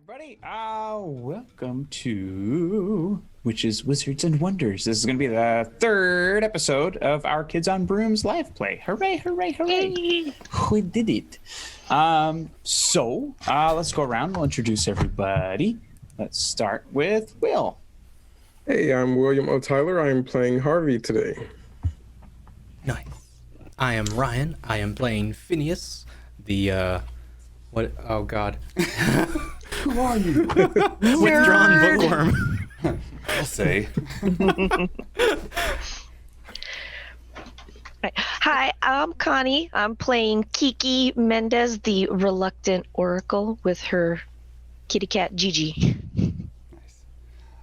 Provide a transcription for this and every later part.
everybody. Welcome to Witches, Wizards, and Wonders. This is going to be the third episode of our Kids on Brooms live play. Hooray, hooray, hooray. We did it. Let's go around. We'll introduce everybody. Let's start with Will. Hey, I'm William O. Tyler. I am playing Harvey today. Nice. I am Ryan. I am playing Phineas, the, what? Oh, God. Who are you? Withdrawn bookworm. I'll say. Right. Hi, I'm Connie. I'm playing Kiki Mendez, the reluctant oracle, with her kitty cat Gigi.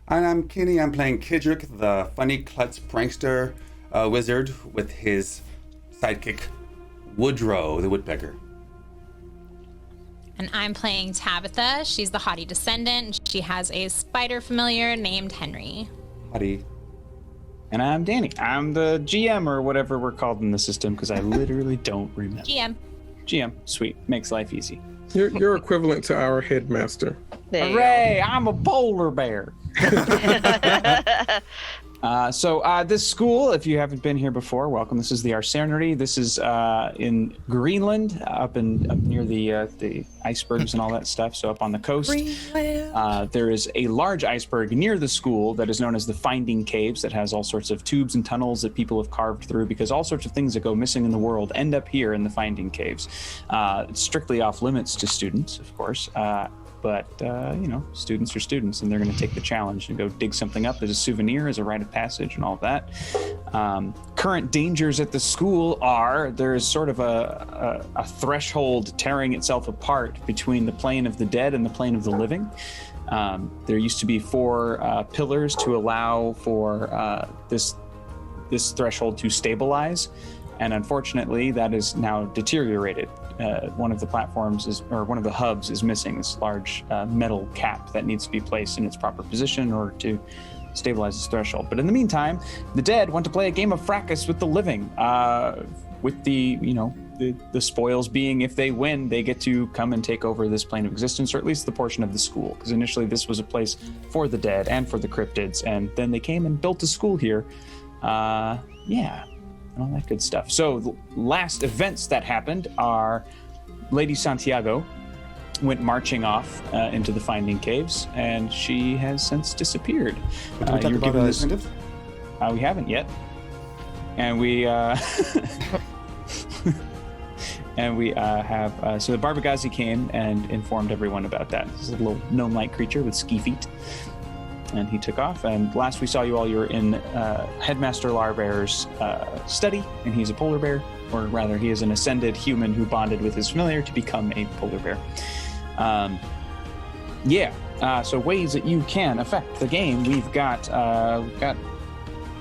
And I'm Kenny. I'm playing Kidrick, the funny klutz prankster wizard, with his sidekick Woodrow, the woodpecker. And I'm playing Tabitha. She's the haughty descendant. She has a spider familiar named Henry. Howdy. And I'm Danny. I'm the GM or whatever we're called in the system because I literally don't remember. GM. Sweet. Makes life easy. You're equivalent to our headmaster. Hooray! I'm a polar bear. This school, if you haven't been here before, welcome. This is the Arsenery. This is in Greenland, up near the icebergs and all that stuff. So up on the coast, there is a large iceberg near the school that is known as the Finding Caves, that has all sorts of tubes and tunnels that people have carved through, because all sorts of things that go missing in the world end up here in the Finding Caves. It's strictly off limits to students, of course. But students are students, and they're going to take the challenge and go dig something up as a souvenir, as a rite of passage, and all of that. Current dangers at the school are there's sort of a threshold tearing itself apart between the plane of the dead and the plane of the living. There used to be 4 pillars to allow for this threshold to stabilize, and unfortunately, that is now deteriorated. One of the platforms one of the hubs is missing, this large metal cap that needs to be placed in its proper position in order to stabilize this threshold. But in the meantime, the dead want to play a game of fracas with the living, with the spoils being, if they win, they get to come and take over this plane of existence, or at least the portion of the school. Because initially this was a place for the dead and for the cryptids, and then they came and built a school here. And all that good stuff. So the last events that happened are Lady Santiago went marching off into the Finding Caves, and she has since disappeared. Did we talk about this? We haven't yet. And we have so the Barbagazi came and informed everyone about that. This is a little gnome-like creature with ski feet. And he took off, and last we saw you all, you were in Headmaster Larbear's study, and he's a polar bear, or rather, he is an ascended human who bonded with his familiar to become a polar bear. So ways that you can affect the game. We've got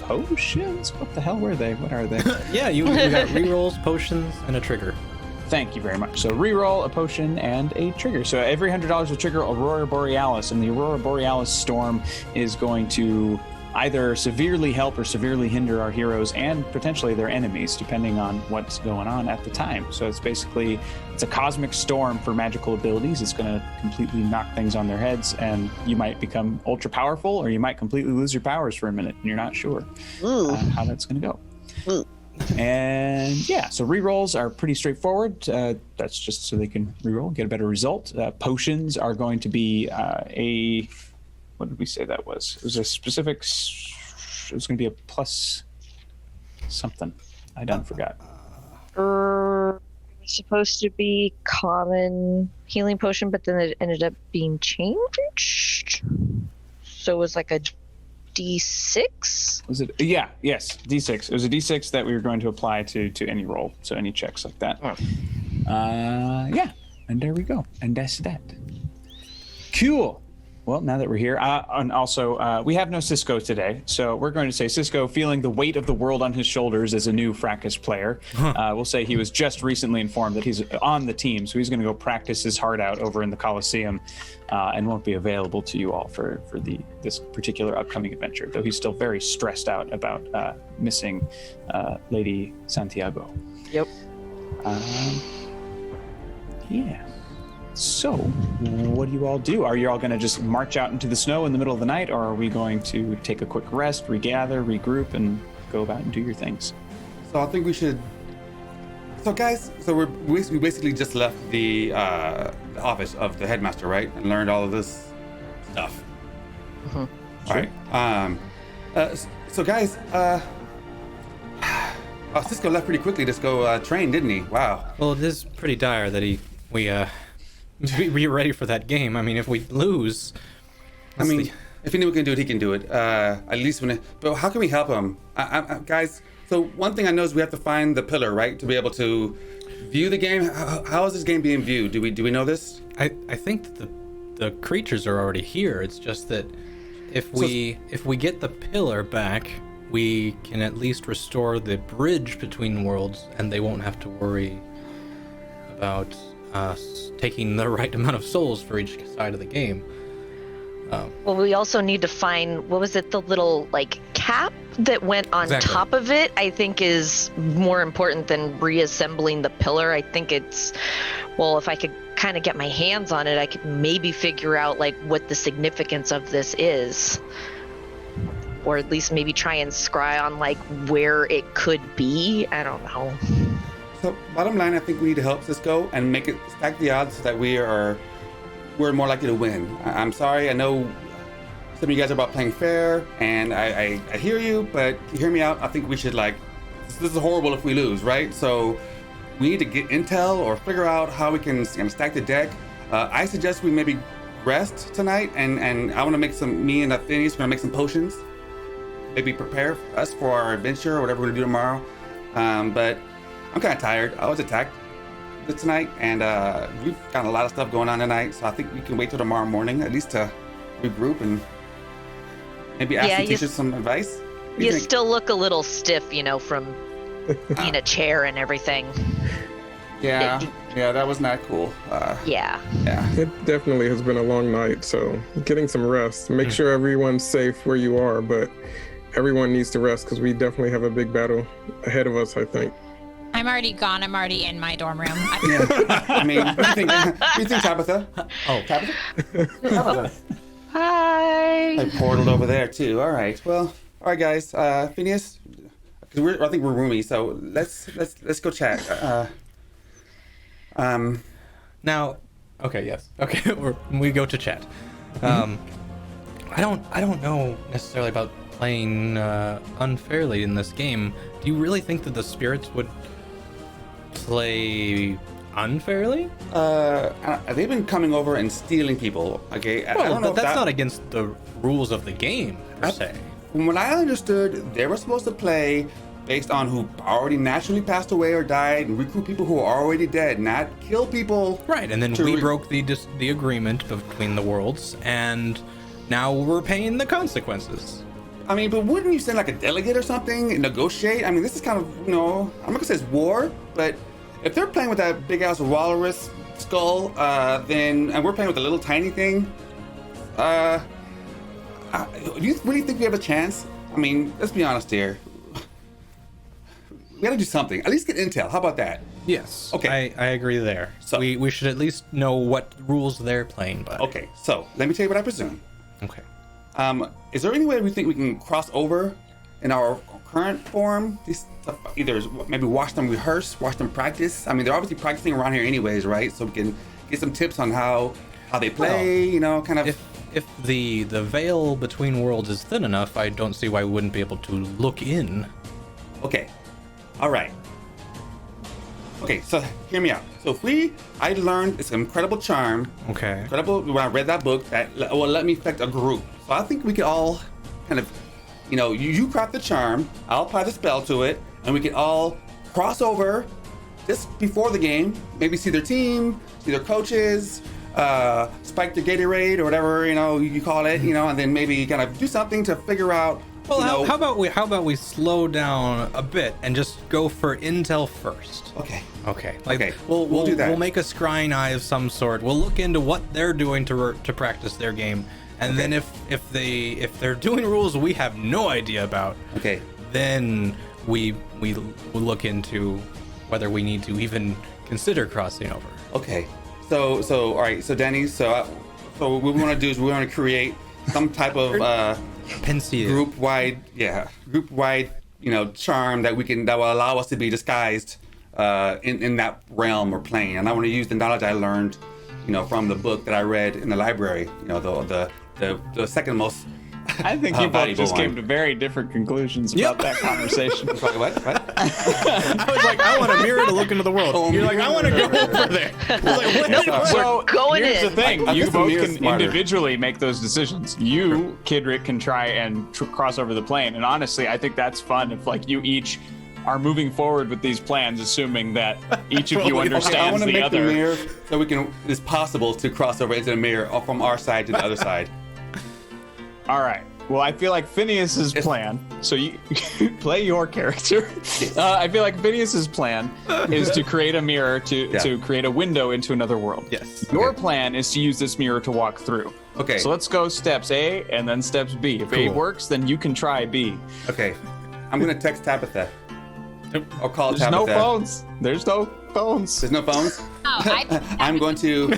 potions? What the hell were they? What are they? We got rerolls, potions, and a trigger. Thank you very much. So reroll, a potion, and a trigger. So every $100 will trigger Aurora Borealis, and the Aurora Borealis storm is going to either severely help or severely hinder our heroes and potentially their enemies, depending on what's going on at the time. So it's a cosmic storm for magical abilities. It's going to completely knock things on their heads, and you might become ultra powerful, or you might completely lose your powers for a minute, and you're not sure how that's going to go. And so rerolls are pretty straightforward. That's just so they can reroll, get a better result. Potions are going to be what did we say that was? It was a specific, it was going to be a plus something. I done forgot. It was supposed to be common healing potion, but then it ended up being changed. So it was like a D6? Was it? Yeah, yes, D6. It was a D6 that we were going to apply to any roll, so any checks like that. And there we go. And that's that. Cool. Well, now that we're here, and also we have no Cisco today, so we're going to say Cisco, feeling the weight of the world on his shoulders as a new Fracas player. We'll say he was just recently informed that he's on the team, so he's going to go practice his heart out over in the Coliseum, and won't be available to you all for this particular upcoming adventure, though he's still very stressed out about missing Lady Santiago. Yep. So, what do you all do? Are you all going to just march out into the snow in the middle of the night, or are we going to take a quick rest, regather, regroup, and go about and do your things? So I think we should. So guys, we basically just left the office of the headmaster, right, and learned all of this stuff. Sure. All right. So guys, Cisco left pretty quickly to go train, didn't he? Wow. Well, it is pretty dire that we ready for that game. I mean, if we lose, I mean, if anyone can do it, he can do it. At least but how can we help him, guys? So one thing I know is we have to find the pillar, right, to be able to view the game. How is this game being viewed? Do we know this? I think that the creatures are already here. It's just that if we get the pillar back, we can at least restore the bridge between worlds, and they won't have to worry about us taking the right amount of souls for each side of the game. Well, we also need to find, what was it, the little like cap that went on Exactly. top of it, I think is more important than reassembling the pillar. I think it's, well, if I could kind of get my hands on it, I could maybe figure out like what the significance of this is. Or at least maybe try and scry on like where it could be. I don't know. So bottom line, I think we need to help Cisco and make it stack the odds so that we're more likely to win. I'm sorry, I know some of you guys are about playing fair, and I hear you, but hear me out. I think we should this is horrible if we lose, right? So we need to get intel or figure out how we can stack the deck. I suggest we maybe rest tonight, and I want to make me and Phineas are gonna make some potions. Maybe prepare us for our adventure or whatever we're gonna do tomorrow. But I'm kind of tired. I was attacked tonight, and we've got a lot of stuff going on tonight, so I think we can wait till tomorrow morning at least to regroup and maybe ask some teachers some advice. What do You think? still look a little stiff, from being a chair and everything. Yeah, that was not cool. Yeah. It definitely has been a long night, so getting some rest. Make sure everyone's safe where you are, but everyone needs to rest because we definitely have a big battle ahead of us, I think. I'm already gone. I'm already in my dorm room. I mean, what do you think, Tabitha? Oh, Tabitha? Tabitha. Hi. I portaled over there too. All right. Well, all right, guys. Phineas, because I think we're roomies, so let's go chat. now, okay, yes, okay, we go to chat. I don't know necessarily about playing unfairly in this game. Do you really think that the spirits would play unfairly? They've been coming over and stealing people. Okay, I don't know But if that's not against the rules of the game per se. From what I understood, they were supposed to play based on who already naturally passed away or died, and recruit people who are already dead, not kill people. Right, and then we broke the agreement between the worlds, and now we're paying the consequences. I mean, but wouldn't you send like a delegate or something and negotiate? I mean, this is kind of, I'm not gonna say it's war, but if they're playing with that big ass walrus skull, and we're playing with a little tiny thing, do you really think we have a chance? I mean, let's be honest here. We gotta do something. At least get intel. How about that? Yes. Okay. I agree there. So- we should at least know what rules they're playing by. Okay, so let me tell you what I presume. Okay. Is there any way we think we can cross over in our current form? Either maybe watch them rehearse, watch them practice. I mean, they're obviously practicing around here anyways, right? So we can get some tips on how they play, kind of. If the veil between worlds is thin enough, I don't see why we wouldn't be able to look in. Okay. All right. Okay, so hear me out. So I learned this incredible charm. Okay. Incredible, when I read that book, that will let me affect a group. So I think we could all kind of, you craft the charm, I'll apply the spell to it, and we can all cross over just before the game, maybe see their team, see their coaches, spike their Gatorade or whatever, you call it, and then maybe kind of do something to figure out. Well, how about we slow down a bit and just go for intel first? Okay. Okay. Okay, we'll do that. We'll make a scrying eye of some sort. We'll look into what they're doing to practice their game, and then if they're doing rules we have no idea about, Okay. then we look into whether we need to even consider crossing over. Okay. So all right. So Danny. So what we want to do is we want to create some type of group wide, charm that will allow us to be disguised in that realm or plane. And I want to use the knowledge I learned, from the book that I read in the library. The second most. I think you both just came to very different conclusions about that conversation. What? I was like, I want a mirror to look into the world. You're like, I want to go over there. I was like, what? So Going here's in. the thing: I you guess the both mirror's can smarter. individually make those decisions. You, Kidrick, can try and cross over the plane. And honestly, I think that's fun. If you each are moving forward with these plans, assuming that each of you I understands want to the make other. the mirror so it's possible to cross over into the mirror from our side to the other side. All right. Well, I feel like Phineas's plan. So you play your character. I feel like Phineas's plan is to create a mirror to create a window into another world. Yes. Your plan is to use this mirror to walk through. Okay. So let's go steps A and then steps B. If A Cool. works, then you can try B. Okay. I'm gonna text Tabitha. I'll call There's Tabitha. no phones. There's no phones. There's no phones. Oh, I'm going to.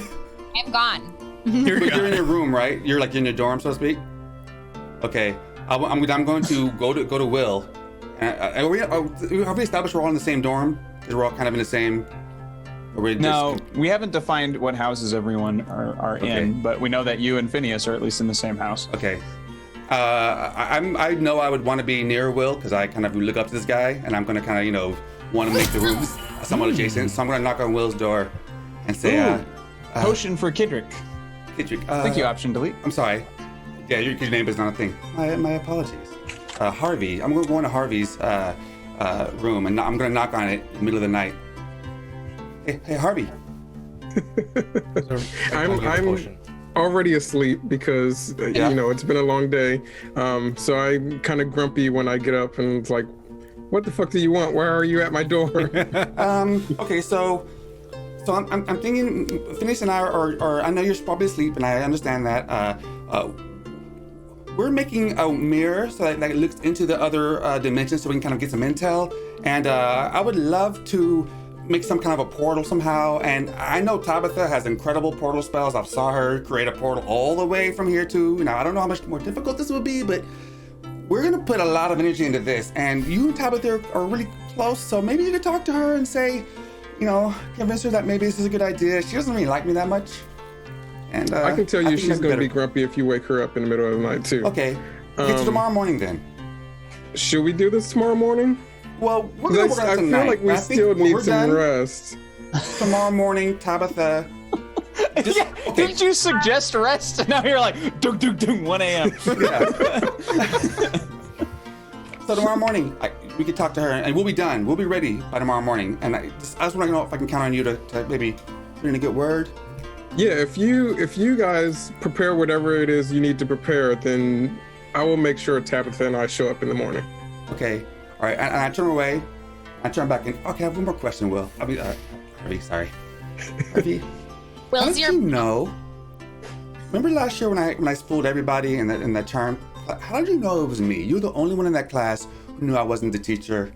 I'm gone. But you're in your room, right? You're in your dorm, so to speak. Okay. I'm going to go to Will. Have we established we're all in the same dorm? Because we're all kind of in the same. Or we No, we haven't defined what houses everyone are Okay. in, but we know that you and Phineas are at least in the same house. Okay. I know I would want to be near Will because I kind of look up to this guy, and I'm gonna kind of want to make the rooms somewhat adjacent. So I'm gonna knock on Will's door and say, Potion for Kidrick. Kidrick, Thank you, option delete. I'm sorry. Yeah, your name is not a thing. My apologies. Harvey. I'm gonna go into Harvey's room and I'm gonna knock on it in the middle of the night. Hey, Harvey. I'm already asleep because it's been a long day. So I'm kind of grumpy when I get up and it's like, what the fuck do you want? Where are you at my door? Okay, so I'm thinking Phineas and I are I know you're probably asleep and I understand that. We're making a mirror so that it looks into the other dimensions so we can kind of get some intel. And I would love to make some kind of a portal somehow. And I know Tabitha has incredible portal spells. I saw her create a portal all the way from here to, I don't know how much more difficult this would be, but we're gonna put a lot of energy into this. And you and Tabitha are really close, so maybe you could talk to her and say, convince her that maybe this is a good idea. She doesn't really like me that much. And I can tell you think she's that's going to better. be grumpy if you wake her up in the middle of the night, too. Okay. Get to tomorrow morning then. Should we do this tomorrow morning? Well, we're gonna work on I it tonight. feel like we I think still when need we're some done, rest. Tomorrow morning, Tabitha. Didn't you suggest rest? And now you're like, dunk, dunk, dunk, 1 a.m. Yeah. So tomorrow morning, we could talk to her, and we'll be done. We'll be ready by tomorrow morning. And I just want to know if I can count on you to maybe put in a good word. Yeah, if you guys prepare whatever it is you need to prepare, then I will make sure Tabitha and I show up in the morning. Okay. All right. And I turn away. I turn back in. Okay, I have one more question, Will. Harvey, sorry. Harvey, how Will's did your you know? Remember last year when I fooled everybody in that term? How did you know it was me? You were the only one in that class who knew I wasn't the teacher,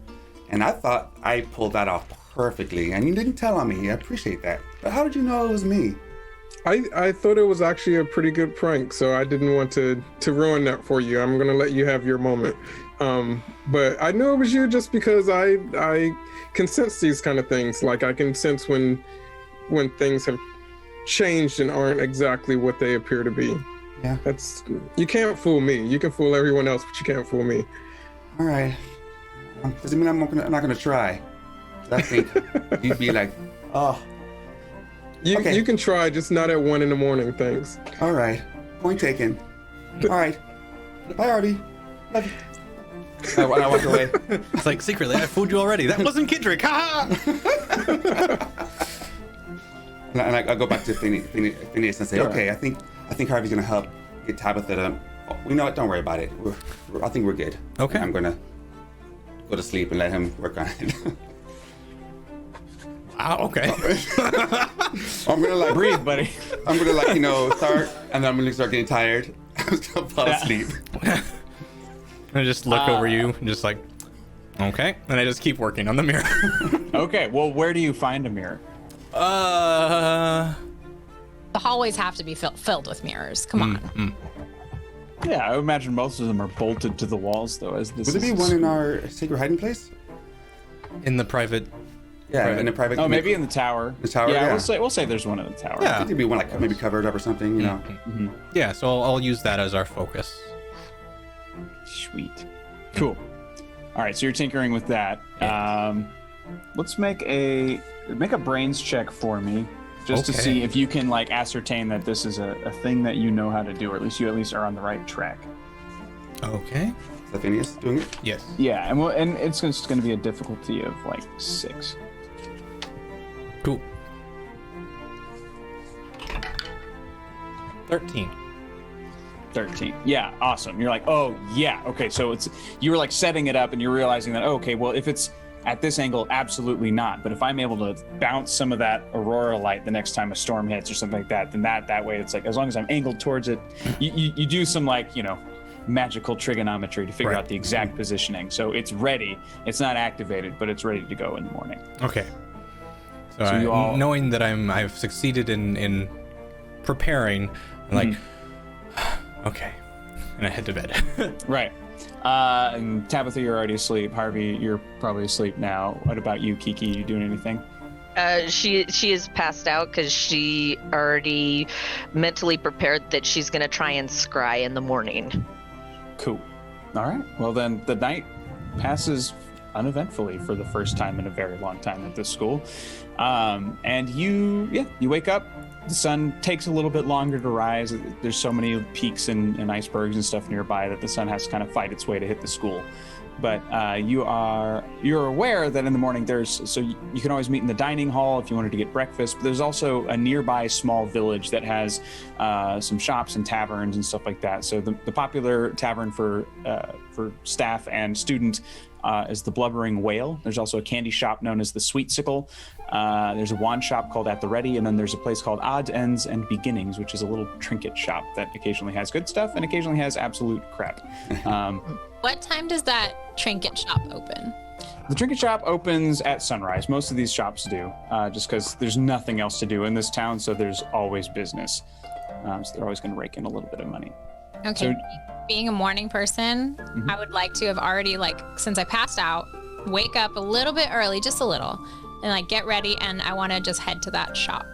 and I thought I pulled that off perfectly. And you didn't tell on me. I appreciate that. But how did you know it was me? I thought it was actually a pretty good prank, so I didn't want to ruin that for you. I'm gonna let you have your moment. But I know it was you just because I can sense these kind of things. Like I can sense when things have changed and aren't exactly what they appear to be. Yeah. You can't fool me. You can fool everyone else, but you can't fool me. All right. Does it mean I'm not gonna try? 'Cause I think you'd be like, oh. Okay. You can try, just not at 1 a.m. Thanks. All right. Point taken. All right. Bye, Harvey. Love you. I walk away. It's like, secretly, I fooled you already. That wasn't Kidrick. Ha! And I go back to Phineas and say, okay, I think Harvey's gonna help get Tabitha to. Oh, you know what? Don't worry about it. I think we're good. Okay. I'm gonna go to sleep and let him work on it. Wow, okay. I'm gonna Breathe, buddy. I'm gonna start, and then I'm gonna start getting tired. I'm just gonna fall asleep. I just look over you and just like, okay. And I just keep working on the mirror. Okay, well, where do you find a mirror? The hallways have to be filled with mirrors. Come on. Yeah, I would imagine most of them are bolted to the walls, though. As this Would there be one in our secret hiding place? In the private. Yeah, in a private. Oh, maybe in the tower. The tower. Yeah, Yeah. we'll say there's one in the tower. I Yeah. think there'd be one like maybe covered up or something. You know. Yeah, so I'll use that as our focus. Sweet. Cool. All right, so you're tinkering with that. Let's make a brains check for me, just to Okay. see if you can like ascertain that this is a thing that you know how to do, or at least you are on the right track. Okay. Is that Phineas doing it? Yes. Yeah, and it's just going to be a difficulty of like 6. Cool. 13. 13. Yeah, awesome. You're like, oh yeah, okay. So you were like setting it up, and you're realizing that okay, well if it's at this angle, absolutely not. But if I'm able to bounce some of that aurora light the next time a storm hits or something like that, then that way it's like as long as I'm angled towards it, you do some like magical trigonometry to figure Right. out the exact positioning. So it's ready. It's not activated, but it's ready to go in the morning. Okay. So, So you all- knowing that I've succeeded in preparing, I'm like, okay, and I head to bed. Right. And Tabitha, you're already asleep. Harvey, you're probably asleep now. What about you, Kiki? You doing anything? She is passed out because she already mentally prepared that she's gonna try and scry in the morning. Cool. All right. Well, then the night passes uneventfully for the first time in a very long time at this school. And you wake up. The sun takes a little bit longer to rise. There's so many peaks and icebergs and stuff nearby that the sun has to kind of fight its way to hit the school. But you're aware that in the morning you can always meet in the dining hall if you wanted to get breakfast. But there's also a nearby small village that has some shops and taverns and stuff like that. So the popular tavern for staff and student is the Blubbering Whale. There's also a candy shop known as the Sweet Sickle. There's a wand shop called At the Ready, and then there's a place called Odds, Ends, and Beginnings, which is a little trinket shop that occasionally has good stuff and occasionally has absolute crap. What time does that trinket shop open? The trinket shop opens at sunrise. Most of these shops do, just because there's nothing else to do in this town, so there's always business. So they're always going to rake in a little bit of money. Okay. So- Being a morning person, I would like to have already, since I passed out, wake up a little bit early, just a little, and get ready, and I want to just head to that shop.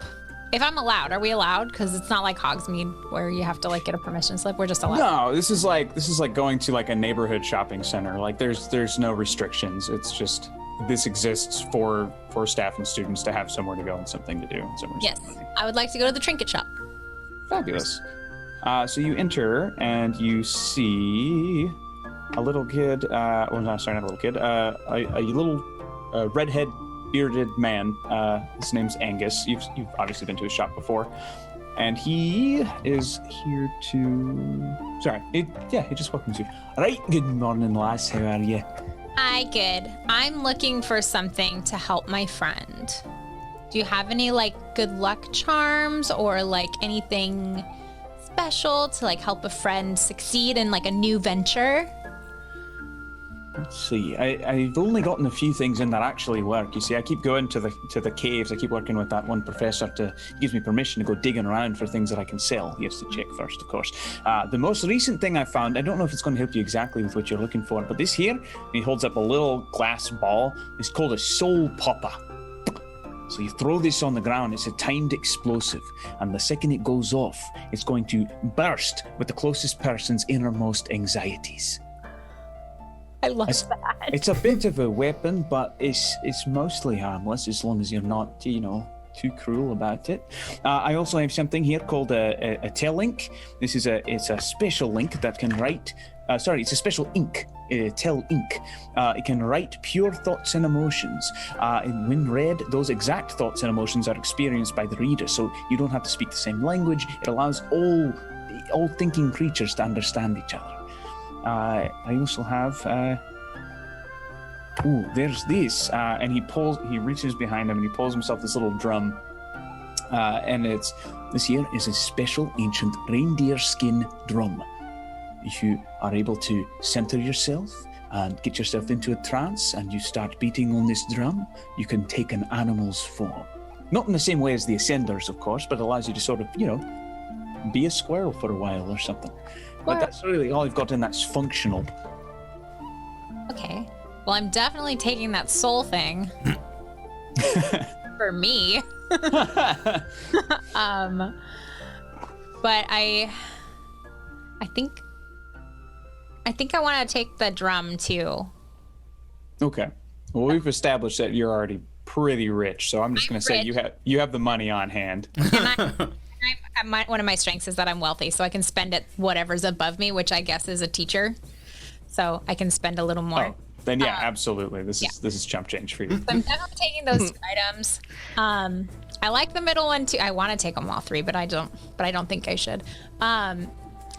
If I'm allowed, are we allowed? Because it's not like Hogsmeade where you have to get a permission slip. We're just allowed. No, this is like going to a neighborhood shopping center. There's no restrictions. It's just this exists for staff and students to have somewhere to go and something to do. And somewhere to Yes, spend money. I would like to go to the trinket shop. Fabulous. So you enter and you see a little kid. Not a little kid. A little redhead, bearded man. His name's Angus. You've obviously been to his shop before, and he is here to. Sorry. He just welcomes you. Right. Good morning, lass. How are you? Hi, good. I'm looking for something to help my friend. Do you have any good luck charms or anything special to help a friend succeed in a new venture? Let's see. I've only gotten a few things in that actually work. You see, I keep going to the caves. I keep working with that one professor he gives me permission to go digging around for things that I can sell. He has to check first, of course. The most recent thing I found, I don't know if it's going to help you exactly with what you're looking for, but this here, and he holds up a little glass ball. It's called a soul popper. So you throw this on the ground, it's a timed explosive, and the second it goes off, it's going to burst with the closest person's innermost anxieties. I love that. It's a bit of a weapon, but it's mostly harmless as long as you're not, too cruel about it. I also have something here called a tell ink. This is it's a special link that can write. It's a special ink. Tell ink. It can write pure thoughts and emotions. And when read, those exact thoughts and emotions are experienced by the reader, so you don't have to speak the same language. It allows all thinking creatures to understand each other. I also have. There's this, and he reaches behind him and he pulls himself this little drum, and this here is a special ancient reindeer skin drum. If you are able to center yourself and get yourself into a trance and you start beating on this drum, you can take an animal's form. Not in the same way as the Ascenders, of course, but allows you to sort of, be a squirrel for a while or something. But that's really all I've got in that's functional. Okay. Well, I'm definitely taking that soul thing for me. But I think I want to take the drum too. Okay. Well, we've established that you're already pretty rich, so I'm just going to say you have the money on hand. One of my strengths is that I'm wealthy, so I can spend it whatever's above me, which I guess is a teacher. So I can spend a little more. Oh, then yeah, absolutely. This is chump change for you. So I'm definitely taking those 2 items. I like the middle one too. I want to take them all 3, but I don't think I should.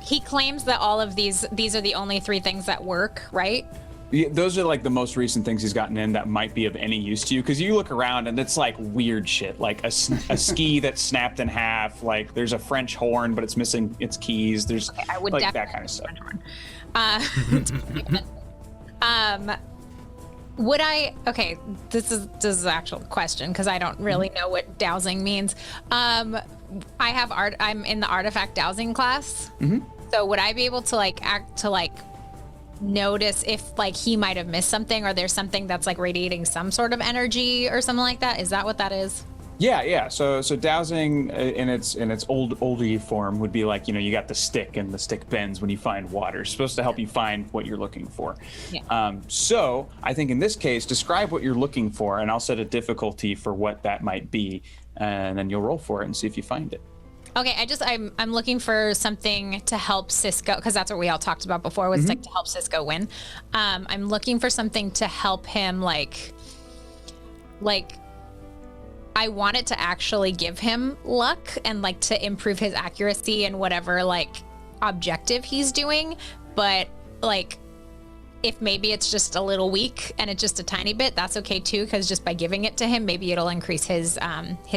He claims that all of these are the only 3 things that work, right? Yeah, those are like the most recent things he's gotten in that might be of any use to you, because you look around and it's like weird shit, like a ski that's snapped in half, like there's a French horn but it's missing its keys. There's I would like definitely that kind of stuff. Would I? Okay, this is an actual question because I don't really know what dowsing means. I'm in the artifact dowsing class. So would I be able to notice if he might have missed something, or there's something that's like radiating some sort of energy or something like that? Is that what that is? Yeah. So dowsing in its oldie form would be like, you got the stick and the stick bends when you find water. It's supposed to help you find what you're looking for. Yeah. So I think in this case, describe what you're looking for, and I'll set a difficulty for what that might be, and then you'll roll for it and see if you find it. Okay, I'm looking for something to help Cisco, because that's what we all talked about before, was to help Cisco win. I'm looking for something to help him, like I want it to actually give him luck and to improve his accuracy and whatever objective he's doing. But if maybe it's just a little weak and it's just a tiny bit, that's okay too, because just by giving it to him, maybe it'll increase his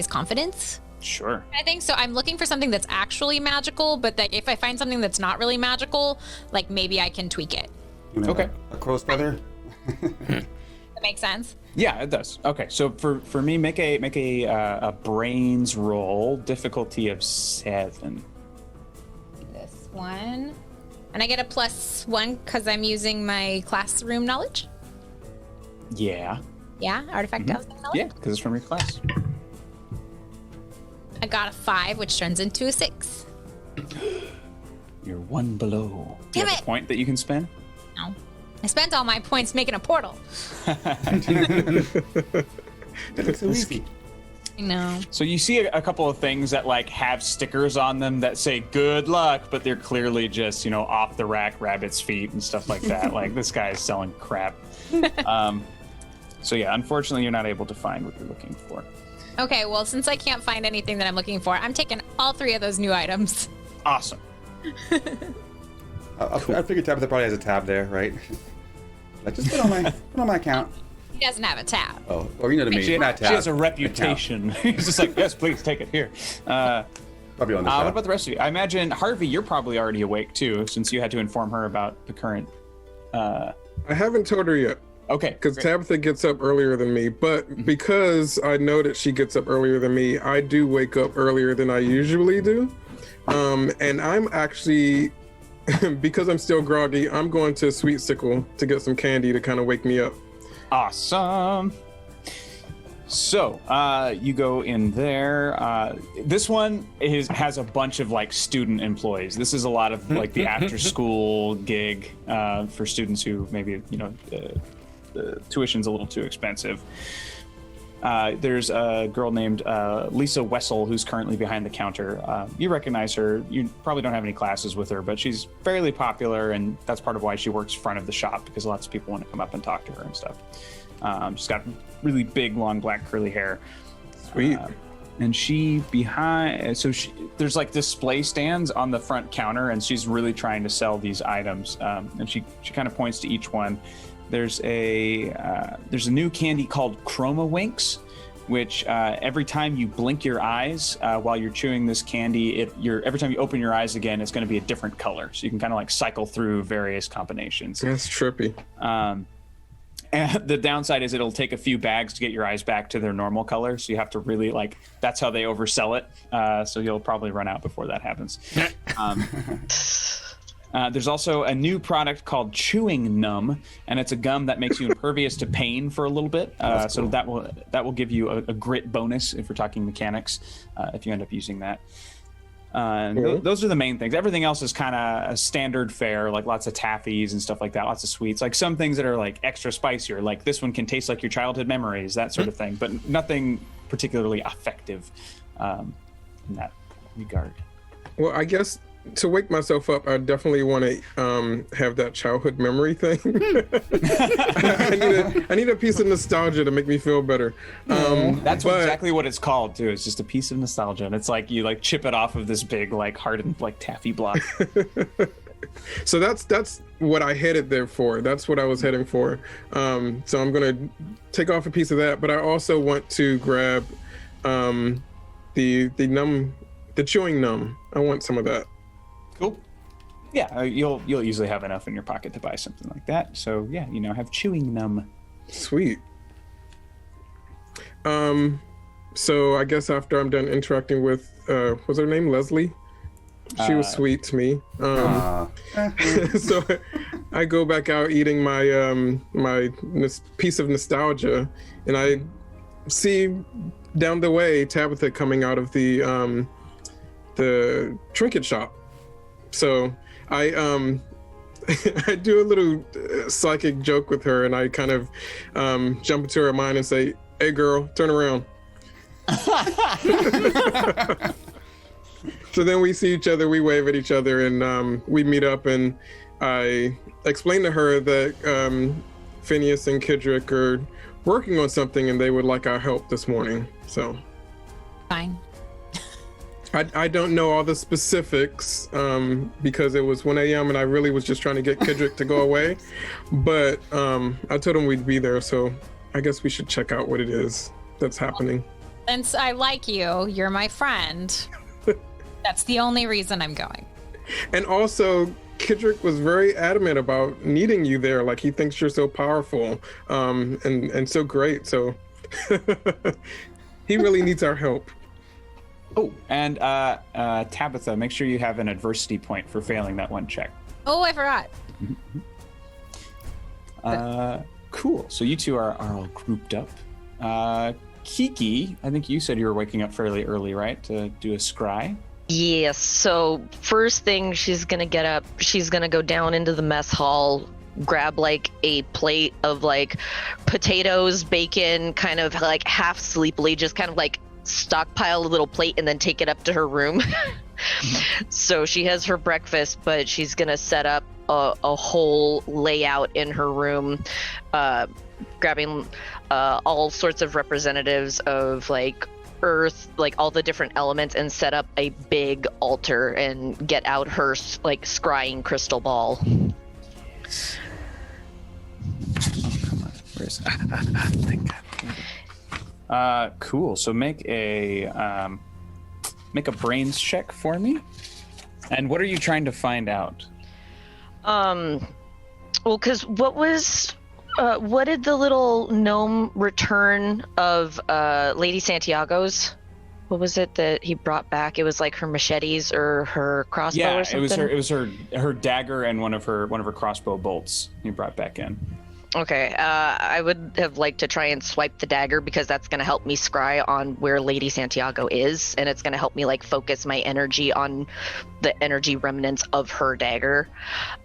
confidence. Sure. I think so. I'm looking for something that's actually magical, but if I find something that's not really magical, maybe I can tweak it. Okay. A crow's feather. That makes sense. Yeah, it does. Okay, so for me, make a brains roll, difficulty of 7. This one, and I get a +1 because I'm using my classroom knowledge. Yeah. Yeah, artifact knowledge. Yeah, because it's from your class. I got a 5, which turns into a 6. You're 1 below. Do you Damn have it. a point that you can spend? No, I spent all my points making a portal. That looks so easy. I know. So you see a couple of things that have stickers on them that say good luck, but they're clearly just, off the rack rabbit's feet and stuff like that. This guy is selling crap. So yeah, unfortunately you're not able to find what you're looking for. Okay, well, since I can't find anything that I'm looking for, I'm taking all 3 of those new items. Awesome. I figure Tabitha probably has a tab there, right? Just put on my account. He doesn't have a tab. Oh, or you know what I mean? She Not tab. has a reputation. He's just like, yes, please take it here. Probably on the what tab. about the rest of you? I imagine, Harvey, you're probably already awake too, since you had to inform her about the current. I haven't told her yet. Okay. Because great. Tabitha gets up earlier than me, but because I know that she gets up earlier than me, I do wake up earlier than I usually do. And I'm actually, because I'm still groggy, I'm going to Sweet Sickle to get some candy to kind of wake me up. Awesome. So you go in there. This one has a bunch of student employees. This is a lot of the after school gig for students who maybe the tuition's a little too expensive. There's a girl named Lisa Wessel who's currently behind the counter. You recognize her. You probably don't have any classes with her, but she's fairly popular, and that's part of why she works front of the shop, because lots of people want to come up and talk to her and stuff. She's got really big, long, black, curly hair. Sweet. And there's display stands on the front counter, and she's really trying to sell these items. And she kind of points to each one. There's a new candy called Chroma Winks, which every time you blink your eyes while you're chewing this candy, every time you open your eyes again, it's going to be a different color. So you can kind of cycle through various combinations. That's trippy. And the downside is it'll take a few bags to get your eyes back to their normal color. So you have to really that's how they oversell it. So you'll probably run out before that happens. There's also a new product called Chewing Numb, and it's a gum that makes you impervious to pain for a little bit. Cool. So that will give you a grit bonus if we're talking mechanics, if you end up using that. Those are the main things. Everything else is kind of a standard fare, like lots of taffies and stuff like that, lots of sweets, like some things that are like extra spicier, like this one can taste like your childhood memories, that sort of thing, but nothing particularly effective in that regard. Well, I guess to wake myself up, I definitely want to have that childhood memory thing. I need a piece of nostalgia to make me feel better. That's exactly what it's called too. It's just a piece of nostalgia, and it's like you chip it off of this big hardened taffy block. So that's what I headed there for. That's what I was heading for. So I'm gonna take off a piece of that, but I also want to grab the chewing numb. I want some of that. Cool. Yeah, you'll usually have enough in your pocket to buy something like that. So yeah, have Chewing Numb. Sweet. So I guess after I'm done interacting with was her name Leslie? She was sweet to me. So I go back out eating my piece of nostalgia, and I see down the way Tabitha coming out of the trinket shop. So I I do a little psychic joke with her, and I kind of jump into her mind and say, "Hey, girl, turn around." So then we see each other, we wave at each other, and we meet up, and I explain to her that Phineas and Kidrick are working on something, and they would like our help this morning. So Fine. I don't know all the specifics because it was 1 a.m. and I really was just trying to get Kidrick to go away. But I told him we'd be there, so I guess we should check out what it is that's happening. Since I like you, you're my friend. That's the only reason I'm going. And also, Kidrick was very adamant about needing you there. Like, he thinks you're so powerful and so great. So he really needs our help. Oh, and Tabitha, make sure you have an adversity point for failing that one check. Oh, I forgot. Cool. So you two are all grouped up. Kiki, I think you said you were waking up fairly early, right, to do a scry? Yes, so first thing she's gonna get up, she's gonna go down into the mess hall, grab a plate of potatoes, bacon, kind of half sleepily, just kind of stockpile a little plate and then take it up to her room. So she has her breakfast, but she's gonna set up a whole layout in her room, grabbing all sorts of representatives of earth, all the different elements, and set up a big altar and get out her scrying crystal ball. Oh, come on. Where is it? Thank God. Cool. So make a brains check for me. And what are you trying to find out? Well, because what did the little gnome return of Lady Santiago's? What was it that he brought back? It was her machetes or her crossbow or something? it was her dagger and one of her crossbow bolts he brought back in. Okay, I would have liked to try and swipe the dagger because that's going to help me scry on where Lady Santiago is, and it's going to help me focus my energy on the energy remnants of her dagger.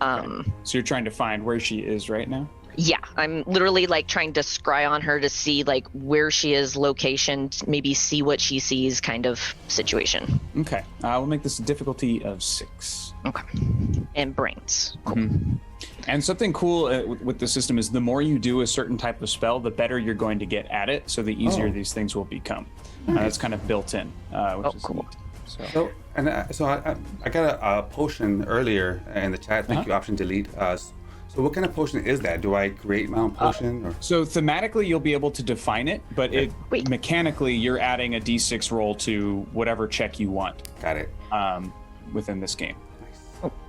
Okay. So you're trying to find where she is right now? Yeah, I'm literally trying to scry on her to see where she is, location, maybe see what she sees, kind of situation. Okay, we'll make this a difficulty of 6. Okay, and brains. Cool. Mm-hmm. And something cool with the system is the more you do a certain type of spell, the better you're going to get at it, so the easier these things will become. That's kind of built in, which is cool. Neat. So I got a potion earlier in the chat. Thank you, option delete. So what kind of potion is that? Do I create my own potion? Or? So thematically, you'll be able to define it, but mechanically, you're adding a d6 roll to whatever check you want. Got it. Within this game.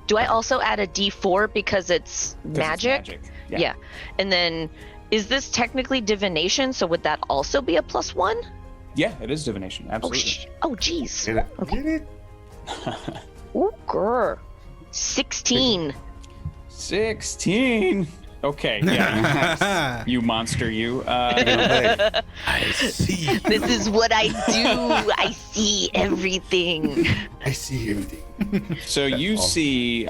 Do I also add a d4 because it's magic? Yeah. And then Is this technically divination? So would that also be a +1? Yeah, it is divination. Absolutely. Oh, jeez. Get it? Okay. Get it? Ooh, grr. 16. 16. Okay, yeah, you monster, you. I see. This is what I do. I see everything. I see everything. So you see,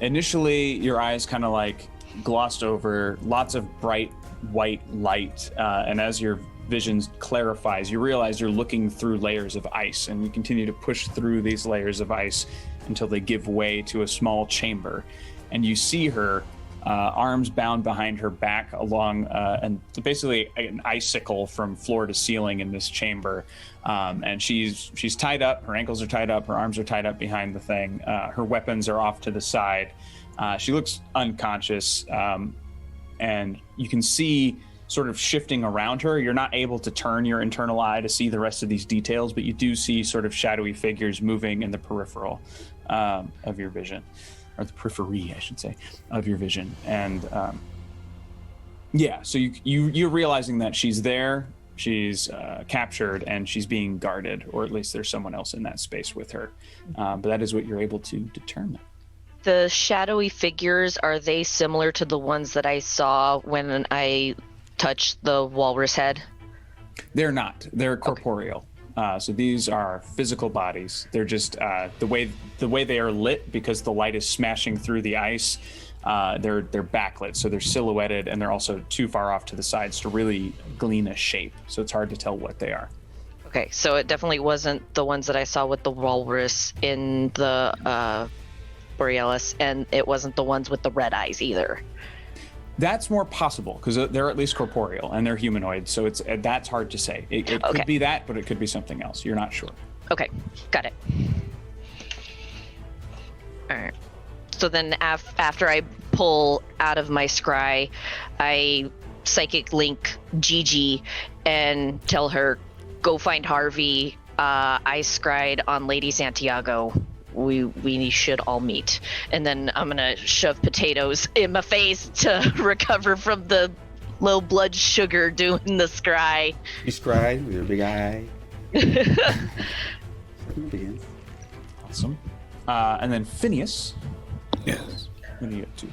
initially your eyes kind of like glossed over lots of bright white light, and as your vision clarifies, you realize you're looking through layers of ice, and you continue to push through these layers of ice until they give way to a small chamber. And you see her arms bound behind her back along and basically an icicle from floor to ceiling in this chamber. And she's tied up, her ankles are tied up, her arms are tied up behind the thing. Her weapons are off to the side. She looks unconscious, and you can see sort of shifting around her. You're not able to turn your internal eye to see the rest of these details, but you do see sort of shadowy figures moving in the peripheral of your vision. Or the periphery, I should say, of your vision. And so you're realizing that she's there, she's captured, and she's being guarded, or at least there's someone else in that space with her. But that is what you're able to determine. The shadowy figures, are they similar to the ones that I saw when I touched the walrus head? They're not. They're corporeal. So these are physical bodies. They're just the way they are lit, because the light is smashing through the ice. They're backlit, so they're silhouetted, and they're also too far off to the sides to really glean a shape. So it's hard to tell what they are. Okay, so it definitely wasn't the ones that I saw with the walrus in the Borealis, and it wasn't the ones with the red eyes either. That's more possible, because they're at least corporeal and they're humanoid, so that's hard to say. It could be that, but it could be something else. You're not sure. Okay, got it. All right. So then after I pull out of my scry, I psychic link Gigi and tell her, go find Harvey. I scried on Lady Santiago. We should all meet. And then I'm gonna shove potatoes in my face to recover from the low blood sugar doing the scry. You scry with your big eye. Begins. Awesome. And then Phineas. Yes. What do you get to?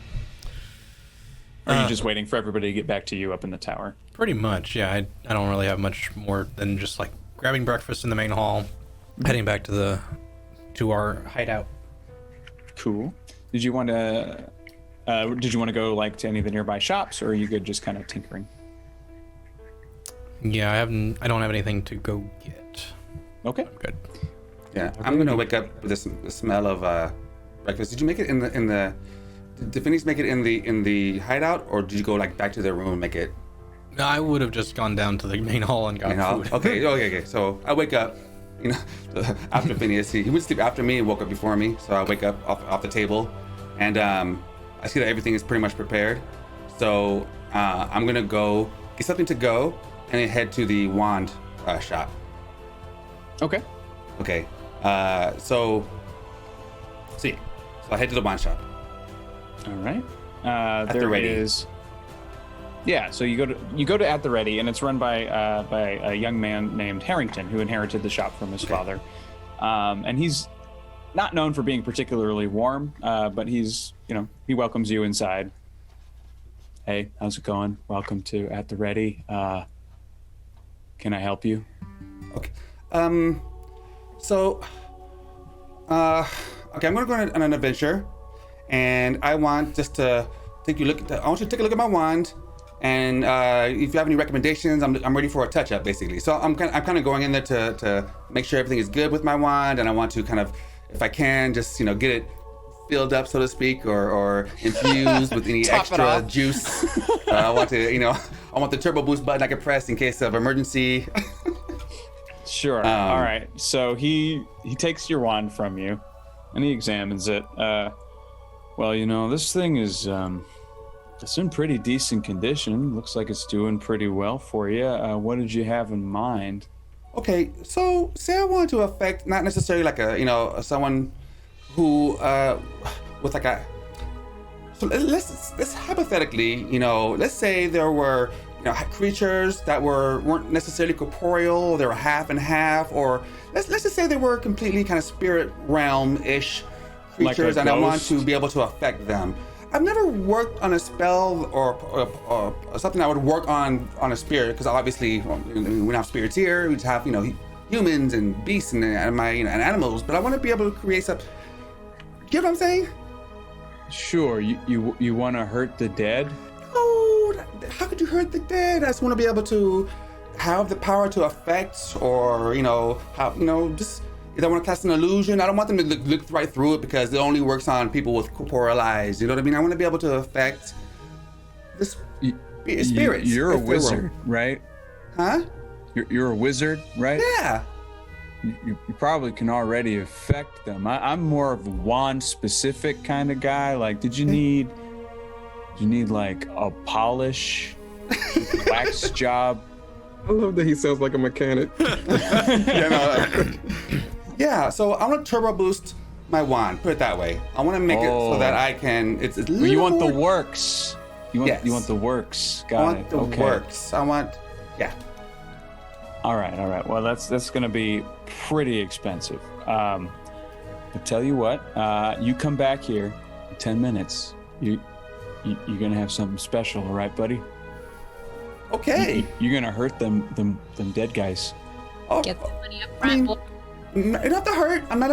Or are you just waiting for everybody to get back to you up in the tower? Pretty much, yeah. I don't really have much more than just like grabbing breakfast in the main hall, heading back to our hideout. Cool. Did you want to go like to any of the nearby shops, or are you good just kind of tinkering? Yeah, I don't have anything to go get. Okay. I'm good. Yeah, I'm gonna wake up with the smell of breakfast. Did you make it in the? Did Phineas make it in the hideout, or did you go like back to their room and make it? No, I would have just gone down to the main hall and got food. Okay. So I wake up, after Phineas. He would sleep after me and woke up before me. So I wake up off the table, and I see that everything is pretty much prepared. So I'm gonna go get something to go and then head to the wand shop. Okay. Okay. So I head to the wand shop. All right. At There the Ready. is. Yeah, so you go to At the Ready, and it's run by a young man named Harrington, who inherited the shop from his father. And he's not known for being particularly warm, but he's he welcomes you inside. Hey, how's it going? Welcome to At the Ready. Can I help you? Okay. Okay, I'm gonna go on an adventure, and I want just to I want you to take a look at my wand, and if you have any recommendations, I'm ready for a touch-up, basically. So I'm kind of going in there to make sure everything is good with my wand, and I want to kind of, if I can, just get it filled up, so to speak, or infused with any extra juice. I want the turbo boost button I can press in case of emergency. Sure. All right. So he takes your wand from you, and he examines it. Well, this thing is it's in pretty decent condition. Looks like it's doing pretty well for you. What did you have in mind? Okay, so say I want to affect not necessarily like someone who with like a So let's hypothetically, let's say there were creatures that weren't necessarily corporeal, they were half and half, or let's just say they were completely kind of spirit realm-ish creatures, and I want to be able to affect them. I've never worked on a spell or something that would work on a spirit, because obviously we don't have spirits here. We just have humans and beasts and animals. But I want to be able to create something. Get what I'm saying? Sure. You want to hurt the dead? No. How could you hurt the dead? I just want to be able to have the power to affect, or just. If I want to cast an illusion, I don't want them to look right through it, because it only works on people with corporeal eyes. You know what I mean? I want to be able to affect the spirits. You're a wizard, right? Huh? You're a wizard, right? Yeah. You probably can already affect them. I'm more of a wand-specific kind of guy. Like, did you need like a polish, wax job? I love that he sounds like a mechanic. Yeah, so I want to turbo boost my wand. Put it that way. I want to make it so that I can. It's a little you want more... the works. You want the works. Got it. I want the works. I want. Yeah. All right. Well, that's going to be pretty expensive. But tell you what, you come back here in 10 minutes. You're going to have something special, all right, buddy? Okay. You're going to hurt them dead guys. Oh, Get the money up front. You don't have to hurt. I'm not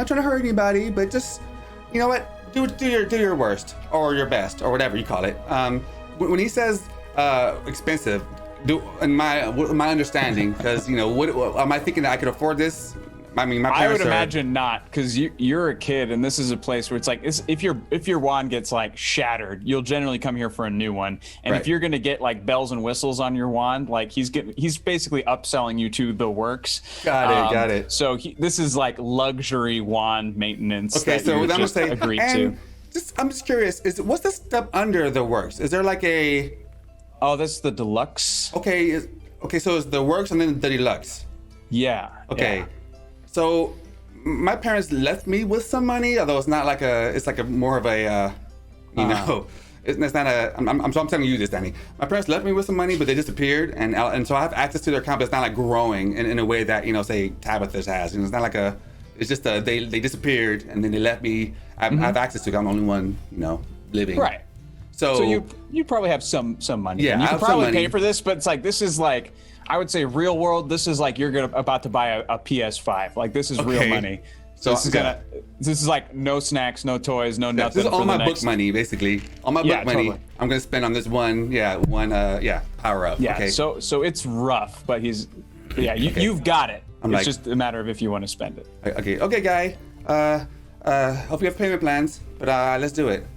trying to hurt anybody, but just, you know what? Do your worst or your best or whatever you call it. When he says expensive, in my understanding, because what am I thinking that I could afford this? I mean, my parents I would imagine not, because you're a kid, and this is a place where it's like, if your wand gets like shattered, you'll generally come here for a new one. And Right. if you're gonna get like bells and whistles on your wand, like he's basically upselling you to the works. Got it. So this is like luxury wand maintenance. Okay, that so you I'm gonna just say, agreed and to. I'm just curious. What's the step under the works? Is there like a? Oh, that's the deluxe. Okay, so it's the works and then the deluxe. Yeah. Okay. Yeah. So my parents left me with some money, although it's not like it's like a more of a, it's not a. I'm telling you this, Danny. My parents left me with some money, but they disappeared, and so I have access to their account, but it's not like growing in a way that say Tabitha's has. It's not like a. It's just they disappeared and then they left me. I have access to it. I'm the only one living. Right. So you probably have some money. Yeah, and you I can have some probably money. pay for this, but it's like this is like. I would say real world. This is like you're about to buy a PS5. Like this is real money. So this is like no snacks, no toys, no nothing. This is all for my the book money, basically. All my book money. Totally. I'm gonna spend on this one power up. Yeah. Okay. So it's rough, but you've got it. It's like- just a matter of if you want to spend it. Okay, guy. Hope you have payment plans, but let's do it.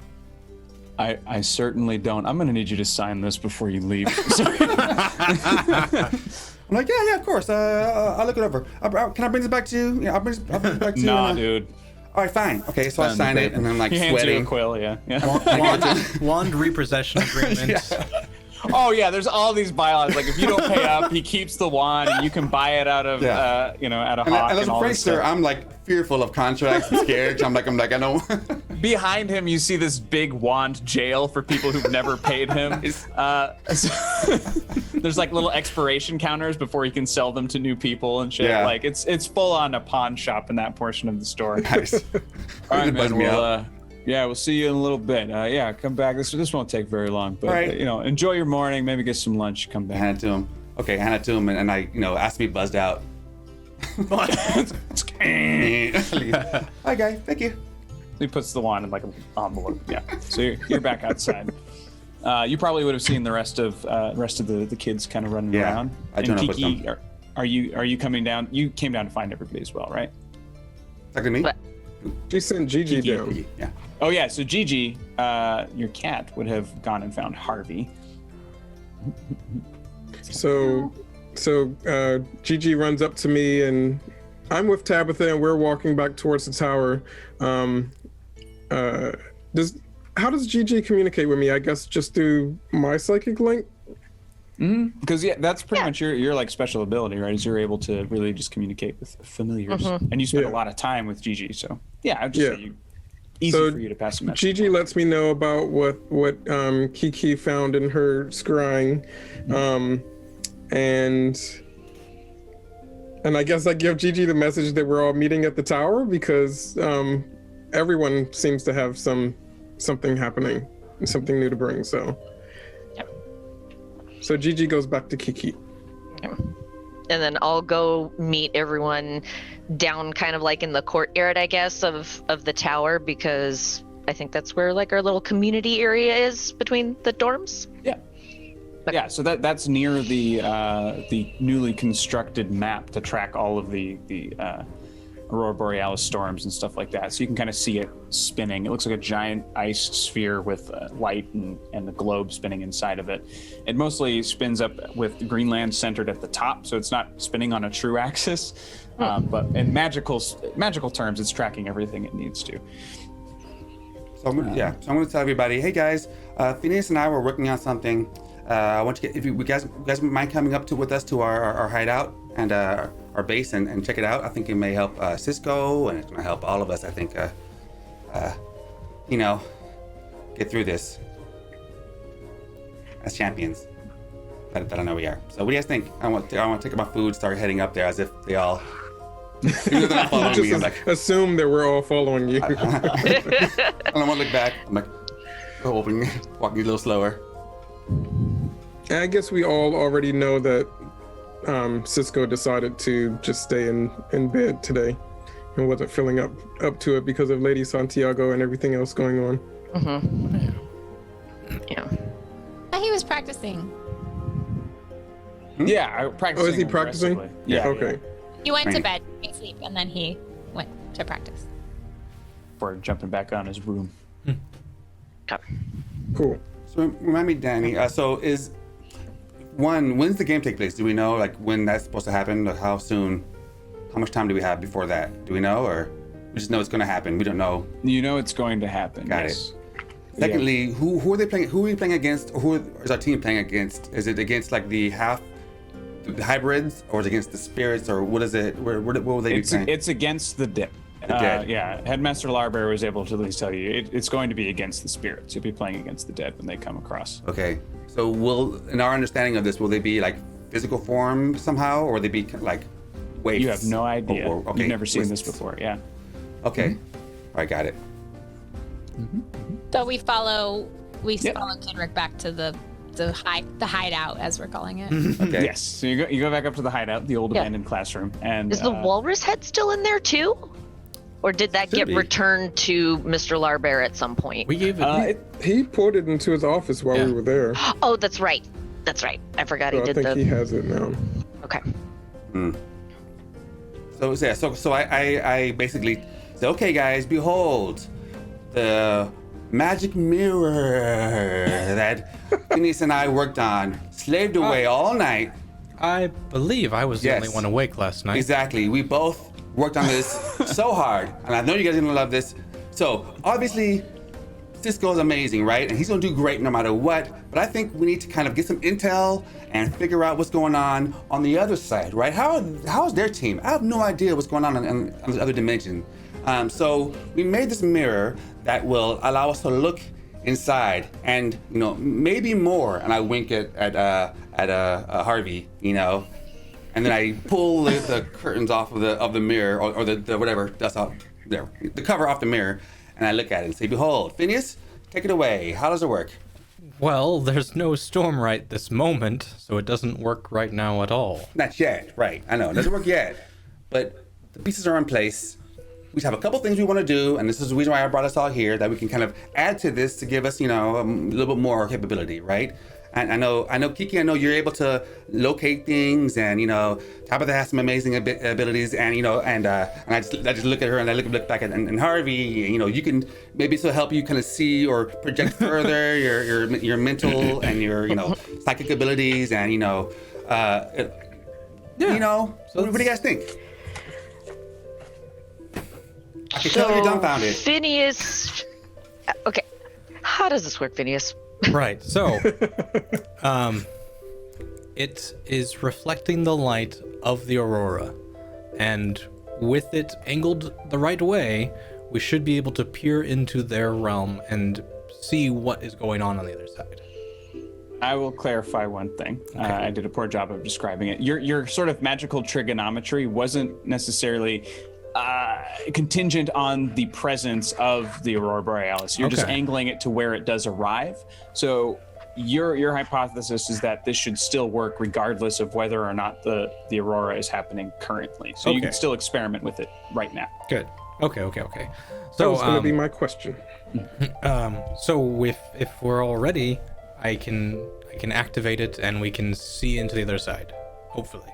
I certainly don't. I'm gonna need you to sign this before you leave. I'm like, yeah, of course. I'll look it over. Can I bring this back to you? Yeah, I'll bring this back to you. Nah, dude. All right, fine. Okay, so I sign it, and I'm like He hands you a sweating. quill, yeah. Wand repossession agreement. Oh yeah, there's all these bylaws. Like if you don't pay up, he keeps the wand, and you can buy it out of, at a hawk And as and a all this prankster, stuff. I'm like fearful of contracts, and scared. I'm like, I know. Behind him, you see this big wand jail for people who've never paid him. There's like little expiration counters before you can sell them to new people and shit. Yeah. Like it's full on a pawn shop in that portion of the store. Nice. All right, Buzz man. me We'll see you in a little bit. Come back. This won't take very long. But All right. enjoy your morning. Maybe get some lunch. Come back. Hand it to him. Okay, hand it to him, and I, asked to be buzzed out. Hi, guy. Thank you. He puts the wand in like an envelope. Yeah. So you're back outside. You probably would have seen the rest of the kids kind of running around. I don't know what's Kiki, are you coming down? You came down to find everybody as well, right? Talking to me? But- She sent Gigi Kiki. down. Yeah. Oh yeah. So Gigi, your cat, would have gone and found Harvey. So Gigi runs up to me, and I'm with Tabitha, and we're walking back towards the tower. How does Gigi communicate with me? I guess just through my psychic link. Because that's pretty much your like special ability, right? Is you're able to really just communicate with familiars, and you spend a lot of time with Gigi. So yeah, I'd just say you easy So for you to pass a message. Gigi lets me know about what Kiki found in her scrying, and I guess I give Gigi the message that we're all meeting at the tower because everyone seems to have something happening, something new to bring. So, so Gigi goes back to Kiki. And then I'll go meet everyone down kind of like in the courtyard, I guess, of the tower, because I think that's where like our little community area is between the dorms. Yeah. Yeah, so that's near the newly constructed map to track all of the Aurora Borealis storms and stuff like that. So you can kind of see it spinning. It looks like a giant ice sphere with light and the globe spinning inside of it. It mostly spins up with Greenland centered at the top, so it's not spinning on a true axis. But in magical terms, it's tracking everything it needs to. So I'm gonna tell everybody, hey guys, Phineas and I were working on something. I want to get, if you guys mind coming up with us to our hideout and our base and check it out. I think it may help Cisco, and it's gonna help all of us. I think, get through this as champions. That I know we are. So what do you guys think? I want to take my food, start heading up there as if they all. They're not following me. I'm like, assume that we're all following you. I don't want to look back. I'm like, walking a little slower. And I guess we all already know that Cisco decided to just stay in bed today and wasn't feeling up to it because of Lady Santiago and everything else going on. Yeah. He was practicing. Yeah, practicing. Oh, is he practicing? aggressively. Yeah. Okay. He went to bed, he sleep, and then he went to practice. Before jumping back on his broom. Cool. So remind me, Danny. When's the game take place? Do we know like when that's supposed to happen? Like how soon? How much time do we have before that? Do we know, or we just know it's going to happen? We don't know. You know it's going to happen. Got yes. it. Secondly, who are they playing? Who are we playing against? Who is our team playing against? Is it against like the hybrids, or is it against the spirits, or what is it? What will they be playing? It's against the dead. Yeah, Headmaster Larbear was able to at least tell you it's going to be against the spirits. You'll be playing against the dead when they come across. Okay. So in our understanding of this, will they be like physical form somehow, or will they be like waves? You have no idea. Okay. You've never seen this before. Yeah. Okay. I got it. So we follow Kidrick back to the hideout, as we're calling it. Okay. Yes. So you go back up to the hideout, the old abandoned classroom, and Is the walrus head still in there too? Or did that get returned to Mr. Larbear at some point? We gave it. He poured it into his office while we were there. Oh, that's right. I forgot So he I did think he has it now. Okay. So I basically said, okay, guys, behold the magic mirror that Phineas and I worked on, slaved away all night. I believe I was the only one awake last night. Exactly. We both worked on this so hard, and I know you guys are gonna love this. So obviously, Cisco's amazing, right? And he's gonna do great no matter what. But I think we need to kind of get some intel and figure out what's going on the other side, right? How's their team? I have no idea what's going on the other dimension. So we made this mirror that will allow us to look inside, and maybe more. And I wink at Harvey, and then I pull the curtains off of the mirror or the whatever dust off there, the cover off the mirror, and I look at it and say, "Behold, Phineas, take it away. How does it work?" Well, there's no storm right this moment, so it doesn't work right now at all. Not yet, right? I know it doesn't work yet, but the pieces are in place. We have a couple things we want to do, and this is the reason why I brought us all here, that we can kind of add to this to give us, a little bit more capability, right? And I know, Kiki, I know you're able to locate things, and Tabitha has some amazing abilities, and I just look at her and I look back at and Harvey, you can maybe still help you kind of see or project further your mental and your psychic abilities, and what do you guys think? I can tell you're dumbfounded. Phineas. Okay. How does this work, Phineas? Right. So, it is reflecting the light of the aurora, and with it angled the right way, we should be able to peer into their realm and see what is going on the other side. I will clarify one thing. I did a poor job of describing it. Your sort of magical trigonometry wasn't necessarily contingent on the presence of the Aurora Borealis. You're just angling it to where it does arrive. So your hypothesis is that this should still work regardless of whether or not the Aurora is happening currently. So you can still experiment with it right now. Good. Okay. That So was going to be my question. so if we're all ready, I can activate it and we can see into the other side, hopefully.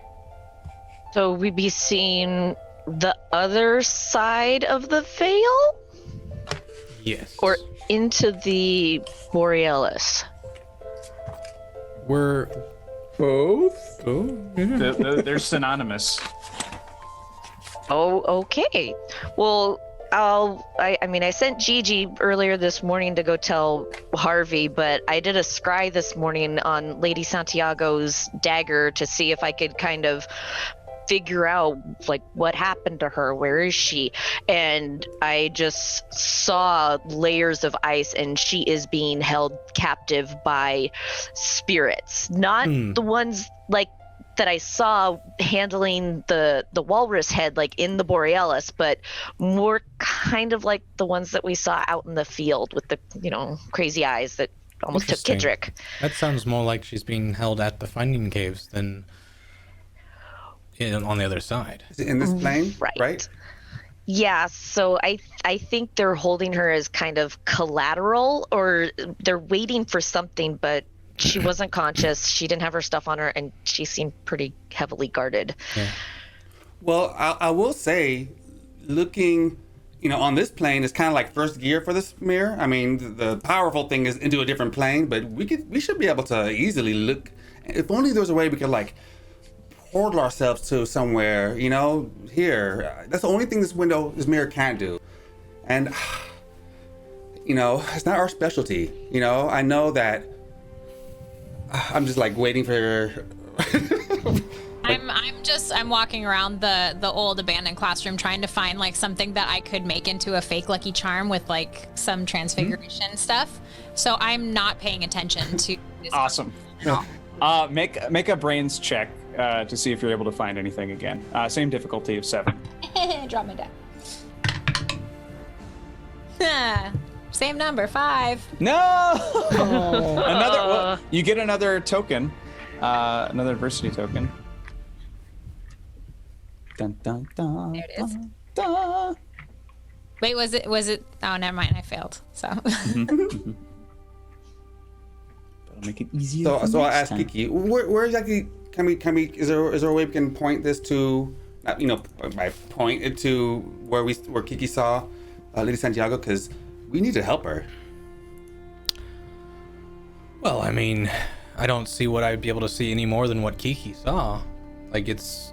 So we'd be seeing the other side of the veil? Yes. Or into the Borealis? We're Both? They're synonymous. Oh, okay. Well, I sent Gigi earlier this morning to go tell Harvey, but I did a scry this morning on Lady Santiago's dagger to see if I could kind of figure out like what happened to her, where is she, and I just saw layers of ice and she is being held captive by spirits, not the ones like that I saw handling the walrus head like in the Borealis, but more kind of like the ones that we saw out in the field with the crazy eyes that almost took Interesting. Kidrick. That sounds more like she's being held at the Finding Caves than on the other side. Is it in this plane? Right? Yeah, so I think they're holding her as kind of collateral, or they're waiting for something, but she wasn't conscious, she didn't have her stuff on her, and she seemed pretty heavily guarded. Yeah. Well, I will say, looking, on this plane is kind of like first gear for this mirror. I mean, the powerful thing is into a different plane, but we should be able to easily look. If only there was a way we could like portal ourselves to somewhere, here. That's the only thing this mirror can't do. And, it's not our specialty. I know that I'm just like waiting for. I'm walking around the old abandoned classroom trying to find like something that I could make into a fake Lucky Charm with like some transfiguration stuff. So I'm not paying attention to this. Awesome. Make a brains check to see if you're able to find anything again. Same difficulty of 7. Drop my die. Same number, 5. No. You get another token, another adversity token. Dun dun dun. There it is. Dun, dun. Wait, was it? Oh, never mind. I failed. So. That'll make it easier. So for I'll next ask time. Kiki, where exactly can we? Is there a way we can point this to? I point it to where Kiki saw Lady Santiago, because we need to help her. Well, I mean, I don't see what I'd be able to see any more than what Kiki saw. Like it's.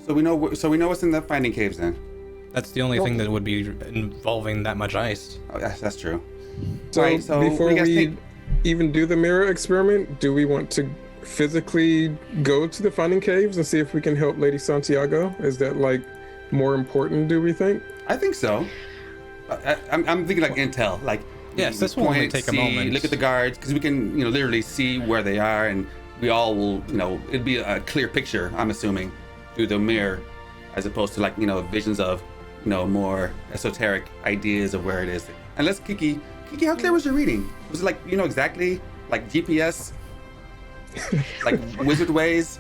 So we know what's in the Finding Caves then. That's the only thing that would be involving that much ice. Oh, that's true. So, Right, so before what do you guys we think? even do the mirror experiment, do we want to physically go to the Finding Caves and see if we can help Lady Santiago? Is that like more important, do we think? I think so. I'm thinking like intel, like Yes, this will only take a moment. Look at the guards, because we can literally see where they are, and we all will it'd be a clear picture. I'm assuming through the mirror, as opposed to like visions of more esoteric ideas of where it is. Unless Kiki, how clear was your reading? Was it like exactly like GPS, like wizard ways?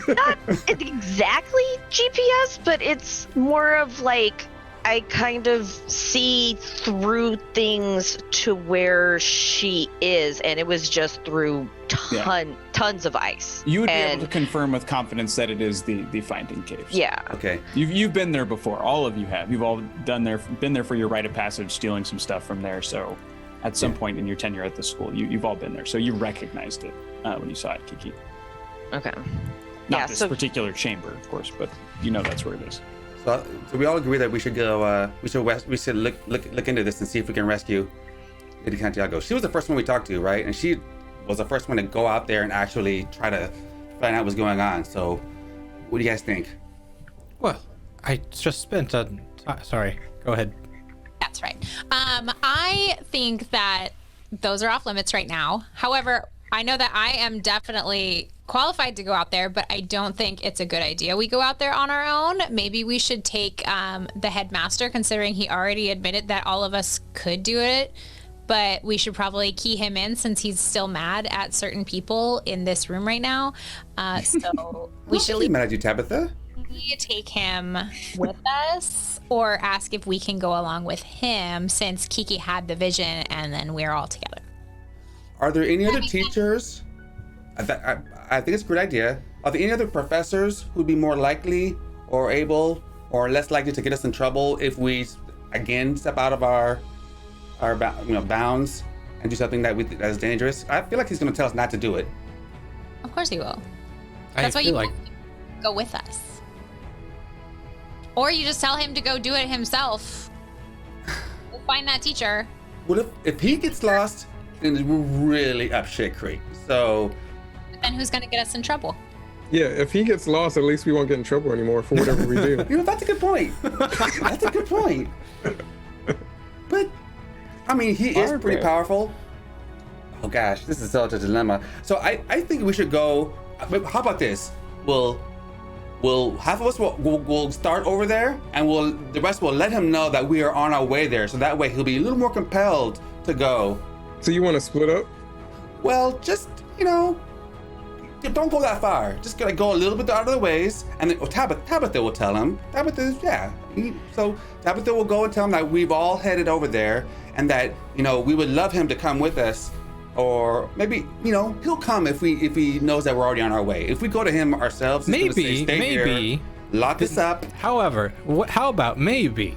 Not exactly GPS, but it's more of like I kind of see through things to where she is, and it was just through tons of ice. You would be able to confirm with confidence that it is the Finding Caves. Yeah. Okay. You've been there before. All of you have. You've all been there for your rite of passage, stealing some stuff from there. So, at some point in your tenure at the school, you've all been there. So you recognized it when you saw it, Kiki. Okay. Not this particular chamber, of course, but that's where it is. So we all agree that we should go. We should look into this and see if we can rescue Lady Santiago. She was the first one we talked to, right? And she was the first one to go out there and actually try to find out what's going on. So, what do you guys think? Well, I just spent sorry, go ahead. I think that those are off limits right now. However, I know that I am definitely qualified to go out there, but I don't think it's a good idea we go out there on our own. Maybe we should take the headmaster, considering he already admitted that all of us could do it. But we should probably key him in since he's still mad at certain people in this room right now. So we should Be mad at you, Tabitha. take him with us or ask if we can go along with him since Kiki had the vision and then we're all together. Are there any other teachers? I think it's a great idea. Are there any other professors who'd be more likely or able or less likely to get us in trouble if we again step out of our bounds and do something that is dangerous? I feel like he's going to tell us not to do it. Of course he will. I That's why feel you like go with us. Or you just tell him to go do it himself. We'll find that teacher. Well, if he gets lost, then we're really up shit creek. So But then who's going to get us in trouble? Yeah, if he gets lost, at least we won't get in trouble anymore for whatever we do. that's a good point. That's a good point. But I mean, he is pretty powerful. Oh gosh, this is such a dilemma. So I think we should go. How about this? We'll half of us will start over there, and the rest will let him know that we are on our way there. So that way he'll be a little more compelled to go. So you want to split up? Well, just don't go that far. Just gotta go a little bit out of the ways, and then Tabitha will tell him. So Tabitha will go and tell him that we've all headed over there, and that we would love him to come with us, or maybe he'll come if he knows that we're already on our way. If we go to him ourselves, he's gonna say, Stay here, lock us up. However, how about maybe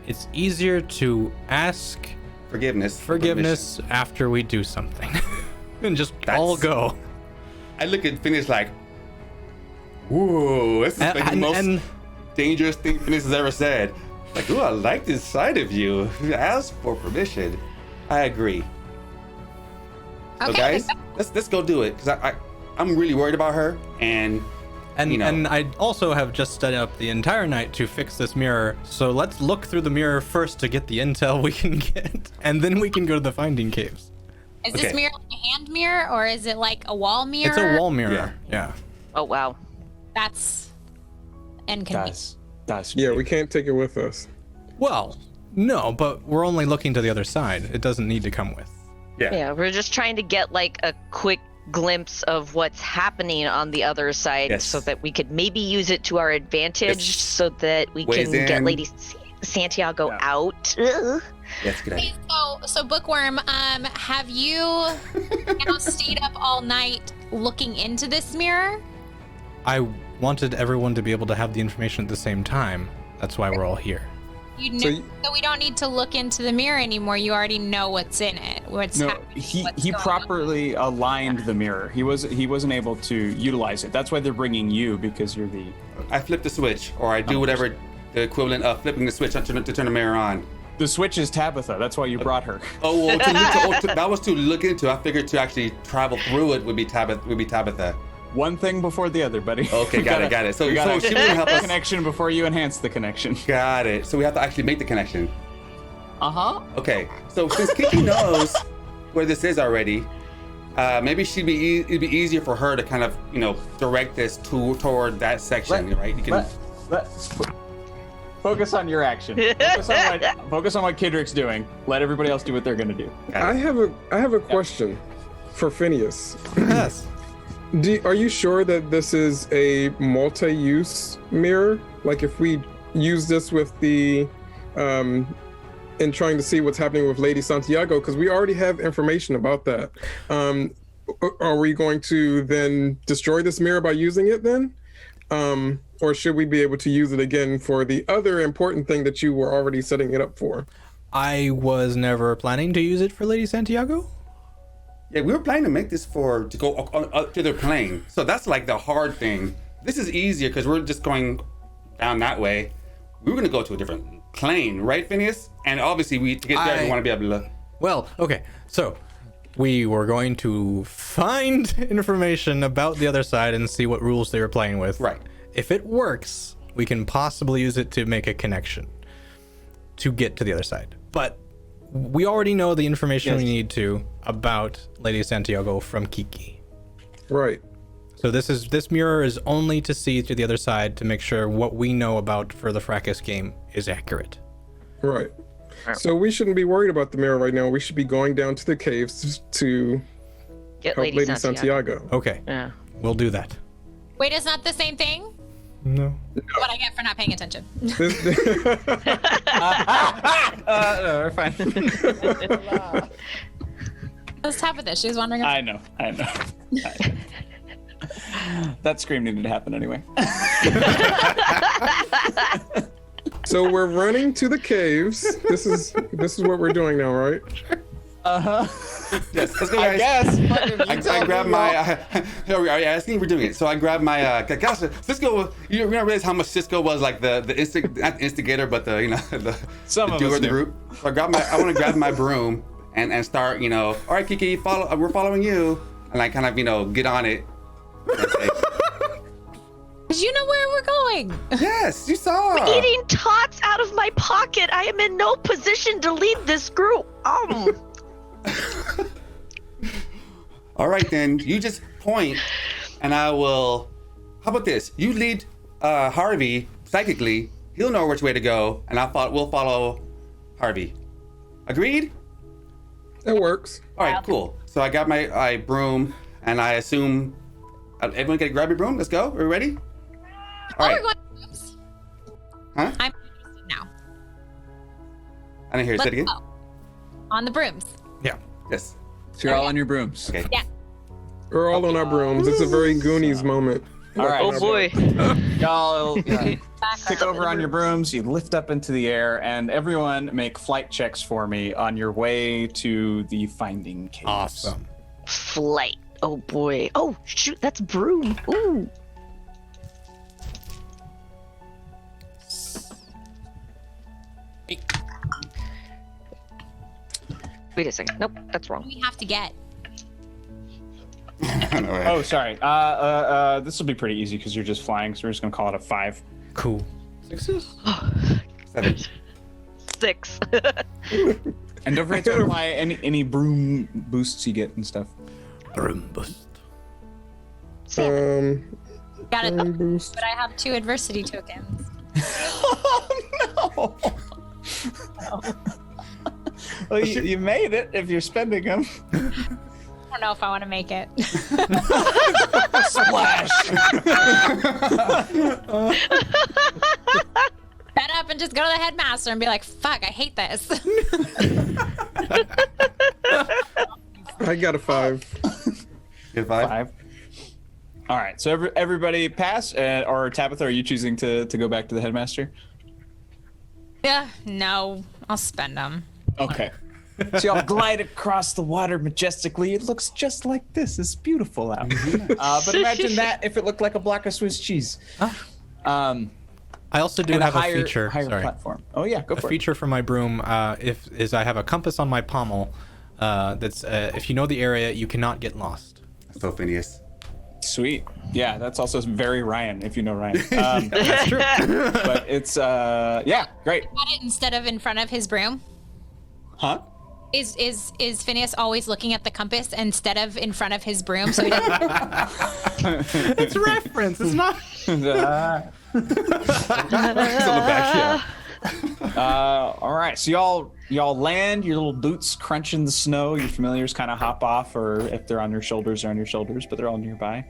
it's easier to ask forgiveness after we do something, and just all go. I look at Phineas like, whoa, this is like the most dangerous thing Phineas has ever said. Like, ooh, I like this side of you. Ask for permission. I agree. Okay. So guys, let's go do it, because I'm really worried about her, and I also have just stayed up the entire night to fix this mirror. So let's look through the mirror first to get the intel we can get, and then we can go to the finding caves. Is this mirror like a hand mirror or is it like a wall mirror? It's a wall mirror. Yeah. Oh, wow. That's inconvenient. That's Yeah, we can't take it with us. Well, no, but we're only looking to the other side. It doesn't need to come with. Yeah, we're just trying to get like a quick glimpse of what's happening on the other side so that we could maybe use it to our advantage so that we can get Lady Santiago out. Ugh. That's a good idea. So Bookworm, have you now stayed up all night looking into this mirror? I wanted everyone to be able to have the information at the same time. That's why we're all here. So we don't need to look into the mirror anymore. You already know what's in it. He properly aligned the mirror. He wasn't able to utilize it. That's why they're bringing you, because you're the. I flip the switch, or I do whatever the equivalent of flipping the switch to turn the mirror on. The switch is Tabitha. That's why you brought her. Oh, well, that was to look into. I figured to actually travel through it would be Tabitha. One thing before the other, buddy. Okay, got it. So she will help us. Connection before you enhance the connection. Got it. So we have to actually make the connection. Okay. So since Kiki knows where this is already, maybe it'd be easier for her to kind of direct this toward that section, right? You can. Focus on your action. Focus on what Kidrick's doing. Let everybody else do what they're gonna do. I have a question for Phineas. Yes. Are you sure that this is a multi-use mirror? Like if we use this with in trying to see what's happening with Lady Santiago, because we already have information about that. Are we going to then destroy this mirror by using it then? Or should we be able to use it again for the other important thing that you were already setting it up for? I was never planning to use it for Lady Santiago. Yeah, we were planning to make this to go up to their plane. So that's like the hard thing. This is easier because we're just going down that way. We were going to go to a different plane, right, Phineas? And obviously, to get there, we want to be able to... Well, okay. So we were going to find information about the other side and see what rules they were playing with. Right. If it works, we can possibly use it to make a connection to get to the other side. But we already know the information we Yes. need to about Lady Santiago from Kiki. Right. So this mirror is only to see to the other side to make sure what we know about for the Fracas game is accurate. Right. So we shouldn't be worried about the mirror right now. We should be going down to the caves to Get help Lady Santiago. Okay, Yeah. we'll do that. Wait, it's not the same thing? No. What I get for not paying attention. No, we're fine. Let's tap with this. She was wondering. I know. That scream needed to happen anyway. So we're running to the caves. This is what we're doing now, right? Yes, let's go, I guys. guess. I grabbed my. Are you asking? We're doing it. So I grabbed my. Gosh, Cisco. You don't realize how much Cisco was like the not the instigator, but the the Some the of doer us of the knew. group. So I want to grab my broom and start. All right, Kiki, follow. We're following you, and I kind of get on it. And say, Did you know where we're going? yes, you saw. Eating tots out of my pocket. I am in no position to lead this group. All right, then you just point, and I will. How about this? You lead Harvey psychically. He'll know which way to go, and we'll follow Harvey. Agreed? That works. All right, cool. So I got my broom, and I assume everyone can grab your broom. Let's go. Are we ready? All right. We're going to Brooms. Huh? I'm interested now. I didn't hear you. Say it again. Let's go. On the brooms. Yeah. Yes. So you're all on your brooms. Okay. Yeah. We're all on our brooms. It's a very Goonies moment. All right. Oh boy. Y'all kick Background. over on your brooms, you lift up into the air, and everyone make flight checks for me on your way to the finding caves. Awesome. Flight. Oh boy. Oh shoot, that's broom. Ooh. Wait a second. Nope, that's wrong. We have to get. I don't know. Oh, sorry. This will be pretty easy because you're just flying, so we're just gonna call it a 5. Cool. 7. 6. And don't forget to apply any broom boosts you get and stuff. Broom boost. Seven. Got it. Boost. But I have 2 adversity tokens. Oh no! Well, you made it if you're spending them. I don't know if I want to make it. Splash! Head up and just go to the headmaster and be like, fuck, I hate this. I got a 5. Good 5. 5. All right. So everybody pass, or Tabitha, are you choosing to go back to the headmaster? Yeah, no, I'll spend them. Okay. So y'all glide across the water majestically. It looks just like this. It's beautiful out. But imagine that if it looked like a block of Swiss cheese. I also do And have higher, a feature. higher Sorry. platform. Oh yeah, go A for it. feature for my broom is I have a compass on my pommel. That's if you know the area, you cannot get lost. So Phineas. Sweet. Yeah, that's also very Ryan, if you know Ryan. That's true. But it's yeah, great. Got it instead of in front of his broom. Huh? Is Phineas always looking at the compass instead of in front of his broom? So he doesn't. It's reference. It's not. He's on the back, yeah. All right, so y'all land. Your little boots crunch in the snow. Your familiars kind of hop off, or if they're on your shoulders, they're on your shoulders, but they're all nearby.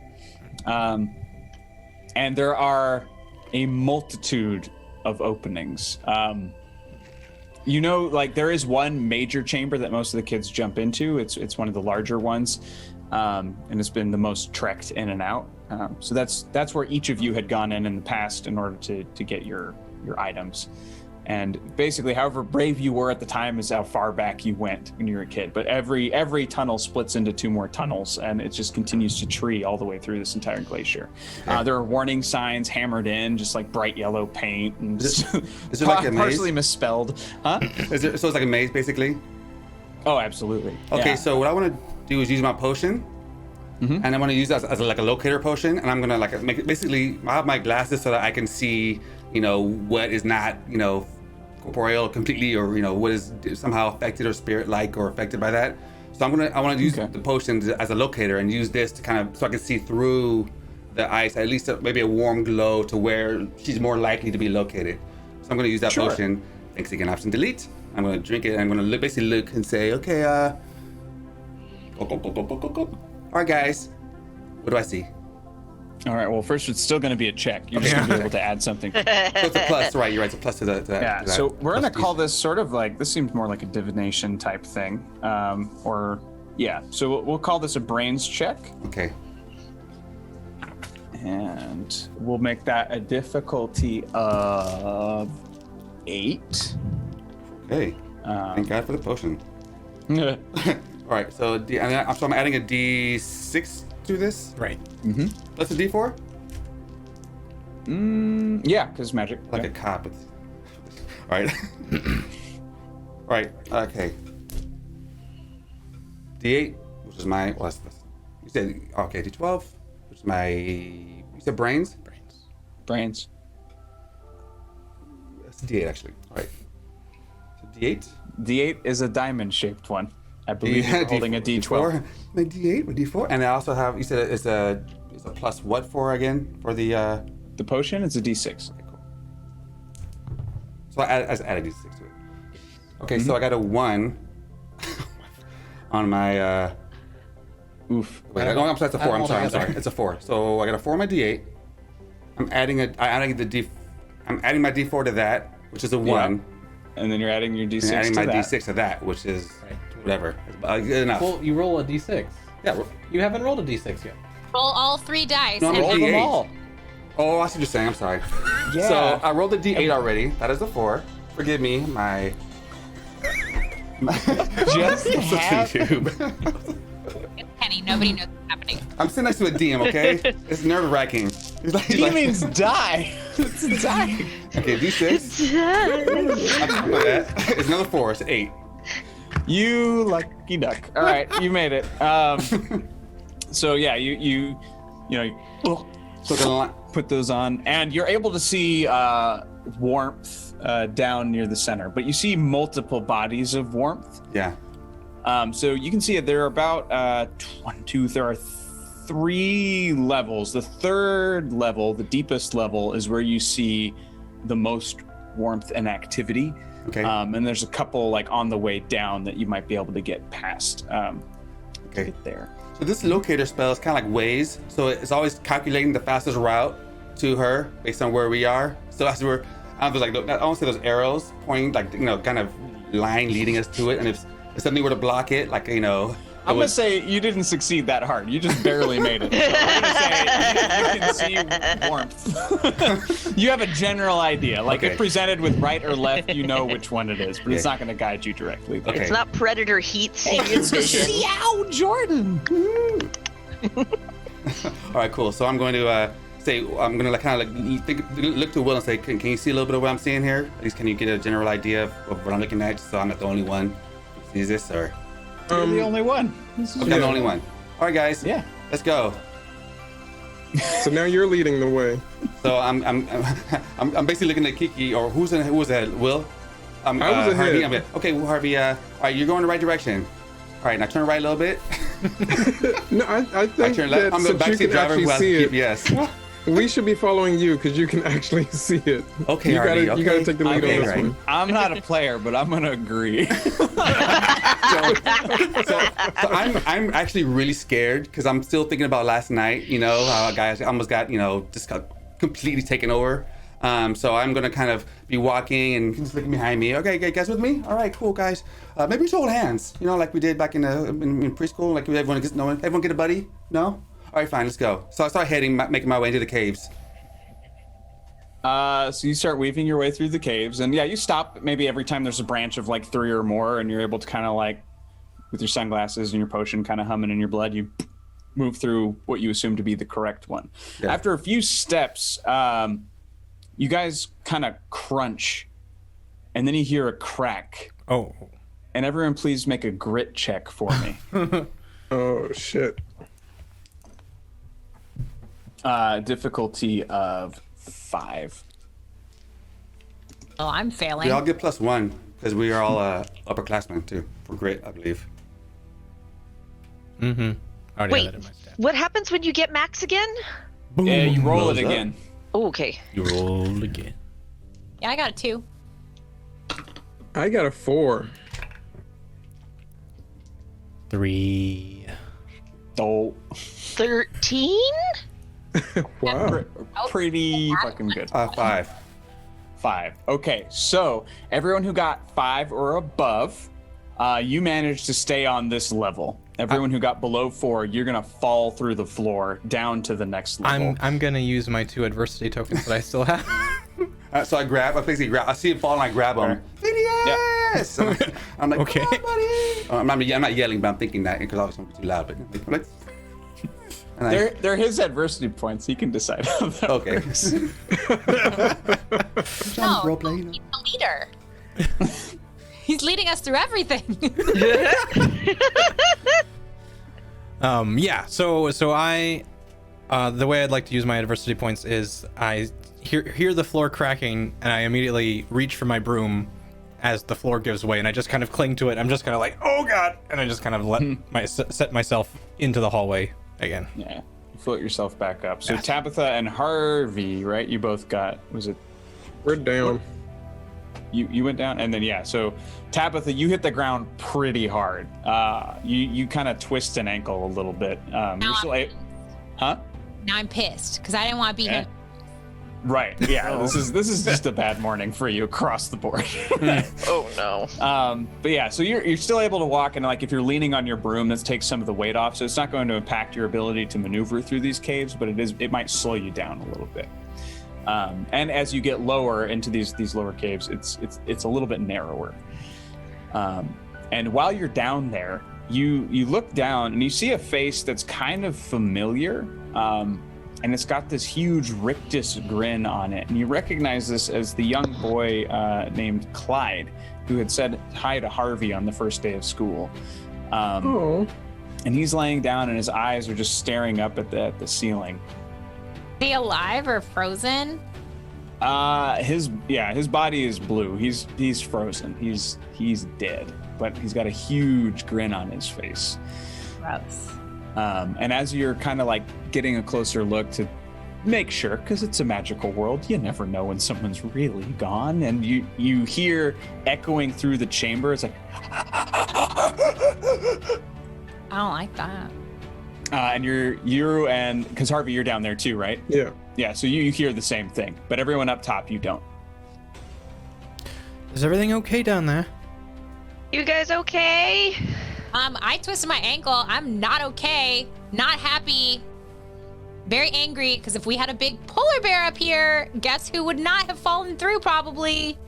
And there are a multitude of openings. Like there is one major chamber that most of the kids jump into. It's one of the larger ones, and it's been the most trekked in and out. So that's where each of you had gone in the past in order to get your items. And basically, however brave you were at the time is how far back you went when you were a kid. But every tunnel splits into 2 more tunnels, and it just continues to tree all the way through this entire glacier. There are warning signs hammered in, just like bright yellow paint, and Is it like a maze? partially misspelled. Huh? So it's like a maze, basically? Oh, absolutely. Okay, Yeah. so what I want to do is use my potion. And I want to use that as like a locator potion, and I'm gonna basically I have my glasses so that I can see, what is not, corporeal completely, or what is somehow affected or spirit-like or affected by that. So I want to use the potion as a locator and use this to kind of so I can see through the ice, at least maybe a warm glow to where she's more likely to be located. So I'm going to use that potion. Thanks again, option delete. I'm going to drink it and I'm going to basically look and say, okay, all right, guys, what do I see? All right. Well, first, it's still going to be a check. You're just going to be able to add something. So it's a plus, right? You're right. It's a plus to that. Yeah. So we're going to call this sort of like, this seems more like a divination type thing. So we'll call this a brains check. Okay. And we'll make that a difficulty of 8. Okay. Thank God for the potion. Yeah. All right. So I'm adding a D6 to this. Right. Mm-hmm. That's a D4. Yeah, because magic. Like a cop. All right. All right. Okay. D8, which is my. What's this? You said okay. D12, which is my. You said brains. Brains. That's D8 actually. All right. So D8. D8 is a diamond-shaped one. I believe you're holding a D12. D4. My D8 with D4, and I also have. You said it's a plus what for again for the. The potion is a D6. Okay, cool. So I added D6 to it. Okay, so I got a 1 on my. Oof. Wait, I'm sorry, it's a 4. I'm sorry. It's a 4. So I got a 4 on my D8. I'm adding my D4 to that, which is a 1. And then you're adding your D6 And adding to my that. D6 to that, which is whatever. Good enough. Well, you roll a d6. Yeah. You haven't rolled a d6 yet. Roll all 3 dice. No, I'm and rolling then- them all. Oh, I see what you're saying. I'm sorry. Yeah. So I rolled a D8 already. That is a 4. Forgive me, my. Just have... YouTube. It's Penny. Nobody knows what's happening. I'm sitting next to a DM, okay? It's nerve-wracking. He means die. It's die. Okay, D6. On top of that, it's another 4. It's 8. You lucky duck. All right, you made it. So yeah, you put those on, and you're able to see warmth down near the center, but you see multiple bodies of warmth. Yeah. So you can see it. There are about there are 3 levels. The 3rd level, the deepest level, is where you see the most warmth and activity. Okay. And there's a couple like on the way down that you might be able to get past. To Okay. get there. So this locator spell is kind of like Waze. So it's always calculating the fastest route to her based on where we are. So as we're, I don't see those arrows pointing, like, kind of line leading us to it. And if something were to block it, like, I'm gonna say you didn't succeed that hard. You just barely made it. So I'm gonna say you can see warmth. You have a general idea. Like if presented with right or left, you know which one it is, but it's not gonna guide you directly there. Okay. It's not predator heat seeking vision. Meow, Jordan. All right, cool. So I'm going to I'm going to look to Will and say, can you see a little bit of what I'm seeing here? At least can you get a general idea of what I'm looking at, just so I'm not the only one who sees this, or? You're the only one. I'm the only one. All right, guys. Yeah. Let's go. So now you're leading the way. So I'm basically looking at Kiki, or who was that? Will? I was ahead. Harvey. Okay, well, Harvey. All right, you're going the right direction. All right, now turn right a little bit. No, I think Turn that left. I'm the since you backseat can driver who actually has see it, GPS. we should be following you because you can actually see it. Okay, you Harvey, gotta, you gotta okay. take the lead Okay, on this right. one. I'm not a player, but I'm gonna agree. So I'm actually really scared because I'm still thinking about last night. How a guy almost got just got completely taken over. So I'm gonna kind of be walking and just looking behind me. Okay, guys with me? All right, cool, guys. Maybe we should hold hands. Like we did back in preschool. Like everyone get a buddy. No? All right, fine. Let's go. So I start making my way into the caves. So you start weaving your way through the caves, and yeah, you stop maybe every time there's a branch of like 3 or more, and you're able to kind of like, with your sunglasses and your potion kind of humming in your blood, you move through what you assume to be the correct one. Yeah. After a few steps, you guys kind of crunch, and then you hear a crack. Oh. And everyone please make a grit check for me. Oh shit. Difficulty of 5. Well, I'm failing. We all get +1 because we are all upperclassmen too for grit, I believe. Mm-hmm. I already Wait, have that in my stat. what happens when you get max again? Yeah, you roll it Blows up. again. Oh, okay. You roll again. Yeah, I got a 2. I got a 4. 3. Oh, 13? Wow. pretty fucking good. 5. 5. Okay, so everyone who got 5 or above, you managed to stay on this level. Everyone who got below 4, you're gonna fall through the floor down to the next level. I'm gonna use my 2 adversity tokens that I still have. So I basically grab. I see him fall and I grab him. Yes. I'm like, Okay. "Come on, buddy." I'm not yelling, but I'm thinking that because obviously I'm too loud. But I'm like, and They're his adversity points. He can decide how that okay. works. No, role playing. he's the leader. He's leading us through everything. Yeah. So I, the way I'd like to use my adversity points is I hear the floor cracking and I immediately reach for my broom as the floor gives way and I just kind of cling to it. I'm just kind of like, oh god, and I just kind of set myself into the hallway again. Yeah, you float yourself back up. So Tabitha and Harvey, right? You both got, was it? We're down. You went down, and then so Tabitha, you hit the ground pretty hard. You kind of twist an ankle a little bit. You're still huh? Now I'm pissed because I didn't want to be him. Right. Yeah. This is just a bad morning for you across the board. Oh, no. But yeah, so you're still able to walk, and like if you're leaning on your broom, this takes some of the weight off. So it's not going to impact your ability to maneuver through these caves, but it might slow you down a little bit. And as you get lower into these lower caves, it's a little bit narrower. And while you're down there, you look down and you see a face that's kind of familiar. And it's got this huge rictus grin on it. And you recognize this as the young boy named Clyde, who had said hi to Harvey on the first day of school. Oh. And he's laying down and his eyes are just staring up at the ceiling. Is he alive or frozen? His body is blue. He's frozen. He's dead, but he's got a huge grin on his face. Gross. And as you're kind of like getting a closer look to make sure, because it's a magical world, you never know when someone's really gone, and you hear echoing through the chamber. It's like, I don't like that. and because Harvey, you're down there too, right? Yeah. Yeah. So you hear the same thing, but everyone up top, you don't. Is everything okay down there? You guys okay? I twisted my ankle. I'm not okay. Not happy. Very angry because if we had a big polar bear up here, guess who would not have fallen through probably?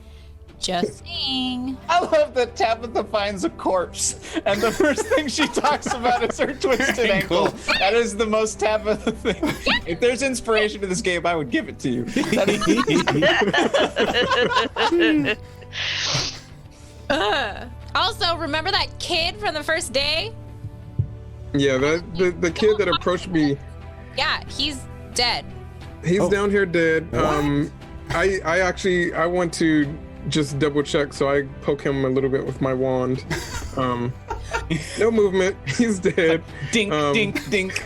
Just saying. I love that Tabitha finds a corpse, and the first thing she talks about is her twisted ankle. That is the most Tabitha thing. If there's inspiration to this game, I would give it to you. Also, remember that kid from the first day? Yeah, the kid that approached me, Yeah, he's dead. he's down here dead. I want to just double check, so I poke him a little bit with my wand. No movement. He's dead. Dink, dink, dink.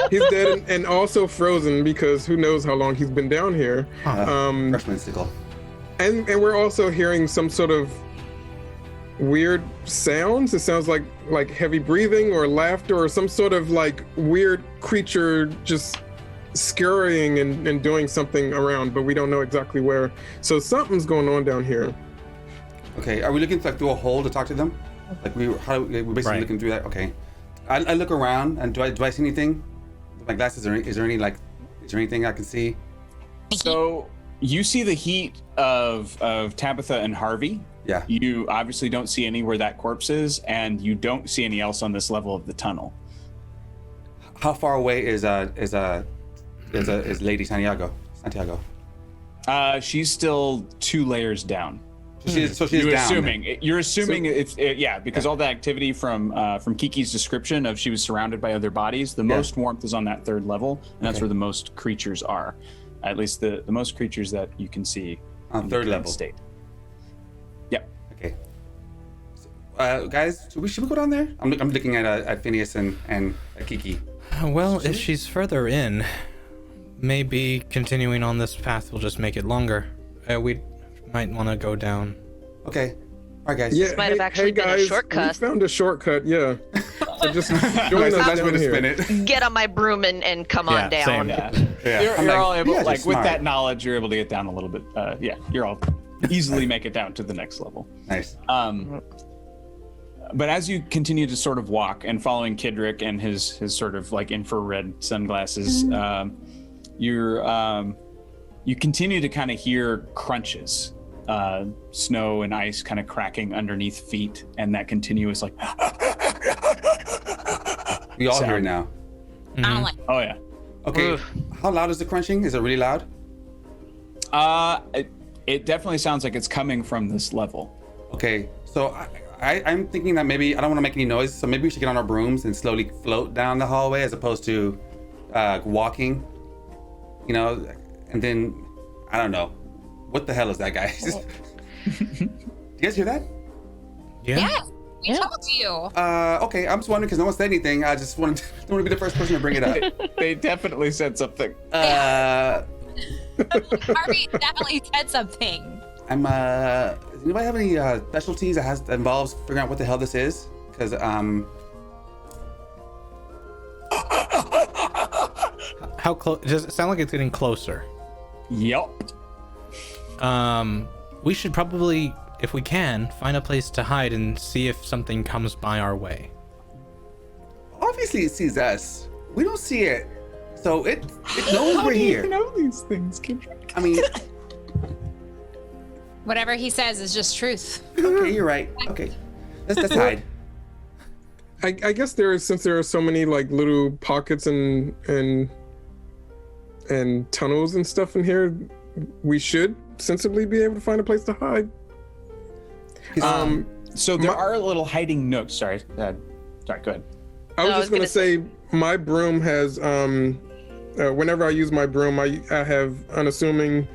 He's dead and also frozen because who knows how long he's been down here. Freshman sickle. And we're also hearing some sort of weird sounds. It sounds like heavy breathing or laughter or some sort of like weird creature just scurrying and doing something around, but we don't know exactly where. So something's going on down here. Okay, are we looking through a hole to talk to them? Like we're basically looking through that. Okay, I look around and do I see anything with my glasses? Is there anything I can see? So you see the heat of Tabitha and Harvey. Yeah. You obviously don't see any where that corpse is, and you don't see any else on this level of the tunnel. How far away is Lady Santiago? She's still 2 layers down. So she's down. You're assuming because all the activity from Kiki's description of she was surrounded by other bodies, the most warmth is on that 3rd level, and that's where the most creatures are. At least the most creatures that you can see. On in third the current level. state. Yep. Okay. So, guys, should we go down there? I'm looking at Phineas and Kiki. Well, if she's further in, maybe continuing on this path will just make it longer. We might want to go down. Okay. All right, guys. Yeah, might have actually been a guys, shortcut. We found a shortcut, yeah. So just join us Nice way down to here. spin it. Get on my broom and come on down. same. Yeah. Yeah. You're, I'm you're like, all able, you guys are like with smart. that knowledge, you're able to get down a little bit. Yeah, you're all easily make it down to the next level. Nice. But as you continue to sort of walk and following Kidrick and his sort of like infrared sunglasses, you continue to kind of hear crunches, snow and ice kind of cracking underneath feet, and that continuous like. We all hear it sound. now. I don't like. Oh yeah. Okay. How loud is the crunching? Is it really loud? It definitely sounds like it's coming from this level. Okay. So I'm thinking that maybe I don't want to make any noise, so maybe we should get on our brooms and slowly float down the hallway as opposed to walking. You know, and then I don't know. What the hell is that, guys? You guys hear that? Yes, we told you. Okay. I'm just wondering because no one said anything. I just don't want to be the first person to bring it up. They definitely said something. Harvey definitely said something. Does anybody have any specialties that involves figuring out what the hell this is? Because How close? Does it sound like it's getting closer? Yep. We should probably, if we can, find a place to hide and see if something comes by our way. obviously it sees us. We don't see it, so it knows we're here. You know these things, Kendrick. I mean, Whatever he says is just truth. okay, you're right. Okay, let's hide. I guess since there are so many like little pockets and tunnels and stuff in here, we should sensibly be able to find a place to hide. So there are little hiding nooks. Sorry, go ahead. I was just gonna say my broom has whenever I use my broom, I have unassuming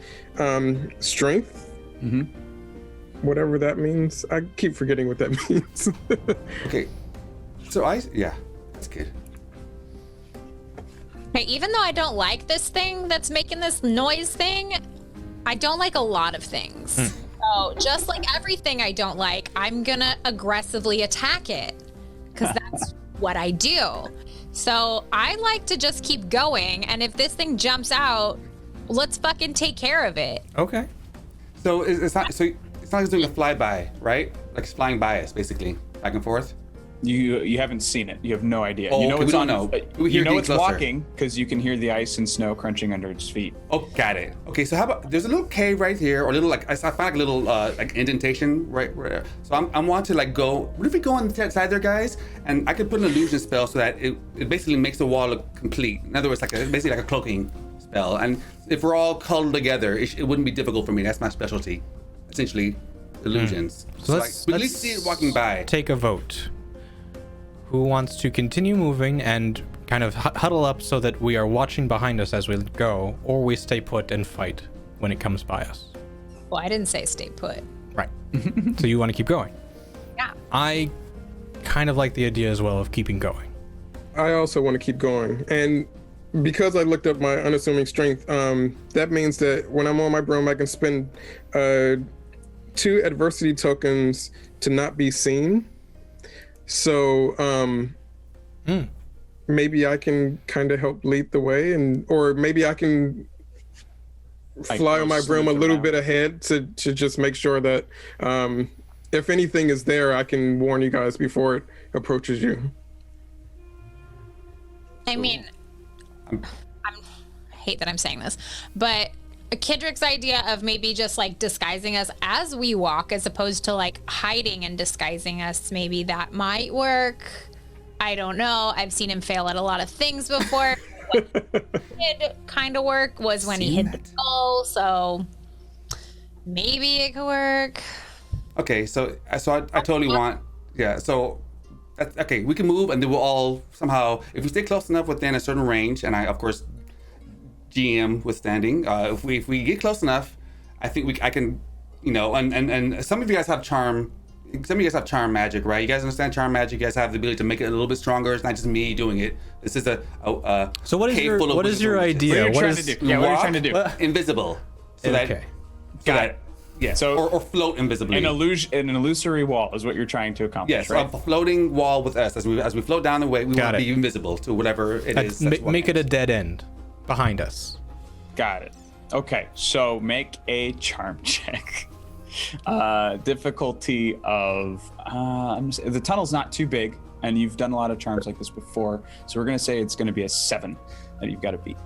strength. Mm-hmm. Whatever that means. I keep forgetting what that means. Okay, so yeah, that's good. Okay, even though I don't like this thing that's making this noise thing, I don't like a lot of things. So just like everything I don't like, I'm gonna aggressively attack it because that's what I do. So I like to just keep going, and if this thing jumps out, let's fucking take care of it. Okay. So it's not like it's doing a flyby, right? Like it's flying by us, basically, back and forth. You haven't seen it. You have no idea. Oh, you know okay, we it's don't on. know. We You hear know getting it's closer. walking because you can hear the ice and snow crunching under its feet. Oh, got it. Okay, so how about there's a little cave right here, or a little like I found like a little like indentation right there. So I want to like go. What if we go inside there, guys? And I could put an illusion spell so that it basically makes the wall look complete. In other words, basically like a cloaking spell. And if we're all cuddled together, it wouldn't be difficult for me. That's my specialty, essentially, illusions. So like, we at least see it walking by. Take a vote. Who wants to continue moving and kind of huddle up so that we are watching behind us as we go, or we stay put and fight when it comes by us? Well, I didn't say stay put. Right. So you want to keep going? Yeah. I kind of like the idea as well of keeping going. I also want to keep going. And because I looked up my unassuming strength, that means that when I'm on my broom, I can spend 2 adversity tokens to not be seen. So maybe I can kind of help lead the way, or maybe I can fly on my broom a little bit ahead to just make sure that if anything is there, I can warn you guys before it approaches you. I mean, I hate that I'm saying this, but Kidrick's idea of maybe just like disguising us as we walk as opposed to like hiding and disguising us, maybe that might work. I don't know. I've seen him fail at a lot of things before. What did kind of work was when he hit the goal, so maybe it could work. Okay, so I totally want, yeah, so that's okay, we can move and then we'll all somehow, if we stay close enough within a certain range, and I of course GM withstanding, if we get close enough, I think I can, and some of you guys have charm. Some of you guys have charm magic, right? You guys understand charm magic. You guys have the ability to make it a little bit stronger. It's not just me doing it. This is So what is cave your full of what is your idea? What are you trying to do? Yeah, what are you trying to do? Invisible. So Okay. Got it. Yeah. So- or float invisibly. An illusory wall is what you're trying to accomplish, Yes, right? a floating wall with us. As we float down the way, we Got want to it. be invisible to whatever it is. Make it a dead end behind us. Got it. Okay, so make a charm check. Difficulty of the tunnel's not too big, and you've done a lot of charms like this before, so we're gonna say it's gonna be a 7 that you've got to beat.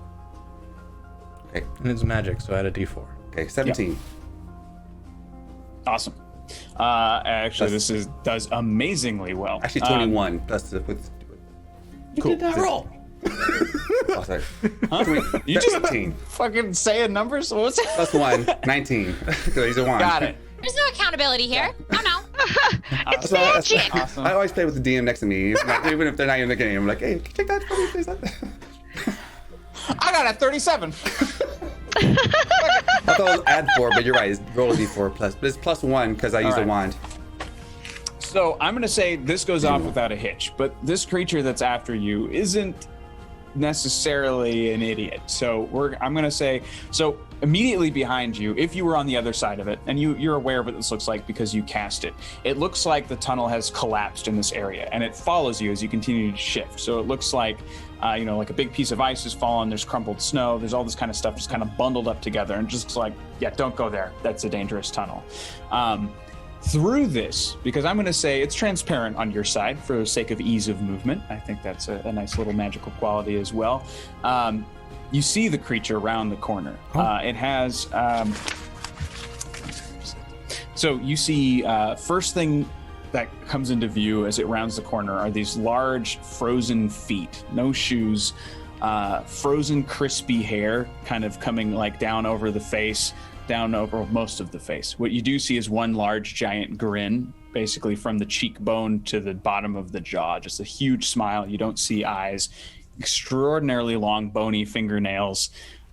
Okay. And it's magic, so add a d4. Okay. 17. Awesome. Actually, this does amazingly well. Actually, 21 plus the with. Cool. Did not roll. Oh, sorry. Huh? You just 18 fucking saying numbers. What was it? plus 1, 19. Because he's a wand. Got it. There's no accountability here. No, no. That's why- that's- magic. Awesome. I always play with the DM next to me, even if they're not in the game. I'm like, hey, check that for me, please. I got a 37. I thought it was add 4, but you're right. It's roll a d4 plus, but it's plus 1 because I use a right. wand. So I'm gonna say this goes off without a hitch, but this creature that's after you isn't necessarily an idiot. So I'm gonna say, so immediately behind you, if you were on the other side of it, and you're aware of what this looks like because you cast it, it looks like the tunnel has collapsed in this area, and it follows you as you continue to shift. So it looks like, like a big piece of ice has fallen, there's crumpled snow, there's all this kind of stuff just kind of bundled up together, and just like, yeah, don't go there. That's a dangerous tunnel. Through this, because I'm going to say it's transparent on your side for the sake of ease of movement. I think that's a nice little magical quality as well. You see the creature around the corner. It has. So you see, first thing that comes into view as it rounds the corner are these large frozen feet, no shoes, frozen crispy hair kind of coming like down over the face, down over most of the face. What you do see is one large giant grin, basically from the cheekbone to the bottom of the jaw, just a huge smile. You don't see eyes, extraordinarily long bony fingernails,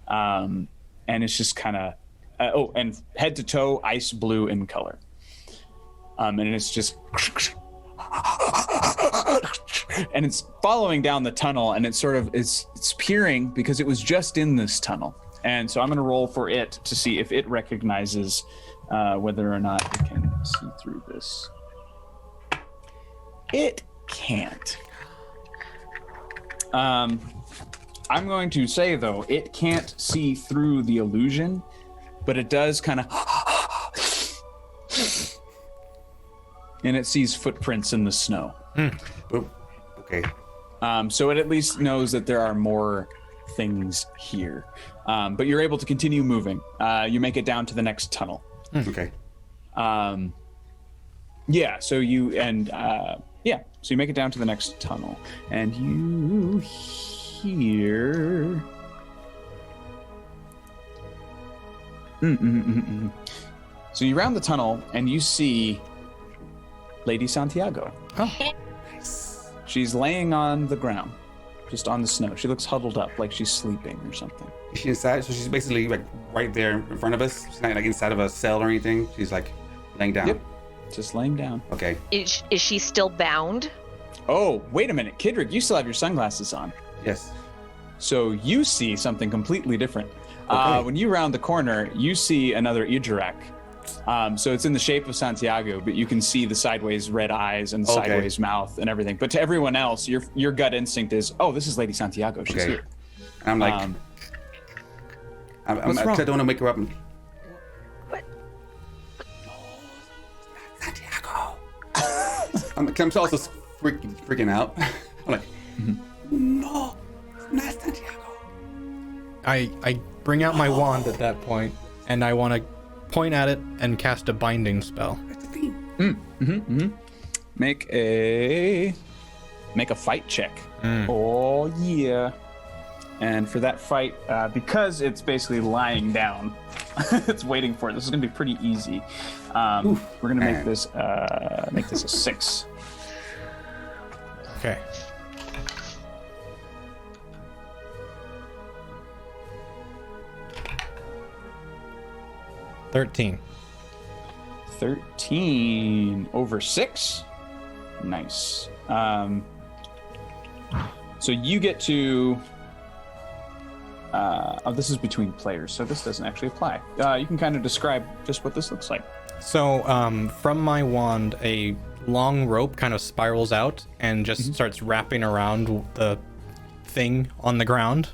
and it's just kind of and head to toe ice blue in color, and it's just and it's following down the tunnel, and it's sort of it's peering because it was just in this tunnel. And so I'm going to roll for it to see if it recognizes whether or not it can see through this. It can't. I'm going to say, though, it can't see through the illusion, but it does kind of... and it sees footprints in the snow. Oh, okay. So it at least knows that there are more things here. But you're able to continue moving. You make it down to the next tunnel. Okay. Yeah, so you make it down to the next tunnel, and you hear So you round the tunnel and you see Lady Santiago. Oh. She's laying on the ground, just on the snow. She looks huddled up like she's sleeping or something. Is she inside? So she's basically like right there in front of us. She's not like inside of a cell or anything. She's like laying down. Yep. Just laying down. Okay. Is she still bound? Oh, wait a minute. Kidrick, you still have your sunglasses on. Yes. So you see something completely different. Okay. When you round the corner, you see another Idrak. So it's in the shape of Santiago, but you can see the sideways red eyes and the Okay. sideways mouth and everything. But to everyone else, your gut instinct is, oh, this is Lady Santiago. She's Okay. here. And I'm like, What's wrong? I don't want to wake her up. What? Santiago. I'm also freaking out. I'm like, no, it's not Santiago. I bring out my wand at that point, and I want to point at it and cast a binding spell. It's a thing. Make a fight check. Oh yeah. And for that fight, because it's basically lying down, it's waiting for it. This is gonna be pretty easy. We're gonna make this a 6. Okay. 13. 13 over 6. Nice. So you get to. This is between players, so this doesn't actually apply. You can kind of describe just what this looks like. So, from my wand, a long rope kind of spirals out and just starts wrapping around the thing on the ground.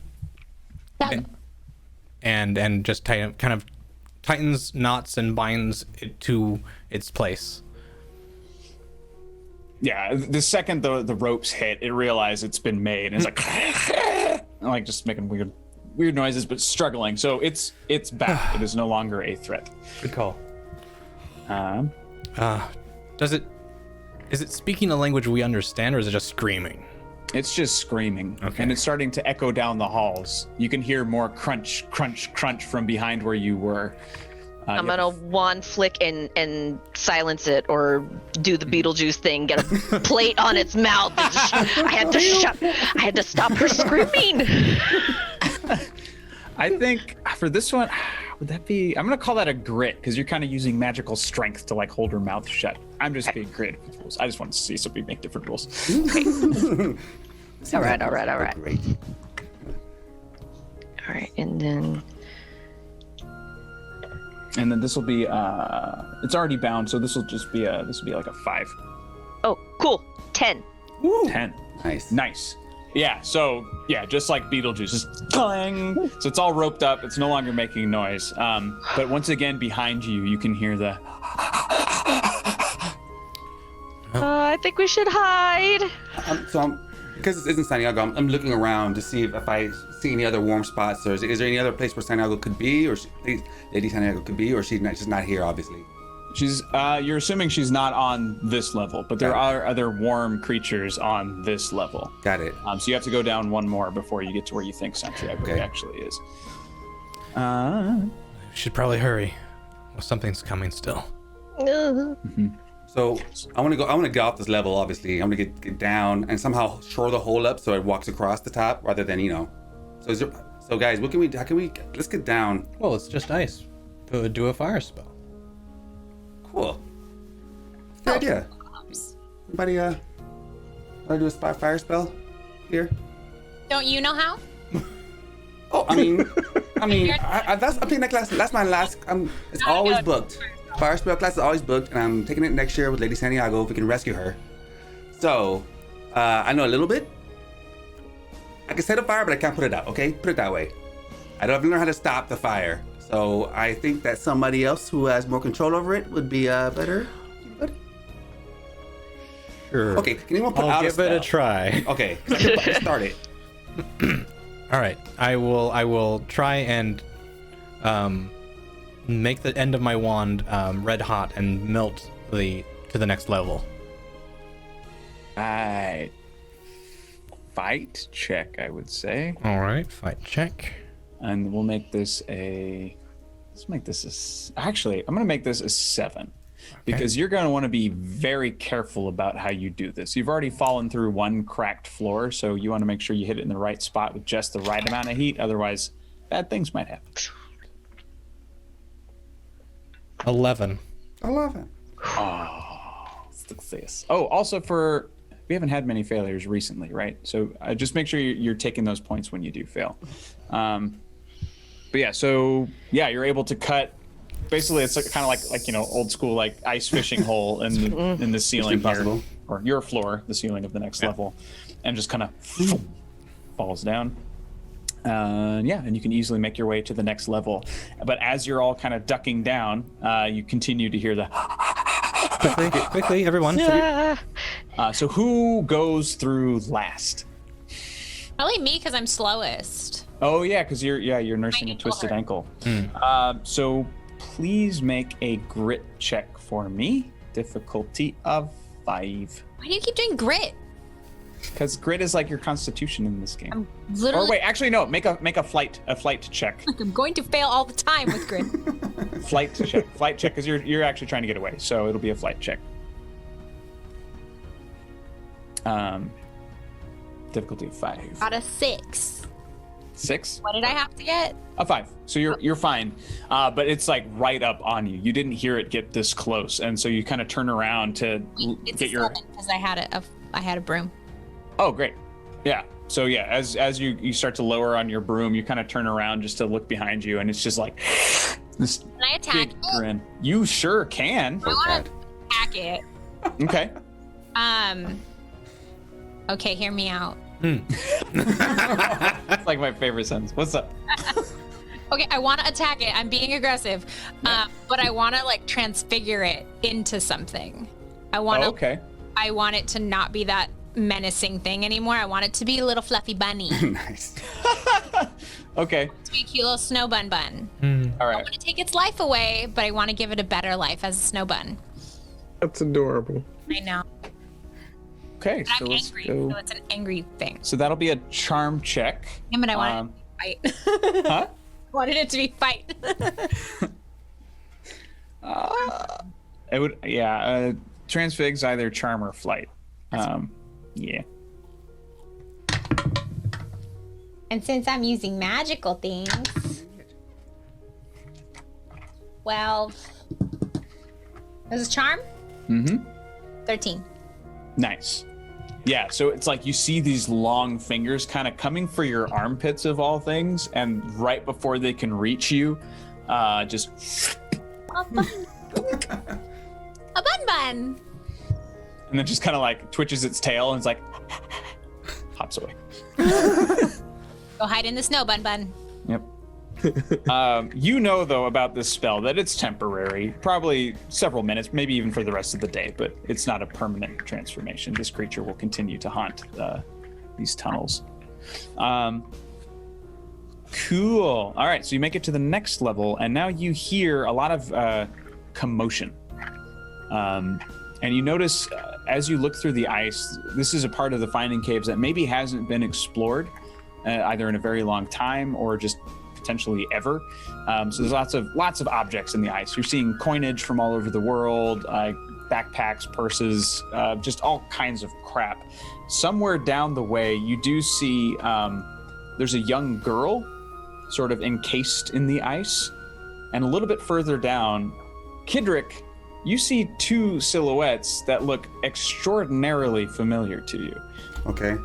And just kind of tightens knots and binds it to its place. Yeah, the second the ropes hit, it realizes it's been made, and it's like just making weird noises, but struggling. So it's back. It is no longer a threat. Good call. Is it speaking a language we understand, or is it just screaming? It's just screaming, Okay. and it's starting to echo down the halls. You can hear more crunch, crunch, crunch from behind where you were. I'm gonna wand flick and silence it, or do the Beetlejuice thing, get a plate on its mouth. And I had to stop her screaming. I think for this one, would that be? I'm gonna call that a grit because you're kind of using magical strength to like hold her mouth shut. I'm just being creative with rules. I just want to see somebody make different rules. All right. Great. All right, and then this will be it's already bound, so this will be like a 5. oh, cool, 10. 10. Nice. Yeah, so just like Beetlejuice, just clang. So it's all roped up. It's no longer making noise. But once again, behind you, you can hear the. I think we should hide. Because this isn't Santiago, I'm looking around to see if I see any other warm spots, or is there any other place where Santiago could be, or Lady Santiago could be, or she's just not here, obviously. She's. You're assuming she's not on this level, but there are other warm creatures on this level. Got it. So you have to go down one more before you get to where you think Santiago actually is. We should probably hurry. Well, something's coming still. So I want to get off this level. Obviously, I'm gonna get down and somehow shore the hole up so it walks across the top rather than So guys, how can we? Let's get down. Well, it's just ice. Do a fire spell. Cool. Good idea. Anybody want to do a fire spell here? Don't you know how? Oh, I mean, that's I'm taking that class. That's my last. It's always booked. Fire spell class is always booked, and I'm taking it next year with Lady Santiago if we can rescue her. So, I know a little bit. I can set a fire, but I can't put it out. Okay, put it that way. I don't learn how to stop the fire. So I think that somebody else who has more control over it would be better. Anybody? Sure. Okay, can anyone put I'll out give a it a spell? try. Okay, let's start it. All right, I will try and make the end of my wand red hot and melt to the next level. Fight check, I would say. All right, fight check. And we'll make this actually, I'm going to make this a 7 because you're going to want to be very careful about how you do this. You've already fallen through one cracked floor, so you want to make sure you hit it in the right spot with just the right amount of heat. Otherwise, bad things might happen. 11. Oh, success. Oh, also we haven't had many failures recently, right? So just make sure you're taking those points when you do fail. But you're able to cut. Basically, it's kind of like old school like ice fishing hole in the ceiling here, or your floor, the ceiling of the next level, and just kind of falls down. And you can easily make your way to the next level. But as you're all kind of ducking down, you continue to hear the. Quickly, everyone. So who goes through last? Probably me because I'm slowest. Oh yeah, because you're nursing a twisted ankle. So please make a grit check for me. Difficulty of 5. Why do you keep doing grit? Because grit is like your constitution in this game. I'm literally. Or wait, actually no. Make a flight check. I'm going to fail all the time with grit. Flight check, because you're actually trying to get away. So it'll be a flight check. Difficulty of 5. Got a 6. 6. What did I have to get? A 5. So you're fine, but it's like right up on you. You didn't hear it get this close, and so you kind of turn around to It's get your. because I had a broom. Oh, great. Yeah. So yeah, as you start to lower on your broom, you kind of turn around just to look behind you, and it's just like this Can I attack big it? grin. You sure can. I want to attack it. Okay. Okay, hear me out. That's like my favorite sentence. What's up? Okay, I want to attack it. I'm being aggressive, but I want to like transfigure it into something. I want to. Okay. I want it to not be that menacing thing anymore. I want it to be a little fluffy bunny. Nice. Okay. To be a cute little snow bun. All I right. want to take its life away, but I want to give it a better life as a snow bun. That's adorable. I know. Okay. But So I'm let's angry, go. so it's an angry thing. So that'll be a charm check. Damn it, I wanted it to be fight. Huh? I wanted it to be fight. It would. Yeah. Transfig's either charm or flight. Yeah. And since I'm using magical things, 12. This is charm? Mm-hmm. 13. Nice. Yeah, so it's like you see these long fingers kind of coming for your armpits of all things, and right before they can reach you, just A bun. A bun. and then just kind of like twitches its tail and it's like hops away. Go hide in the snow, bun. Yep. You know though about this spell that it's temporary, probably several minutes, maybe even for the rest of the day, but it's not a permanent transformation. This creature will continue to haunt these tunnels. Cool. All right, so you make it to the next level, and now you hear a lot of commotion. And you notice as you look through the ice, this is a part of the Finding Caves that maybe hasn't been explored either in a very long time or just potentially ever. So there's lots of objects in the ice. You're seeing coinage from all over the world, backpacks, purses, just all kinds of crap. Somewhere down the way, you do see there's a young girl sort of encased in the ice. And a little bit further down, Kidrick, you see 2 silhouettes that look extraordinarily familiar to you. Okay.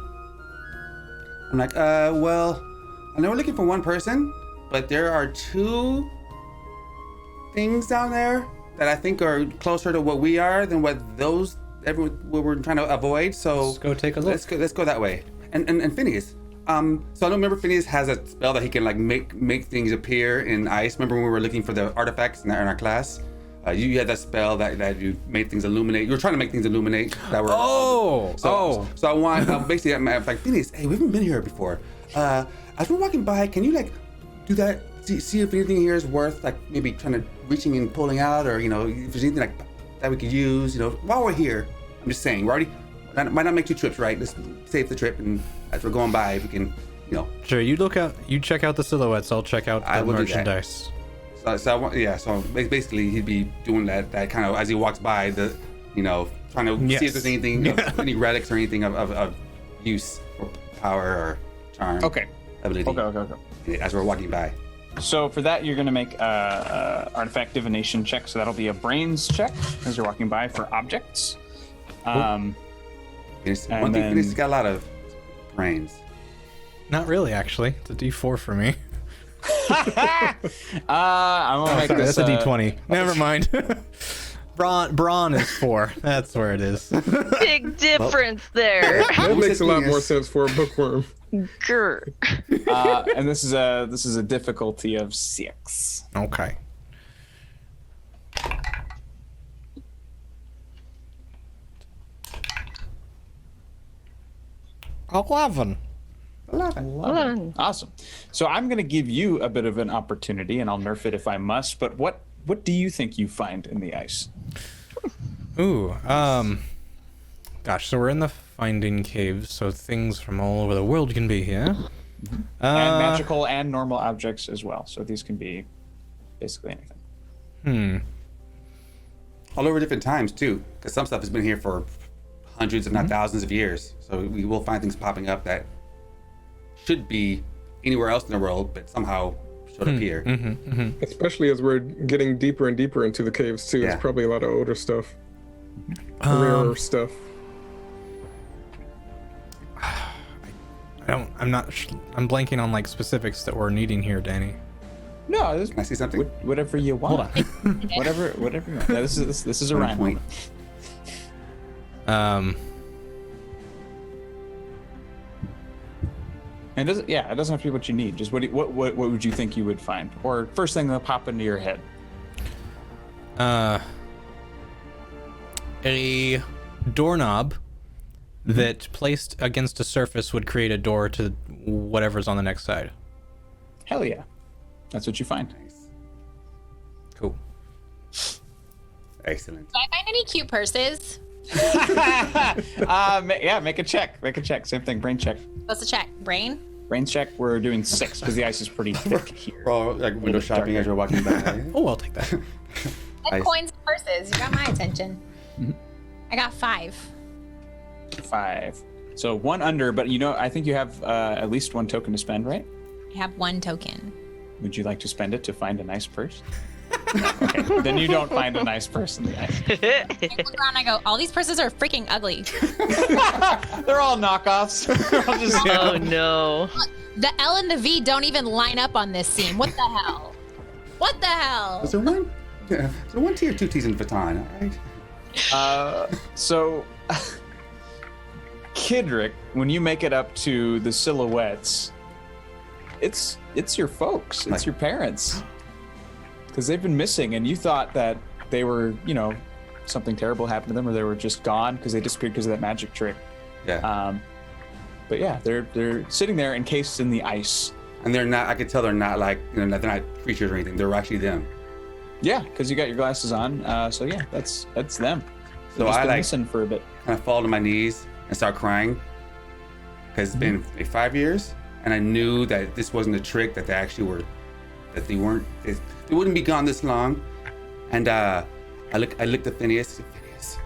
I'm like, well, I know we're looking for one person, but there are 2 things down there that I think are closer to what we are than what what we're trying to avoid. So Let's go take a look. Let's go that way. And Phineas. So I don't remember Phineas has a spell that he can like make things appear in ice. Remember when we were looking for the artifacts in our class? You had that spell that you made things illuminate. You were trying to make things illuminate. That were So I want basically I'm like Phineas. Hey, we haven't been here before. As we're walking by, can you like do that? See if anything here is worth like maybe trying to reaching and pulling out, or if there's anything like that we could use. While we're here, I'm just saying we're already might not make 2 trips, right? Let's save the trip, and as we're going by, we can, Sure, you check out the silhouettes. I'll check out I the will do that. merchandise. So I want, so basically he'd be doing that kind of as he walks by, trying to see if there's anything, any relics or anything of use or power or charm. Okay. Ability. Okay. As we're walking by. So for that, you're going to make artifact divination check. So that'll be a brains check as you're walking by for objects. Phineas got a lot of brains. Not really, actually. It's a D4 for me. I'm gonna make this. That's a D20. Never mind. Brawn is 4. That's where it is. Big difference there. That makes a lot more sense for a bookworm. Grr. And this is a difficulty of 6. Okay. $11. 11. Awesome. So I'm going to give you a bit of an opportunity, and I'll nerf it if I must. But what do you think you find in the ice? Ooh, gosh, so we're in the Finding Caves, so things from all over the world can be here. And magical and normal objects as well. So these can be basically anything. All over different times too, because some stuff has been here for hundreds, if not thousands of years. So we will find things popping up that should be anywhere else in the world, but somehow showed up here. Especially as we're getting deeper and deeper into the caves too. Yeah. It's probably a lot of older stuff, rarer stuff. I'm blanking on like specifics that we're needing here, Danny. No, this, Can I see something? whatever you want. Hold on. whatever you want. No, this is a rhyme. Point. And it doesn't have to be what you need. Just what would you think you would find, or first thing that'll pop into your head. A doorknob that placed against a surface would create a door to whatever's on the next side. Hell yeah, that's what you find. Nice. Cool. Excellent. Did I find any cute purses? Make a check. Make a check. Same thing. Brain check. What's the check? Brain? Brains check. We're doing 6 because the ice is pretty thick here. We're all like window shopping as we're walking by. Oh, I'll take that. I Nice. coins and purses. You got my attention. I got 5. 5. So 1 under, but I think you have at least 1 token to spend, right? I have 1 token. Would you like to spend it to find a nice purse? Okay, then you don't find a nice purse in the ice. I look around and I go, all these purses are freaking ugly. They're all knockoffs. They're all just, Oh no. The L and the V don't even line up on this scene. What the hell? What the hell? Is there one? Yeah. So 1 T or 2 T's in Baton, all right? So, Kidrick, when you make it up to the silhouettes, it's your folks, it's your parents, because they've been missing, and you thought that they were, something terrible happened to them, or they were just gone because they disappeared because of that magic trick. Yeah. But yeah, they're sitting there encased in the ice. And they're not, I could tell they're not like, they're not creatures or anything. They're actually them. Yeah, because you got your glasses on. So yeah, that's them. So They've just I been like missing for a bit. kind of fall to my knees and start crying because it's been like 5 years, and I knew that this wasn't a trick, that they actually were, that they wouldn't be gone this long. And I looked at Phineas. Phineas,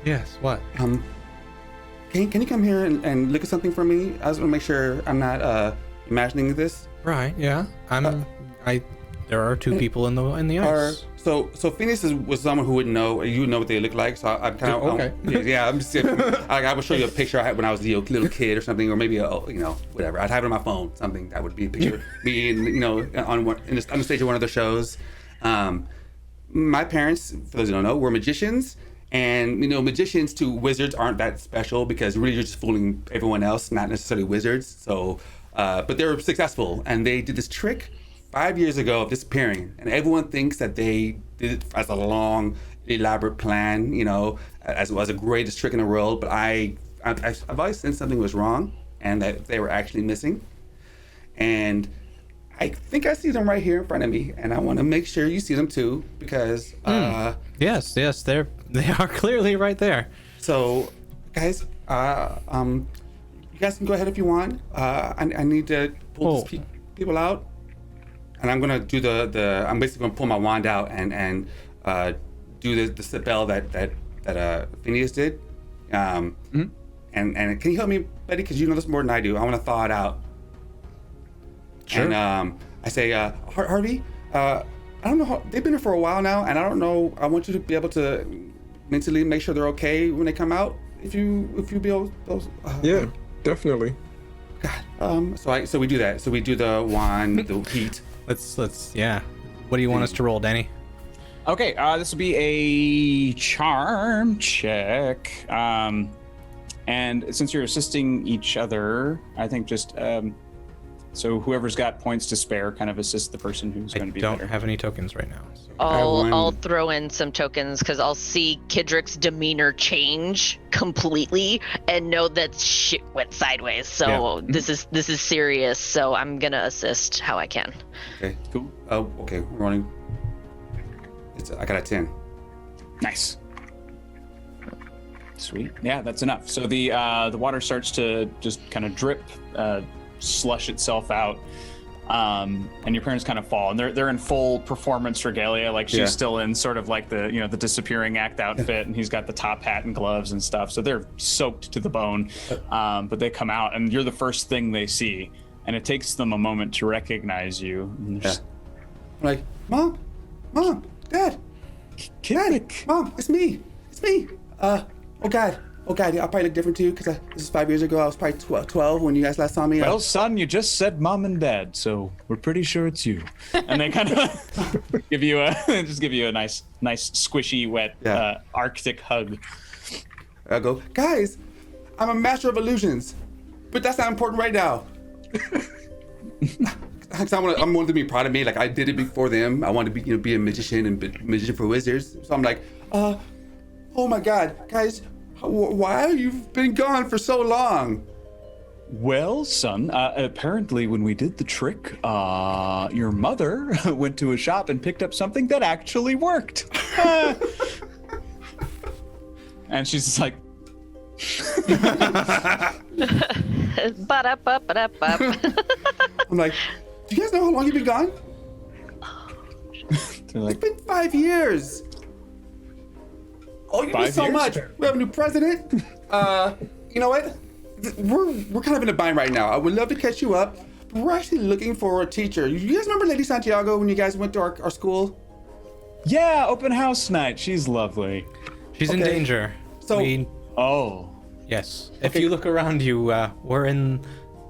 Yes, what? can you come here and look at something for me? I just want to make sure I'm not imagining this. Right, yeah. There are 2 people in the ice. So Phineas was someone who wouldn't know. You would know what they look like. So I'm kind of Okay. Yeah, I'm just. I would show you a picture I had when I was a little kid or something, or maybe whatever. I'd have it on my phone. Something that would be a picture of me and on the stage of one of the shows. My parents, for those who don't know, were magicians. And magicians to wizards aren't that special because really you're just fooling everyone else, not necessarily wizards. So, but they were successful, and they did this trick 5 years ago of disappearing, and everyone thinks that they did it as a long, elaborate plan, as the greatest trick in the world. But I've always sensed something was wrong, and that they were actually missing. And I think I see them right here in front of me, and I want to make sure you see them too, because Yes, they are clearly right there. So, guys, you guys can go ahead if you want. I need to pull these people out, and I'm gonna do I'm basically gonna pull my wand out and do the spell that Phineas did. And can you help me, Betty? Because you know this more than I do. I want to thaw it out. Sure. And I say, Harvey, I don't know how they've been here for a while now, and I don't know. I want you to be able to mentally make sure they're okay when they come out. If you be able, Yeah, definitely. God. So we do that. So we do the wand, the heat. Let's yeah. What do you want us to roll, Danny? Okay, this will be a charm check. And since you're assisting each other, I think just so whoever's got points to spare kind of assist the person who's going to be I don't better. have any tokens right now. So. I'll throw in some tokens because I'll see Kidrick's demeanor change completely and know that shit went sideways. So this is serious. So I'm gonna assist how I can. Okay. Cool. Oh, okay. We're running. I got a 10. Nice. Sweet. Yeah, that's enough. So the water starts to just kind of drip, slush itself out, and your parents kind of fall, and they're in full performance regalia. Like she's still in sort of like the the disappearing act outfit, and he's got the top hat and gloves and stuff. So they're soaked to the bone, but they come out, and you're the first thing they see and it takes them a moment to recognize you. And Yeah. I'm like, Mom, Dad, Mom, it's me. Oh God, yeah, I'll probably look different too, because this is 5 years ago. I was probably 12 when you guys last saw me. Well, son, you just said Mom and Dad, so we're pretty sure it's you. And they kind of give you a nice squishy, wet Arctic hug. I go, guys, I'm a master of illusions, but that's not important right now. I wanted to be proud of me. Like, I did it before them. I wanted to be a magician and be a magician for wizards. So I'm like, oh my God, guys, why have you been gone for so long? Well, son, apparently when we did the trick, your mother went to a shop and picked up something that actually worked. And she's just like, Ba-da-ba-ba-da-ba. I'm like, do you guys know how long you've been gone? they're like, It's been 5 years. Oh, you did so 5 years? much. We have a new president. You know what? We're kind of in a bind right now. I would love to catch you up. But we're actually looking for a teacher. You guys remember Lady Santiago when you guys went to our school? yeah, open house night. She's lovely. She's in Okay. danger. So- Oh. Yes. If you look around you, we're in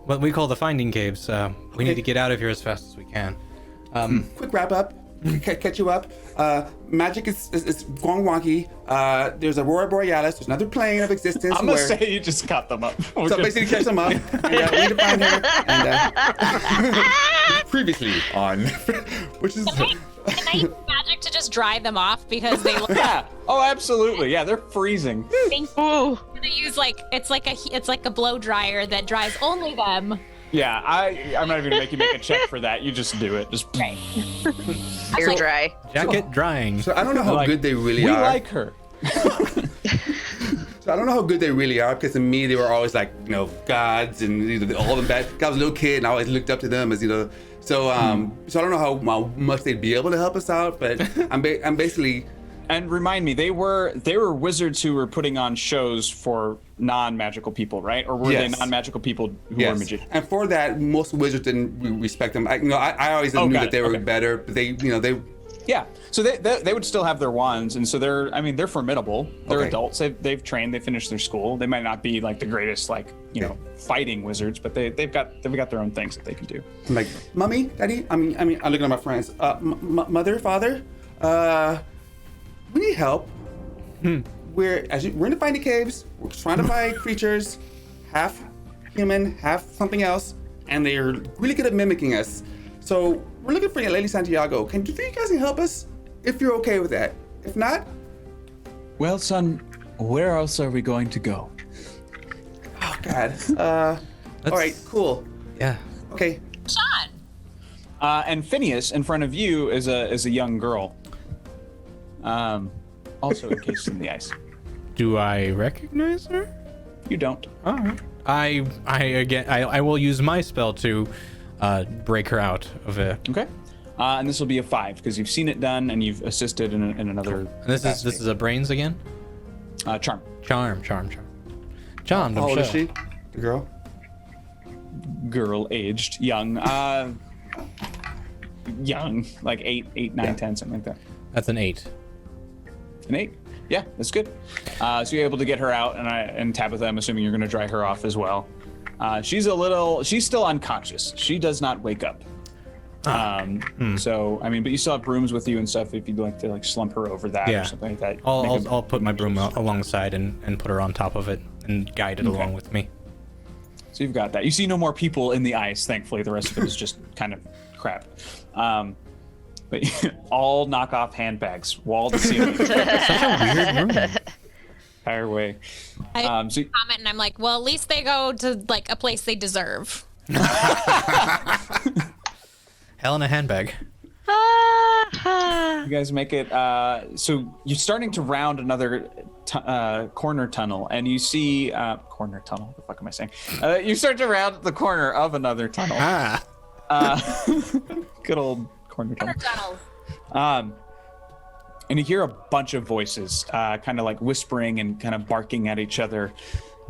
what we call the finding caves. We need to get out of here as fast as we can. Quick wrap up. Catch you up. Magic is going wonky. There's Aurora Borealis. There's another plane of existence. I'm gonna where, say you just cut them up. so basically catch them up. And, we need to find her. And previously on, which is. Can I use magic to just dry them off because they look Yeah. Oh, absolutely. Yeah, they're freezing. Ooh. they use like it's like a blow dryer that dries only them. Yeah, I'm not even gonna make you make a check for that. You just do it. Just Air dry. Jacket drying. So I don't know how like, good they really we are. like her. So I don't know how good they really are, because to me they were always like, gods and all of them bad. I was a little kid and I always looked up to them as So so I don't know how much they'd be able to help us out, but I'm basically. And remind me, they were wizards who were putting on shows for non-magical people, right? Or were they Yes. non-magical people who were Yes. magicians? And for that, most wizards didn't respect them. I always knew got that it. they were Okay. better, but they. Yeah. So they would still have their wands, and so they're formidable. They're Okay. adults. They've trained. They finished their school. They might not be like the greatest fighting wizards, but they've got their own things that they can do. I'm like, Mommy, Daddy. I'm looking at my friends. Mother, Father. We need help. We're in the finding caves. We're trying to find creatures, half human, half something else, and they're really good at mimicking us. So we're looking for Lady Santiago. Do you think you guys can help us? If you're okay with that. If not, Well, son, where else are we going to go? oh God. All right, cool. Yeah. Okay. Sean. And Phineas, in front of you, is a young girl. Also encased in the ice. Do I recognize her? You don't. All right. I will use my spell to break her out of it. Okay. And this will be a 5 because you've seen it done and you've assisted in another. And this is a brains again. Charm. Charmed. How I'm old sure. is she? The girl? Girl aged, young. Young, like 8, 9, 10, something like that. That's an 8. An 8. Yeah, that's good. So you're able to get her out, and Tabitha, I'm assuming you're going to dry her off as well. She's still unconscious. She does not wake up. So I mean, but you still have brooms with you and stuff if you'd like to slump her over that or something like that. I'll put my broom alongside and put her on top of it and guide it along with me. So you've got that. You see no more people in the ice, thankfully. The rest of it is just kind of crap. But all knockoff handbags, wall to ceiling. Such a weird room. Entire way. I So comment and I'm like, well, at least they go to like a place they deserve. Hell in a handbag. you guys make it. So you're starting to round another corner tunnel, and you see corner tunnel. What the fuck am I saying? You start to round the corner of another tunnel. Good old corner tunnel. Tunnels. And you hear a bunch of voices, kind of like whispering and kind of barking at each other.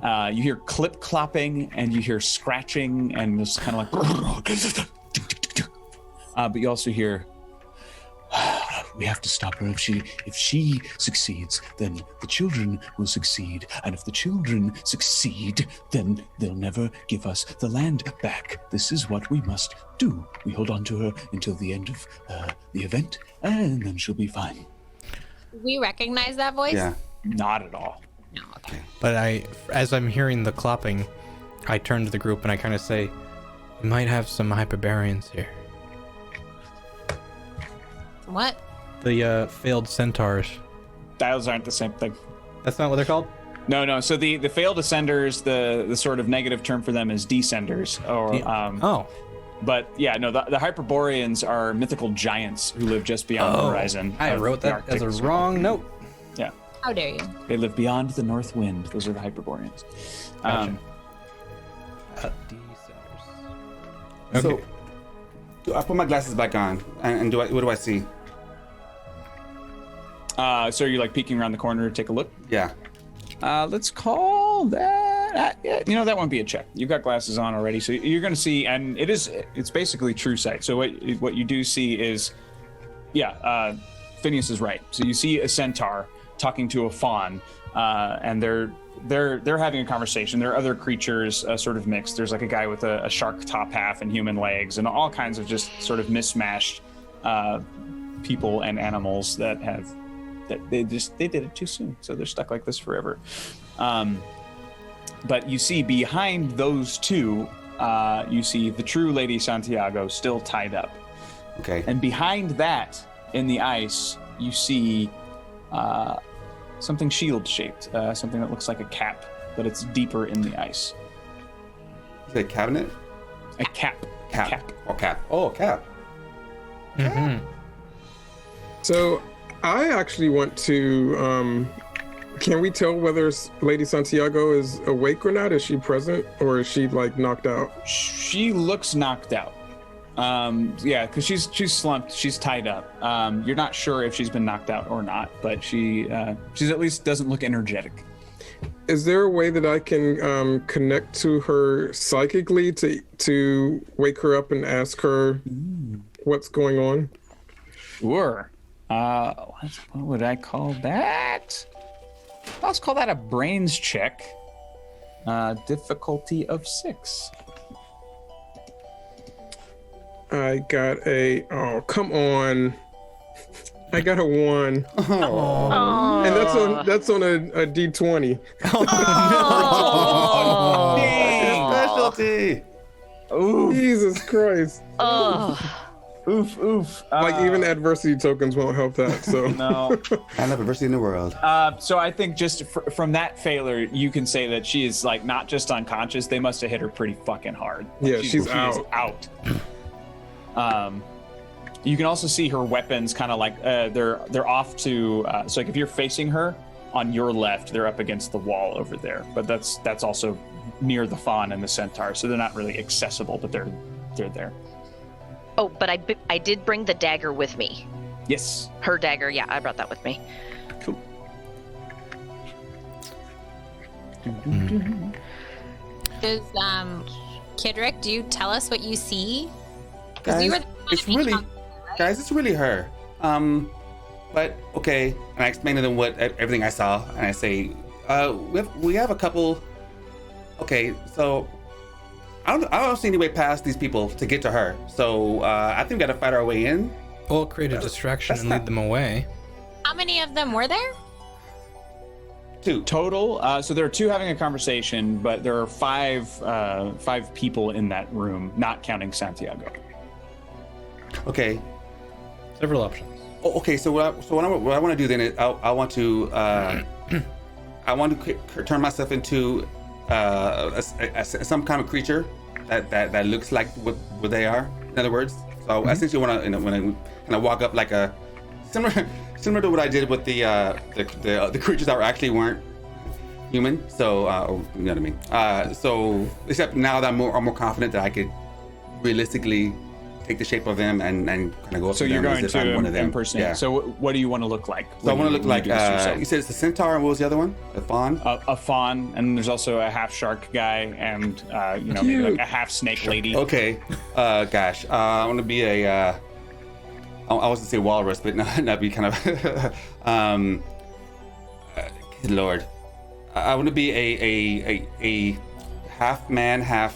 You hear clip clopping and you hear scratching and it's kind of like. But you also hear. We have to stop her. If she succeeds, then the children will succeed. And if the children succeed, then they'll never give us the land back. This is what we must do. We hold on to her until the end of the event, and then she'll be fine. We recognize that voice? Yeah. Not at all. No, okay. But as I'm hearing the clopping, I turn to the group and I kind of say, "We might have some hyperbarians here." What? The failed centaurs. Dials aren't the same thing. That's not what they're called? No. So the failed ascenders, the sort of negative term for them is descenders. But yeah, no, the Hyperboreans are mythical giants who live just beyond the horizon. I wrote that as a wrong note. Yeah. How dare you? They live beyond the north wind. Those are the Hyperboreans. Gotcha. Descenders. Okay. So I put my glasses back on, and what do I see? So you're like peeking around the corner to take a look? Yeah. Let's call that. That won't be a check. You've got glasses on already, so you're going to see, and it's basically true sight. So what you do see is, Phineas is right. So you see a centaur talking to a fawn, and they're having a conversation. There are other creatures sort of mixed. There's like a guy with a shark top half and human legs, and all kinds of just sort of mismatched people and animals that they did it too soon, so they're stuck like this forever. But you see behind those two, you see the true Lady Santiago still tied up. Okay. And behind that, in the ice, you see something shield-shaped, something that looks like a cap, but it's deeper in the ice. Is it a cabinet? A cap. Cap. Oh, cap. Oh, cap. Mm-hmm. So I actually want to. Can we tell whether Lady Santiago is awake or not? Is she present, or is she like knocked out? She looks knocked out. Because she's slumped. She's tied up. You're not sure if she's been knocked out or not, but she's at least doesn't look energetic. Is there a way that I can connect to her psychically to wake her up and ask her what's going on? Sure. What would I call that? Let's call that a brains check. Difficulty of 6. I got come on. I got a 1. Oh. And that's on a D20. Specialty. Oof. Jesus Christ. Oof. Like even adversity tokens won't help that. So No. I love adversity in the world. So I think just from that failure, you can say that she is like not just unconscious. They must have hit her pretty fucking hard. Yeah, She she's is out. You can also see her weapons kind of like they're off to. So like if you're facing her on your left, they're up against the wall over there. But that's also near the fawn and the centaur, so they're not really accessible, but they're there. Oh, but I did bring the dagger with me. Yes. Her dagger, yeah, I brought that with me. Cool. Does Kidrick, do you tell us what you see? Guys, we were it's really her. But okay, and I explain to them everything I saw, and I say, we have a couple. Okay, so I don't see any way past these people to get to her. So I think we got to fight our way in. We'll create a distraction and lead them away. How many of them were there? 2 Total. So there are 2 having a conversation, but there are 5 people in that room, not counting Santiago. Okay. Several options. Oh, okay. So what I want to do then is I want to turn myself into some kind of creature that looks like what they are. In other words, so I essentially want to when I walk up like a similar to what I did with the creatures that weren't human. So you know what I mean. So except now that I'm more confident that I could realistically take the shape of him and kind of go up So to you're them going as if I'm one to of them. impersonate. Yeah. So what do you want to look like? So I when want to you- look when like you do this yourself? you said it's the centaur, and what was the other one? The fawn. A fawn, and there's also a half shark guy, and maybe like a half snake lady. Okay. Gosh. I want to be a. I was to say walrus, but not be kind of. Good Lord. I want to be a half man, half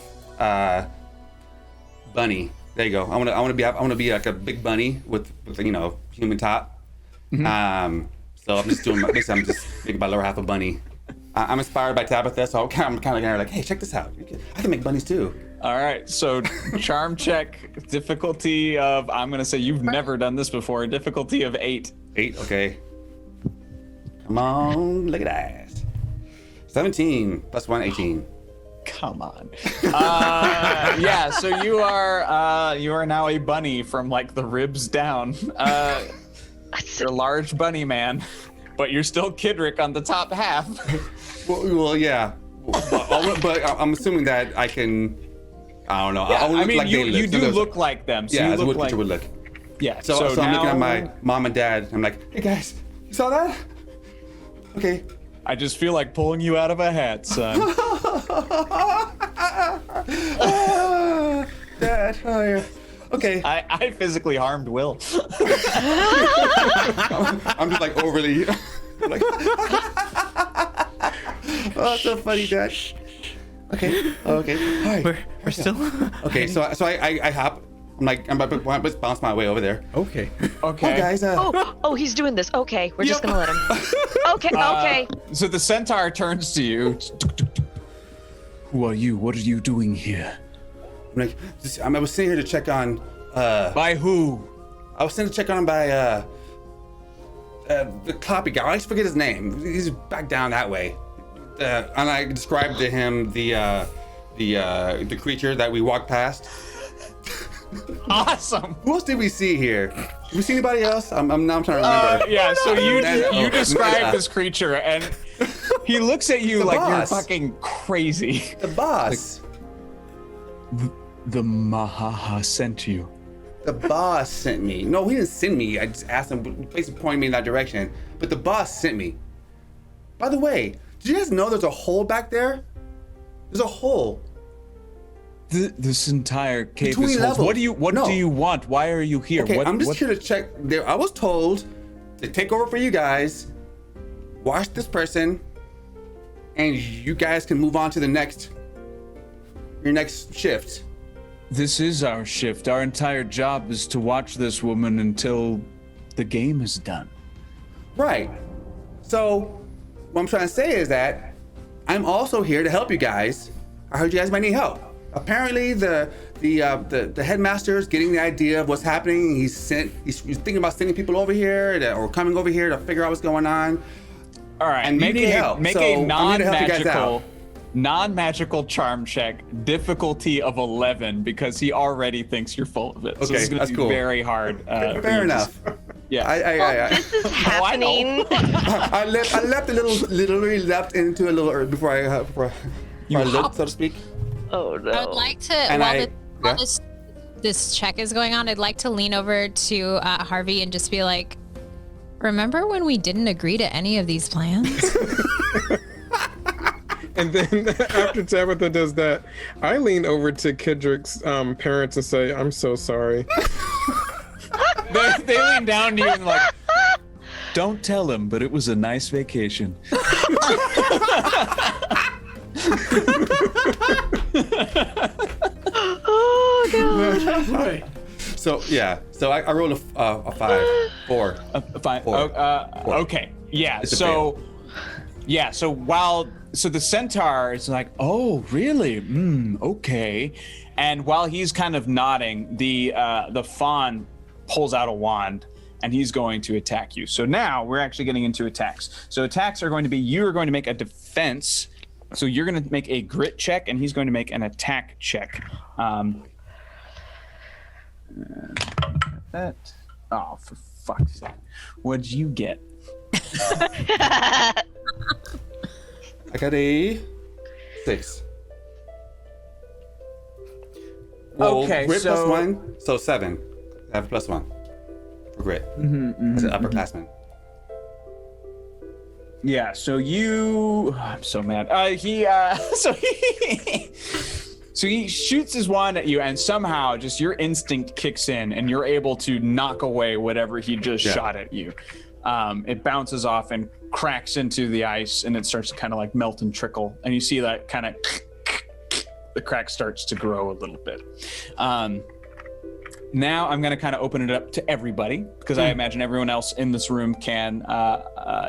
bunny. There you go. I want to be like a big bunny with human top. Mm-hmm. So I'm just doing basically I'm just making my lower half a bunny. I'm inspired by Tabitha, so I'm kind of like, hey, check this out. I can make bunnies too. All right, so charm check difficulty of, I'm gonna say you've never done this before, difficulty of 8. 8, okay. Come on, look at that. 17 plus 1, 18. Come on. Yeah, so you are now a bunny from like the ribs down. You're a large bunny man, but you're still Kidrick on the top half. Well, yeah. But I'm assuming that I can. I don't know. Yeah, I'll look I mean, like they you do look like them. So yeah, you as a look woodpecker like, would look. yeah. So I'm now, looking at my mom and dad. I'm like, hey guys, you saw that? Okay. I just feel like pulling you out of a hat, son. Dad, oh yeah. Okay. I physically harmed Will. I'm just like overly. Like, oh, so funny, Dad. Okay. Okay. Hi. We're still. Okay. So I hop. I'm about to bounce my way over there. Okay. Okay. Hi guys. Oh, he's doing this. Okay, we're just gonna let him. Okay. So the centaur turns to you. Who are you? What are you doing here? I'm like, I was sitting here to check on. By who? I was sent to check on him by the copy guy. I always forget his name. He's back down that way. And I described to him the creature that we walked past. Awesome. Who else did we see here? Did we see anybody else? I'm now trying to remember. Yeah. So you Meta. describe Meta. this creature, and he looks at you The like boss. you're fucking crazy. The boss. The Mahaha sent you. The boss sent me. No, he didn't send me. I just asked him, basically pointing me in that direction. But the boss sent me. By the way, did you guys know there's a hole back there? There's a hole. This entire cave Between is holes. levels. What do you want? Why are you here? Okay, I'm just here to check. There, I was told to take over for you guys, watch this person, and you guys can move on to your next shift. This is our shift. Our entire job is to watch this woman until the game is done. Right. So, what I'm trying to say is that I'm also here to help you guys. I heard you guys might need help. Apparently, the headmaster is getting the idea of what's happening. He's thinking about sending people over here or coming over here to figure out what's going on. All right, And you need help. Make So, a I'm here to help you guys out. non-magical charm check, difficulty of 11, because he already thinks you're full of it. So Okay, this is gonna that's be cool. very hard. Fair enough. Yeah. This is I know. happening. I literally leapt into a little before I lived, so to speak. Oh no. I would like to, And while this check is going on, I'd like to lean over to Harvey and just be like, remember when we didn't agree to any of these plans? And then after Tabitha does that, I lean over to Kidrick's parents and say, I'm so sorry. They lean down to you and like, don't tell him, but it was a nice vacation. Oh god. Right. So yeah, so I rolled a 5, 4. Fine. Four. Okay. Yeah. It's a So the centaur is like, oh, really? Okay. And while he's kind of nodding, the fawn pulls out a wand and he's going to attack you. So now we're actually getting into attacks. So attacks are going to be, you're going to make a defense. So you're going to make a grit check and he's going to make an attack check. That. Oh, for fuck's sake. What'd you get? I got a 6. Well, Okay, grit so- +1, so 7. I have +1 for grit. As an upperclassman. Yeah, so you. I'm so mad. So he shoots his wand at you, and somehow just your instinct kicks in, and you're able to knock away whatever he just shot at you. It bounces off and cracks into the ice, and it starts to kind of like melt and trickle. And you see that kind of the crack starts to grow a little bit. Now I'm going to kind of open it up to everybody because I imagine everyone else in this room can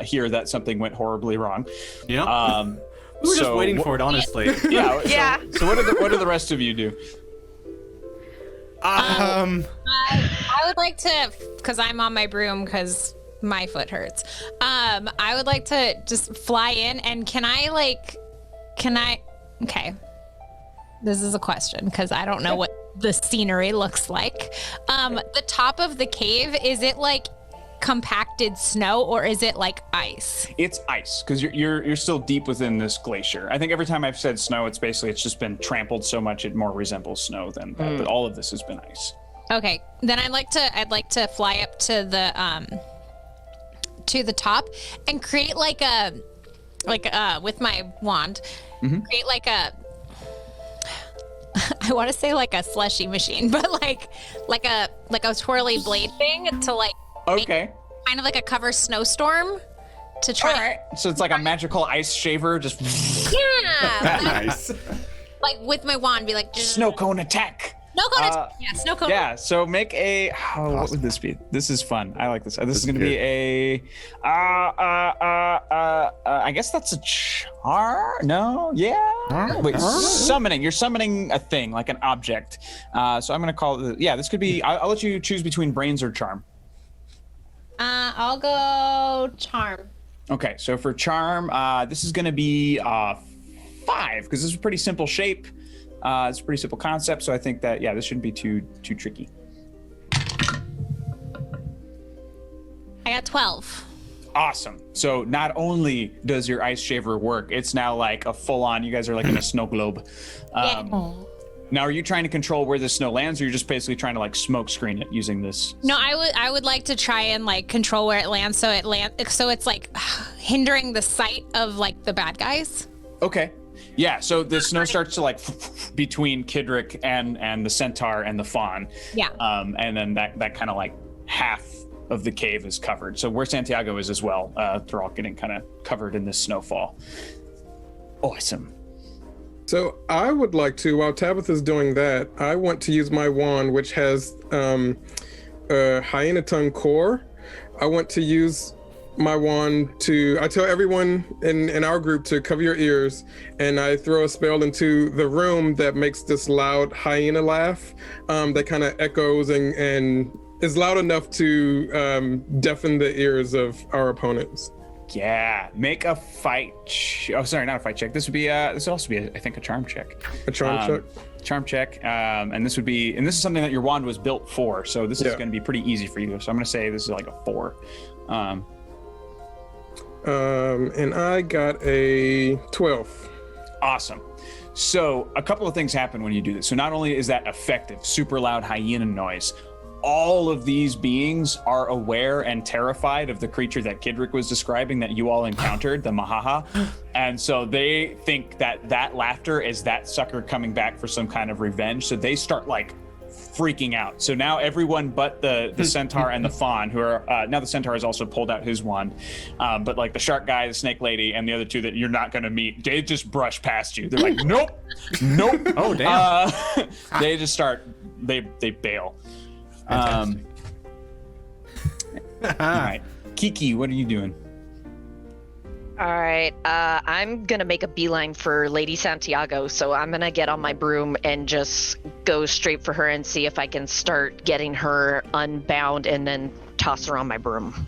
hear that something went horribly wrong. Yeah. We were just waiting for it, honestly. Yeah. Yeah. So what do the rest of you do? I would like to, because I'm on my broom because my foot hurts. I would like to just fly in, and okay. This is a question because I don't know what the scenery looks like. The top of the cave, is it like compacted snow or is it like ice? It's ice because you're still deep within this glacier. I think every time I've said snow, it's just been trampled so much it more resembles snow than that. But all of this has been ice. Okay, then I'd like to fly up to the top and create like a with my wand, create like a I want to say like a slushy machine, but like a twirly blade thing to like make kind of like a cover snowstorm to try. All right. So it's like a magical ice shaver, just Yeah. Nice. Like with my wand, be like snow cone attack. Snow cone. Snow cone. Yeah. So make a. What would this be? This is fun. I like this. This is going to be a. I guess that's a char. No. Yeah. Wait. Summoning. You're summoning a thing, like an object. So I'm going to call it. Yeah. This could be. I'll let you choose between brains or charm. I'll go charm. Okay. So for charm, this is going to be 5 because this is a pretty simple shape. It's a pretty simple concept, so I think that this shouldn't be too tricky. I got 12. Awesome. So not only does your ice shaver work, it's now like a full-on. You guys are like in a snow globe. Now, are you trying to control where the snow lands, or you're just basically trying to like smoke screen it using this? No, I would like to try and like control where it lands, so it's like hindering the sight of like the bad guys. Okay. Yeah, so the snow starts to like between Kidrick and the centaur and the fawn. Yeah. And then that kind of like half of the cave is covered. So where Santiago is as well, they're all getting kind of covered in this snowfall. Awesome. So I would like to, while Tabitha's doing that, I want to use my wand, which has a hyena tongue core. I want to use my wand I tell everyone in our group to cover your ears, and I throw a spell into the room that makes this loud hyena laugh that kind of echoes and is loud enough to deafen the ears of our opponents. Yeah, make a fight. Oh, sorry, not a fight check. This would also be, I think, a charm check. A charm check. Charm check, and this is something that your wand was built for. So this is going to be pretty easy for you. So I'm going to say this is like a 4. And I got a 12. Awesome. So a couple of things happen when you do this. So not only is that effective, super loud hyena noise, all of these beings are aware and terrified of the creature that Kidrick was describing that you all encountered, the Mahaha. And so they think that laughter is that sucker coming back for some kind of revenge. So they start like freaking out. So now everyone but the centaur and the fawn, who are now the centaur has also pulled out his wand, but like the shark guy, the snake lady, and the other two that you're not going to meet, they just brush past you. They're like, nope. Oh damn. They just start. They bail. All right, Kiki, what are you doing? All right, I'm gonna make a beeline for Lady Santiago, so I'm gonna get on my broom and just go straight for her and see if I can start getting her unbound and then toss her on my broom.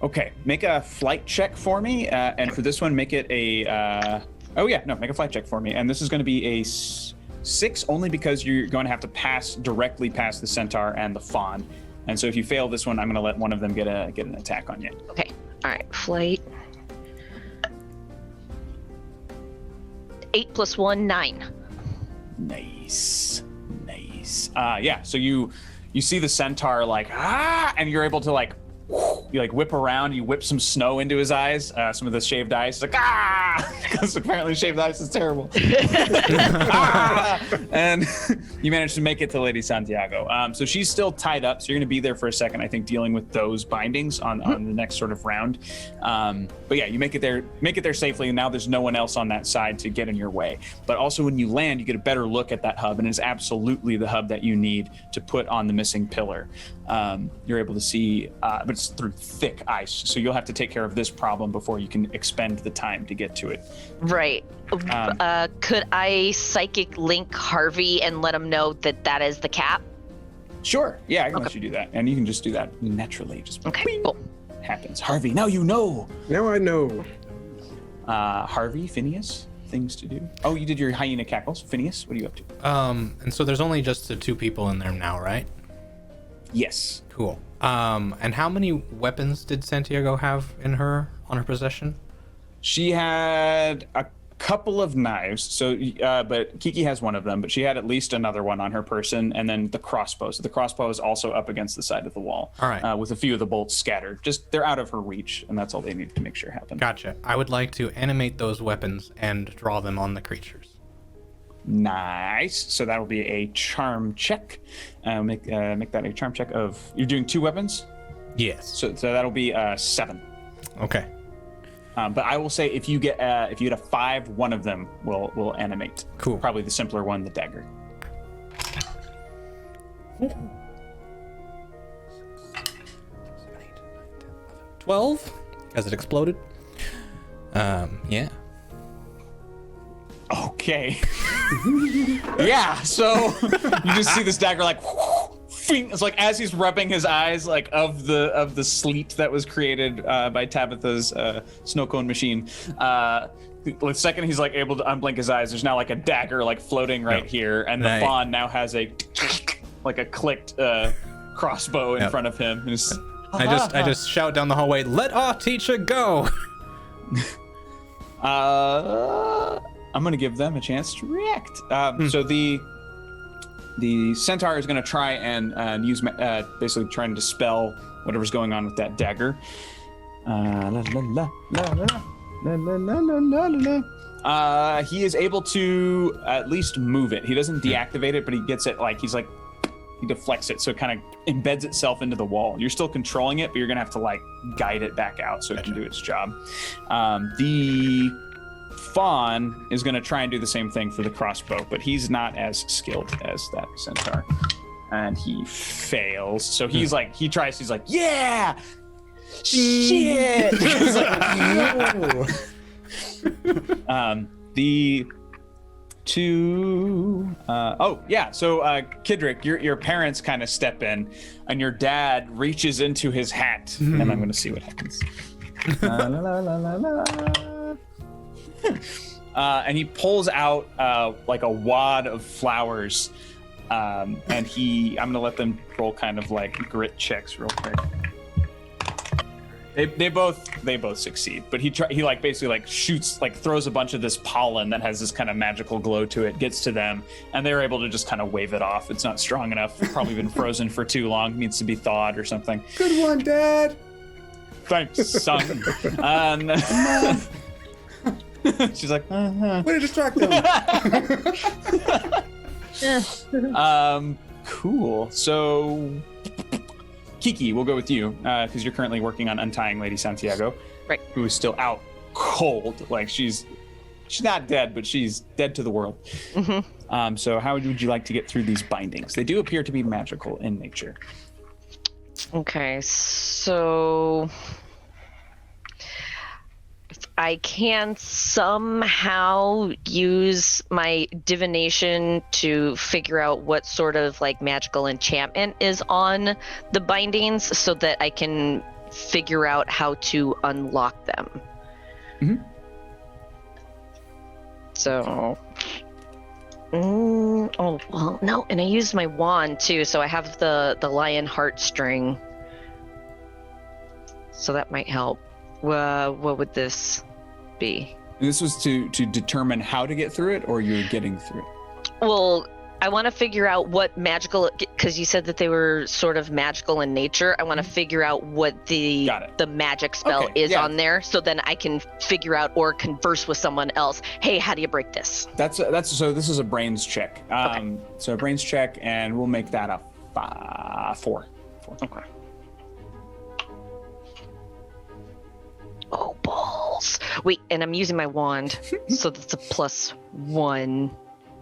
Okay, make a flight check for me, and for this one, make it a. Make a flight check for me, and this is going to be a 6 only because you're going to have to pass directly past the centaur and the fawn, and so if you fail this one, I'm going to let one of them get an attack on you. Okay, all right, flight. 8 + 1, 9. Nice. Nice. Yeah. So you see the centaur like and you're able to like you like whip around. You whip some snow into his eyes. Some of the shaved ice. It's like because apparently shaved ice is terrible. And you manage to make it to Lady Santiago. So she's still tied up. So you're going to be there for a second, I think, dealing with those bindings on the next sort of round. But yeah, you make it there safely, and now there's no one else on that side to get in your way. But also when you land, you get a better look at that hub, and it's absolutely the hub that you need to put on the missing pillar. You're able to see, but it's through thick ice, so you'll have to take care of this problem before you can expend the time to get to it. Right. Could I psychic link Harvey and let him know that is the cap? Sure. Yeah, I can let you do that, and you can just do that naturally. Just okay. Cool. Happens. Harvey, now you know. Now I know. Harvey, Phineas, things to do. Oh, you did your hyena cackles. Phineas, what are you up to? And so there's only just the 2 people in there now, right? Yes. Cool. And how many weapons did Santiago have on her possession? She had a couple of knives. So, but Kiki has one of them. But she had at least another one on her person, and then the crossbow. So the crossbow is also up against the side of the wall. All right. With a few of the bolts scattered. Just they're out of her reach, and that's all they need to make sure happen. Gotcha. I would like to animate those weapons and draw them on the creatures. Nice. So that will be a charm check. Make that a charm check of. You're doing 2 weapons. Yes. So that'll be 7. Okay. But I will say if you get a 5, one of them will animate. Cool. Probably the simpler one, the dagger. 12 as it exploded. Yeah. Okay. Yeah. So you just see this dagger like. It's like as he's rubbing his eyes, like of the sleet that was created by Tabitha's snow cone machine. The second he's like able to unblink his eyes, there's now like a dagger like floating right here, and the fawn now has a like a clicked crossbow in front of him. And I just shout down the hallway, "Let our teacher go!" I'm gonna give them a chance to react. So the centaur is going to try and use basically trying to dispel whatever's going on with that dagger. He is able to at least move it. He doesn't deactivate it, but he gets it he deflects it, so it kind of embeds itself into the wall. You're still controlling it, but you're going to have to like guide it back out so it can do its job. The fawn is going to try and do the same thing for the crossbow, but he's not as skilled as that centaur, and he fails. So he's like, he's like, yeah, shit. He's like, no. The 2 so Kidrick, your parents kind of step in, and your dad reaches into his hat, and I'm going to see what happens. And he pulls out like a wad of flowers, and I'm gonna let them roll kind of like grit checks real quick. They both succeed, but he like basically like shoots, like throws a bunch of this pollen that has this kind of magical glow to it, gets to them, and they're able to just kind of wave it off. It's not strong enough. Probably been frozen for too long. Needs to be thawed or something. Good one, Dad. Thanks, son. She's like, way to distract them. Cool. So, Kiki, we'll go with you because you're currently working on untying Lady Santiago, right? Who is still out cold. Like she's not dead, but she's dead to the world. Mm-hmm. So, how would you like to get through these bindings? They do appear to be magical in nature. Okay, so I can somehow use my divination to figure out what sort of like magical enchantment is on the bindings so that I can figure out how to unlock them. Mm-hmm. So, no, and I used my wand too, so I have the lion heartstring. So that might help. What would this be? This was to determine how to get through it, or you're getting through it? Well, I want to figure out what magical, because you said that they were sort of magical in nature. I want to figure out what the magic spell is on there, so then I can figure out or converse with someone else. Hey, how do you break this? That's so. This is a brains check. So a brains check, and we'll make that a 4. Okay. Oh balls! Wait, and I'm using my wand, so that's a +1.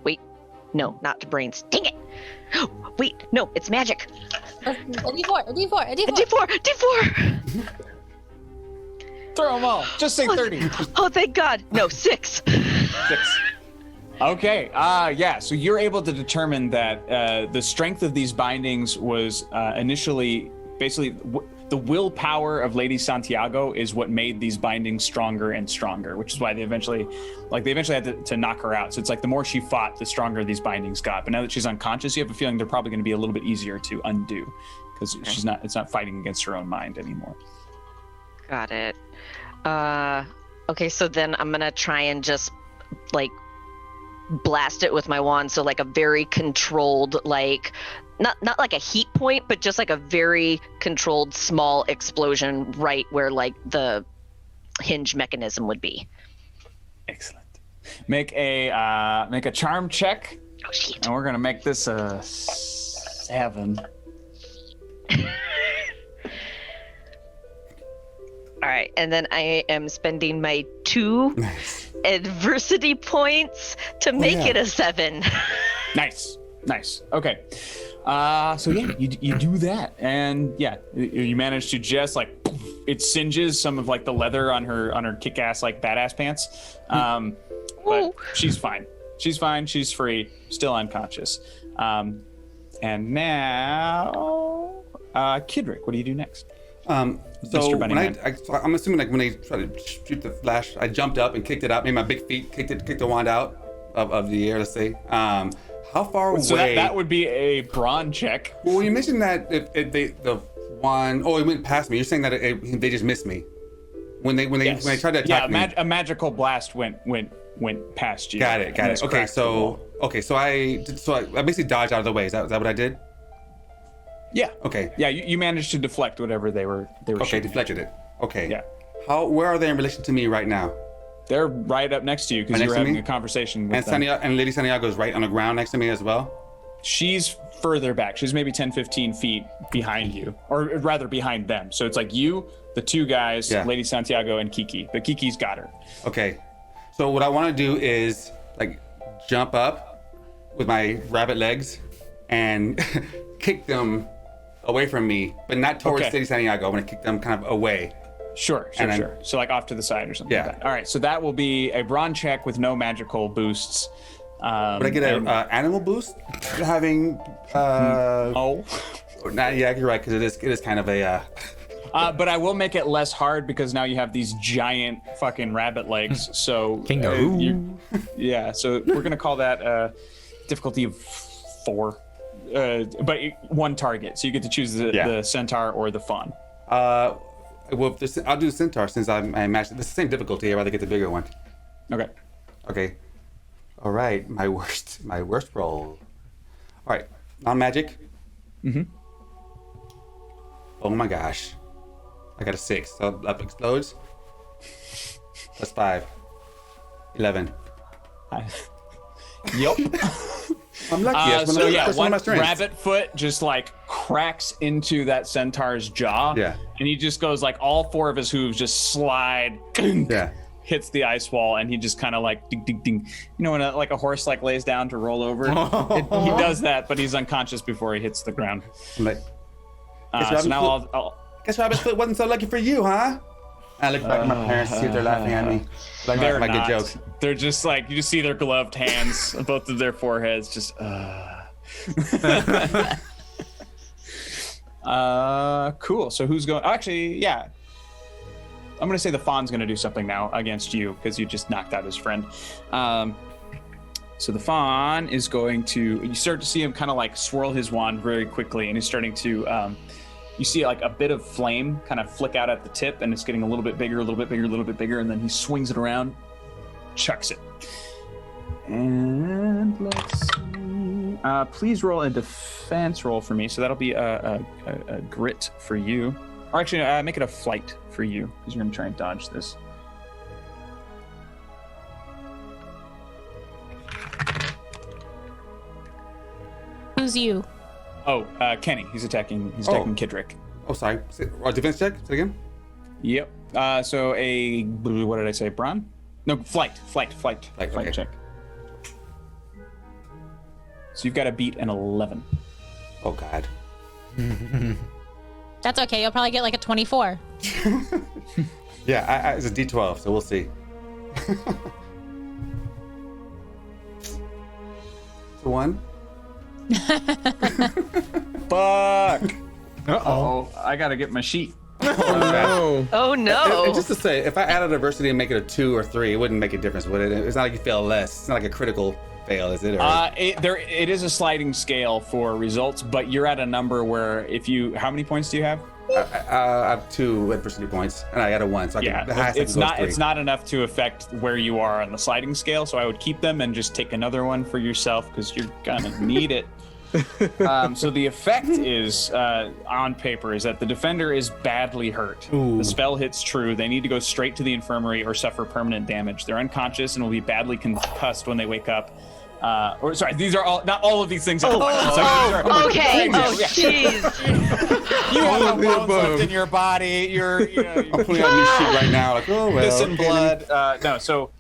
Wait, no, not to brains. Dang it! Wait, no, it's magic. A D4. A D4. Throw them all. Just say 30. Oh, thank God. No, 6. 6. Okay. Yeah. So you're able to determine that the strength of these bindings was initially basically the willpower of Lady Santiago is what made these bindings stronger and stronger, which is why they eventually had to knock her out. So it's like the more she fought, the stronger these bindings got. But now that she's unconscious, you have a feeling they're probably going to be a little bit easier to undo because it's not fighting against her own mind anymore. Got it. Okay, so then I'm gonna try and just like blast it with my wand. So like a very controlled, like not like a heat point, but just like a very controlled small explosion right where like the hinge mechanism would be. Excellent. Make a charm check. Oh shit. And we're gonna make this a 7. All right, and then I am spending my 2 adversity points to make it a 7. Nice. Okay. So yeah, you do that, and yeah, you manage to just like it singes some of like the leather on her kick-ass like badass pants, but she's fine. She's free, still unconscious. And now, Kidrick, what do you do next? So when I'm assuming like when they try to shoot the flash, I jumped up and kicked it out, made my big feet, kicked the wand out of the air, let's say. How far away? So that would be a brawn check. Well, you mentioned that if the wand, it went past me. You're saying that they just missed me when they tried to attack me. A magical blast went past you. Got it. Okay, so I basically dodged out of the way. Is that what I did? Yeah. Okay. Yeah, you managed to deflect whatever they were Okay, shooting. deflected it. Okay. Yeah. Where are they in relation to me right now? They're right up next to you because you were having a conversation with them. And Lady Santiago is right on the ground next to me as well? She's further back. She's maybe 10, 15 feet behind you, or rather behind them. So it's like you, the 2 guys, Lady Santiago, and Kiki. But Kiki's got her. Okay. So what I want to do is like jump up with my rabbit legs and kick them away from me, but not towards Lady Santiago. I want to kick them kind of away. Sure. So like off to the side or something like that. All right, so that will be a brawn check with no magical boosts. Would I get an animal boost? Having No. Yeah, you're right, because it is kind of a but I will make it less hard because now you have these giant fucking rabbit legs. So Kangaroo. So we're gonna call that difficulty of 4. But 1 target, so you get to choose the centaur or the fawn. Well, I'll do centaur since I matched it. It's the same difficulty. I'd rather get the bigger one. Okay. All right. My worst roll. All right. Non-magic. Mm-hmm. Oh my gosh. I got a 6. So up explodes. That's 5. 11. Yep. I'm lucky. So yeah, one rabbit foot just like cracks into that centaur's jaw. Yeah. And he just goes like all 4 of his hooves just slide. Yeah. Hits the ice wall, and he just kind of like ding ding ding. You know when like a horse like lays down to roll over? He does that, but he's unconscious before he hits the ground. Like, so now I'll guess rabbit's foot wasn't so lucky for you, huh? I look back at my parents, see if they're laughing at me. Like they're my not. good joke. They're just like, you just see their gloved hands on both of their foreheads, just cool. So who's going? Actually, yeah. I'm gonna say the fawn's gonna do something now against you because you just knocked out his friend. So the fawn is going to. You start to see him kind of like swirl his wand very quickly, and he's starting to. You see like a bit of flame kind of flick out at the tip, and it's getting a little bit bigger, a little bit bigger, a little bit bigger, and then he swings it around, chucks it. And let's see. Please roll a defense roll for me. So that'll be a grit for you. Or actually, make it a flight for you, because you're going to try and dodge this. Who's you? Oh, Kenny. He's attacking Kidrick. Oh, sorry. Defense check? Say it again? Yep. So what did I say? Brawn? No, flight okay. check. So you've got to beat an 11. Oh, God. That's okay. You'll probably get like a 24. Yeah, it's a D12, so we'll see. It's a 1. Fuck. Uh-oh. I gotta get my sheet. Oh, Oh no! And just to say, if I added adversity and make it a 2 or 3, it wouldn't make a difference, would it? It's not like you fail less. It's not like a critical fail, is it? Or... It is a sliding scale for results, but you're at a number where how many points do you have? I have 2 adversity points, and I got a 1, so the highest it's I can go not is 3. it's not enough to affect where you are on the sliding scale. So I would keep them and just take another one for yourself because you're gonna need it. So the effect is on paper is that the defender is badly hurt. Ooh. The spell hits true. They need to go straight to the infirmary or suffer permanent damage. They're unconscious and will be badly concussed when they wake up. These are not all of these things. Okay. Oh, jeez. You All have of no the bones above. left in your body. You're I'm putting out new shit right now. Like, oh, well. piss and okay, blood. No, so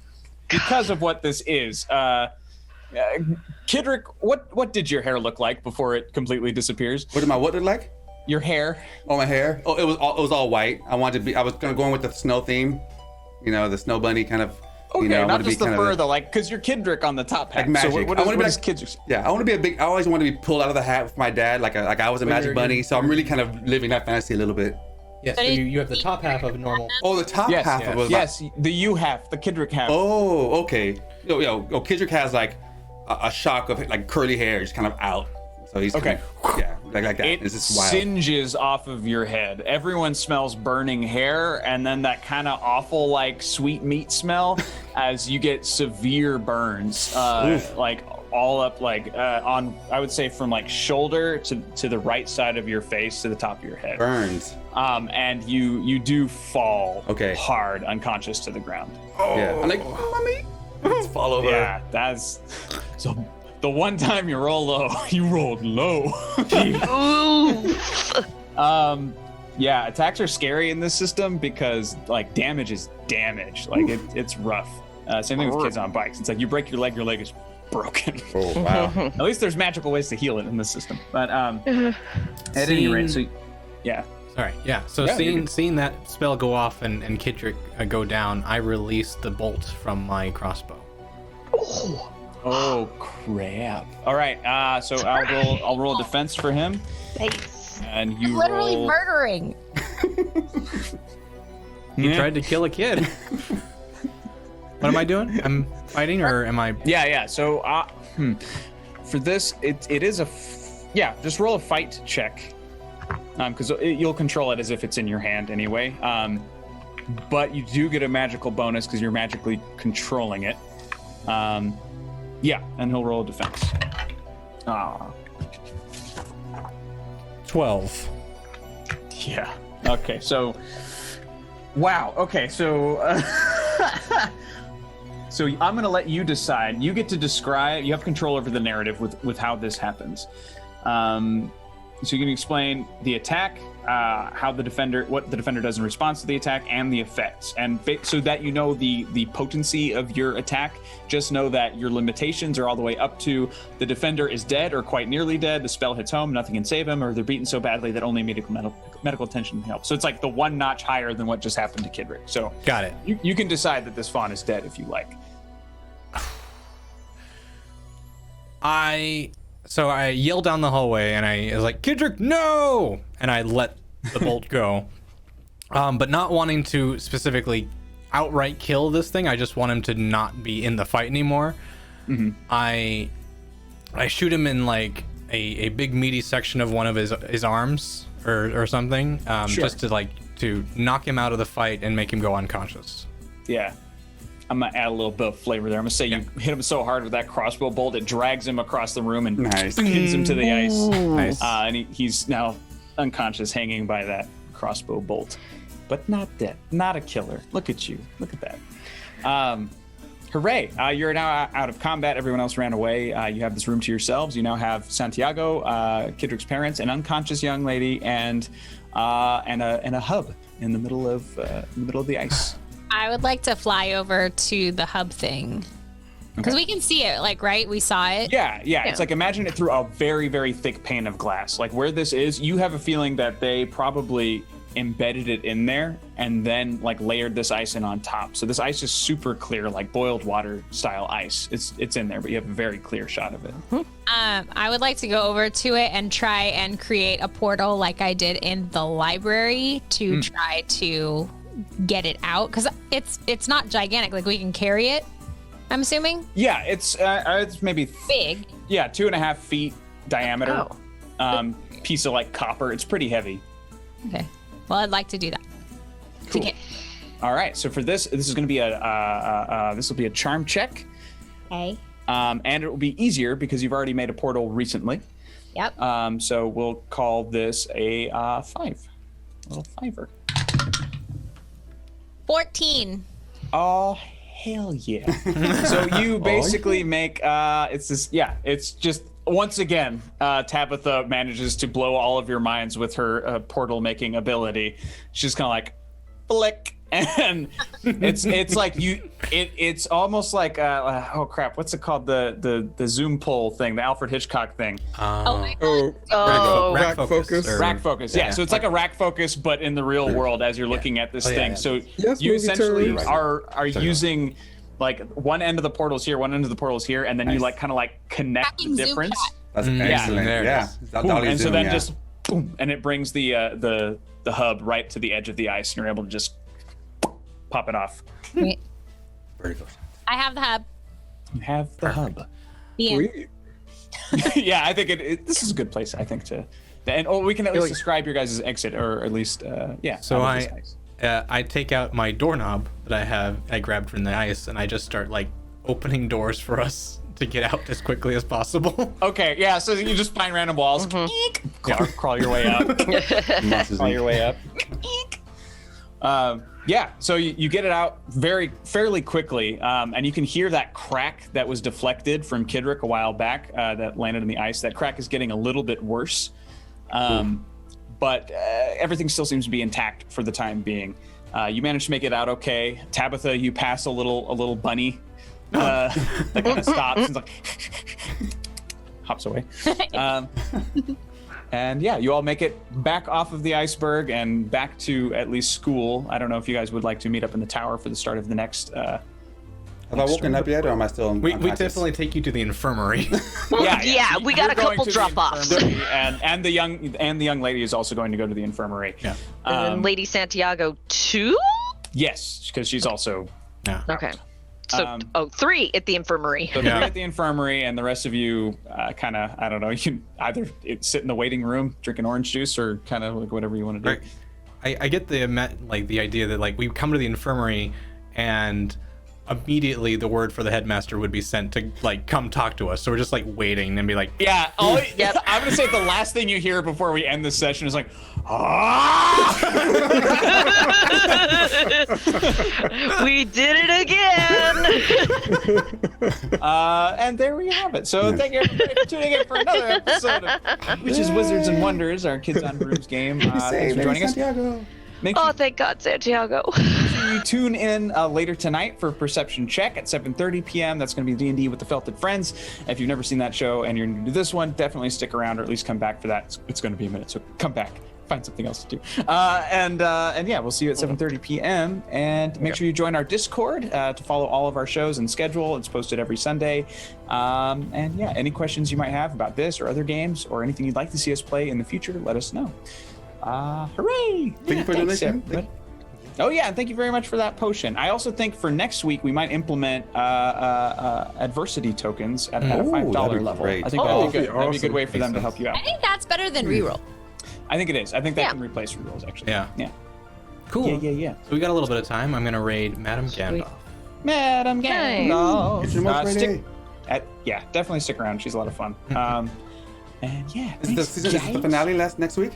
because of what this is, Kidrick, what did your hair look like before it completely disappears? What did my what look like? Your hair. Oh, my hair? Oh, it was all white. I was going with the snow theme. You know, the snow bunny kind of. Okay, you know, I not wanna just be the kind of fur though, like because you're Kidrick on the top hat. Like magic. So what I wanna be is like- Kidrick? Yeah, I want to be a big. I always want to be pulled out of the hat with my dad, like I was a magic bunny. So I'm really kind of living that fantasy a little bit. Yeah, so you have the top half of a normal. Oh, the top half of it. Yes, the you half, the Kidrick half. Oh, okay. Kidrick has like a shock of like curly hair, just kind of out. So he's Okay. Kind of, yeah, like that. It It's just wild. singes off of your head. Everyone smells burning hair, and then that kind of awful, like sweet meat smell as you get severe burns, like all up, like on. I would say from like shoulder to the right side of your face to the top of your head. Burns. And you do fall hard unconscious to the ground. Yeah. I'm like, mommy. Let's fall over. Yeah, that's so. The one time you roll low, you rolled low. Ooh. Yeah, attacks are scary in this system because like damage is damage. Like it's rough. Same thing with kids on bikes. It's like you break your leg is broken. Oh wow. At least there's magical ways to heal it in this system. But at any rate, so yeah. Sorry, yeah. So Yeah, you're seeing that spell go off and Kidrick go down, I released the bolt from my crossbow. Oh crap! All right, so I'll roll a defense for him, Nice. and you Literally roll. murdering. He tried to kill a kid. What am I doing? I'm fighting, or am I? Yeah. So for this, it is just roll a fight check, because you'll control it as if it's in your hand anyway. But you do get a magical bonus because you're magically controlling it. Yeah, and he'll roll a defense. 12. Yeah. Okay. So. Wow. Okay. So. So I'm going to let you decide. You get to describe. You have control over the narrative with how this happens. So you can explain the attack, what the defender does in response to the attack, and the effects. And so that you know the potency of your attack, just know that your limitations are all the way up to the defender is dead or quite nearly dead. The spell hits home, nothing can save him, or they're beaten so badly that only medical attention can help. So it's like the one notch higher than what just happened to Kidrick. So Got it. you can decide that this fawn is dead if you like. So I yelled down the hallway and I was like, Kidrick, no! And I let the bolt go. But not wanting to specifically outright kill this thing, I just want him to not be in the fight anymore. Mm-hmm. I shoot him in like a big meaty section of one of his arms or something, Sure. just to knock him out of the fight and make him go unconscious. Yeah. I'm gonna add a little bit of flavor there. I'm gonna say you hit him so hard with that crossbow bolt, it drags him across the room and pins him to the ice. Nice. And he's now unconscious, hanging by that crossbow bolt, but not dead, not a killer. Look at you, look at that. Hooray! You're now out of combat. Everyone else ran away. You have this room to yourselves. You now have Santiago, Kidrick's parents, an unconscious young lady, and a hub in the middle of the ice. I would like to fly over to the hub thing. Because we can see it, like, right? We saw it. Yeah. It's like, imagine it through a very, very thick pane of glass. Like, where this is, you have a feeling that they probably embedded it in there and then, like, layered this ice in on top. So this ice is super clear, like boiled water style ice. It's in there, but you have a very clear shot of it. I would like to go over to it and try and create a portal like I did in the library to try to get it out. Because it's not gigantic. Like, we can carry it, I'm assuming. Yeah, it's maybe big. Yeah, 2.5 feet diameter. Piece of like copper. It's pretty heavy. Okay. Well, I'd like to do that. Cool. All right. So for this is going to be a charm check. Okay. And it will be easier because you've already made a portal recently. Yep. So we'll call this a 5. A little 5er. 14. Oh, hell yeah. So you basically make, it's just, once again, Tabitha manages to blow all of your minds with her portal making ability. She's kind of like, flick. And it's like it's almost like oh crap, what's it called, the zoom pole thing, the Alfred Hitchcock thing. Rack focus. Rack focus. Yeah. So it's like a rack focus, but in the real world as you're looking at this thing. So you essentially are using like one end of the portals here, one end of the portals here, and then you like kind of like connect the difference. That's excellent. Yeah. And so then just boom, and it brings the hub right to the edge of the ice, and you're able to just pop it off. Very good. I have the hub. You have the hub. Yeah. Yeah, I think this is a good place, I think, and we can at least describe your guys' exit, or at least, So I take out my doorknob that I grabbed from the ice, and I just start like opening doors for us to get out as quickly as possible. Okay, yeah, so you just find random walls, crawl your way up. Crawl your way up. Yeah, so you get it out fairly quickly, and you can hear that crack that was deflected from Kidrick a while back that landed in the ice. That crack is getting a little bit worse, but everything still seems to be intact for the time being. You manage to make it out okay. Tabitha, you pass a little bunny that kind of stops and like hops away. And yeah, you all make it back off of the iceberg and back to at least school. I don't know if you guys would like to meet up in the tower for the start of the next. Have I woken up yet, or am I still? We definitely take you to the infirmary. Yeah, we got a couple drop-offs. And the young lady is also going to go to the infirmary. Yeah. And then Lady Santiago too. Yes, because she's also. Yeah. Okay. So, 3 at the infirmary. So 3 at the infirmary, and the rest of you kind of, I don't know, you can either sit in the waiting room drinking orange juice, or kind of like whatever you want to do. Right. I get the idea that like we come to the infirmary and immediately the word for the headmaster would be sent to like come talk to us. So we're just like waiting and be like, yeah. I'm gonna say the last thing you hear before we end this session is like, ah! We did it again. And there we have it. So thank you everybody for tuning in for another episode of Witches, Wizards, and Wonders, our Kids on Brooms game. Thanks for joining us. Thank God, Santiago. You tune in later tonight for Perception Check at 7:30 p.m. That's going to be D&D with the Felted Friends. If you've never seen that show and you're new to this one, definitely stick around, or at least come back for that. It's going to be a minute, so come back. Find something else to do. And yeah, we'll see you at 7:30 p.m. And make sure you join our Discord to follow all of our shows and schedule. It's posted every Sunday. And yeah, any questions you might have about this or other games or anything you'd like to see us play in the future, let us know. Hooray! Thank you for doing. Oh yeah, and thank you very much for that potion. I also think for next week we might implement adversity tokens at a $5 level. Great. I think that'd be good. That'd be a good way for them to help you out. I think that's better than reroll. I think it is. I think that can replace rerolls, actually. Yeah. Yeah. Cool. Yeah. So we got a little bit of time. I'm gonna raid Madame Gandalf. Madam Gandalf. It's your most great day. Yeah, definitely stick around. She's a lot of fun. And yeah, Is the season is the finale next week?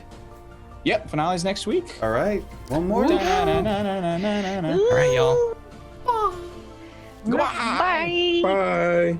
Yep, finale's next week. All right, one more. All right, y'all. Bye. Bye.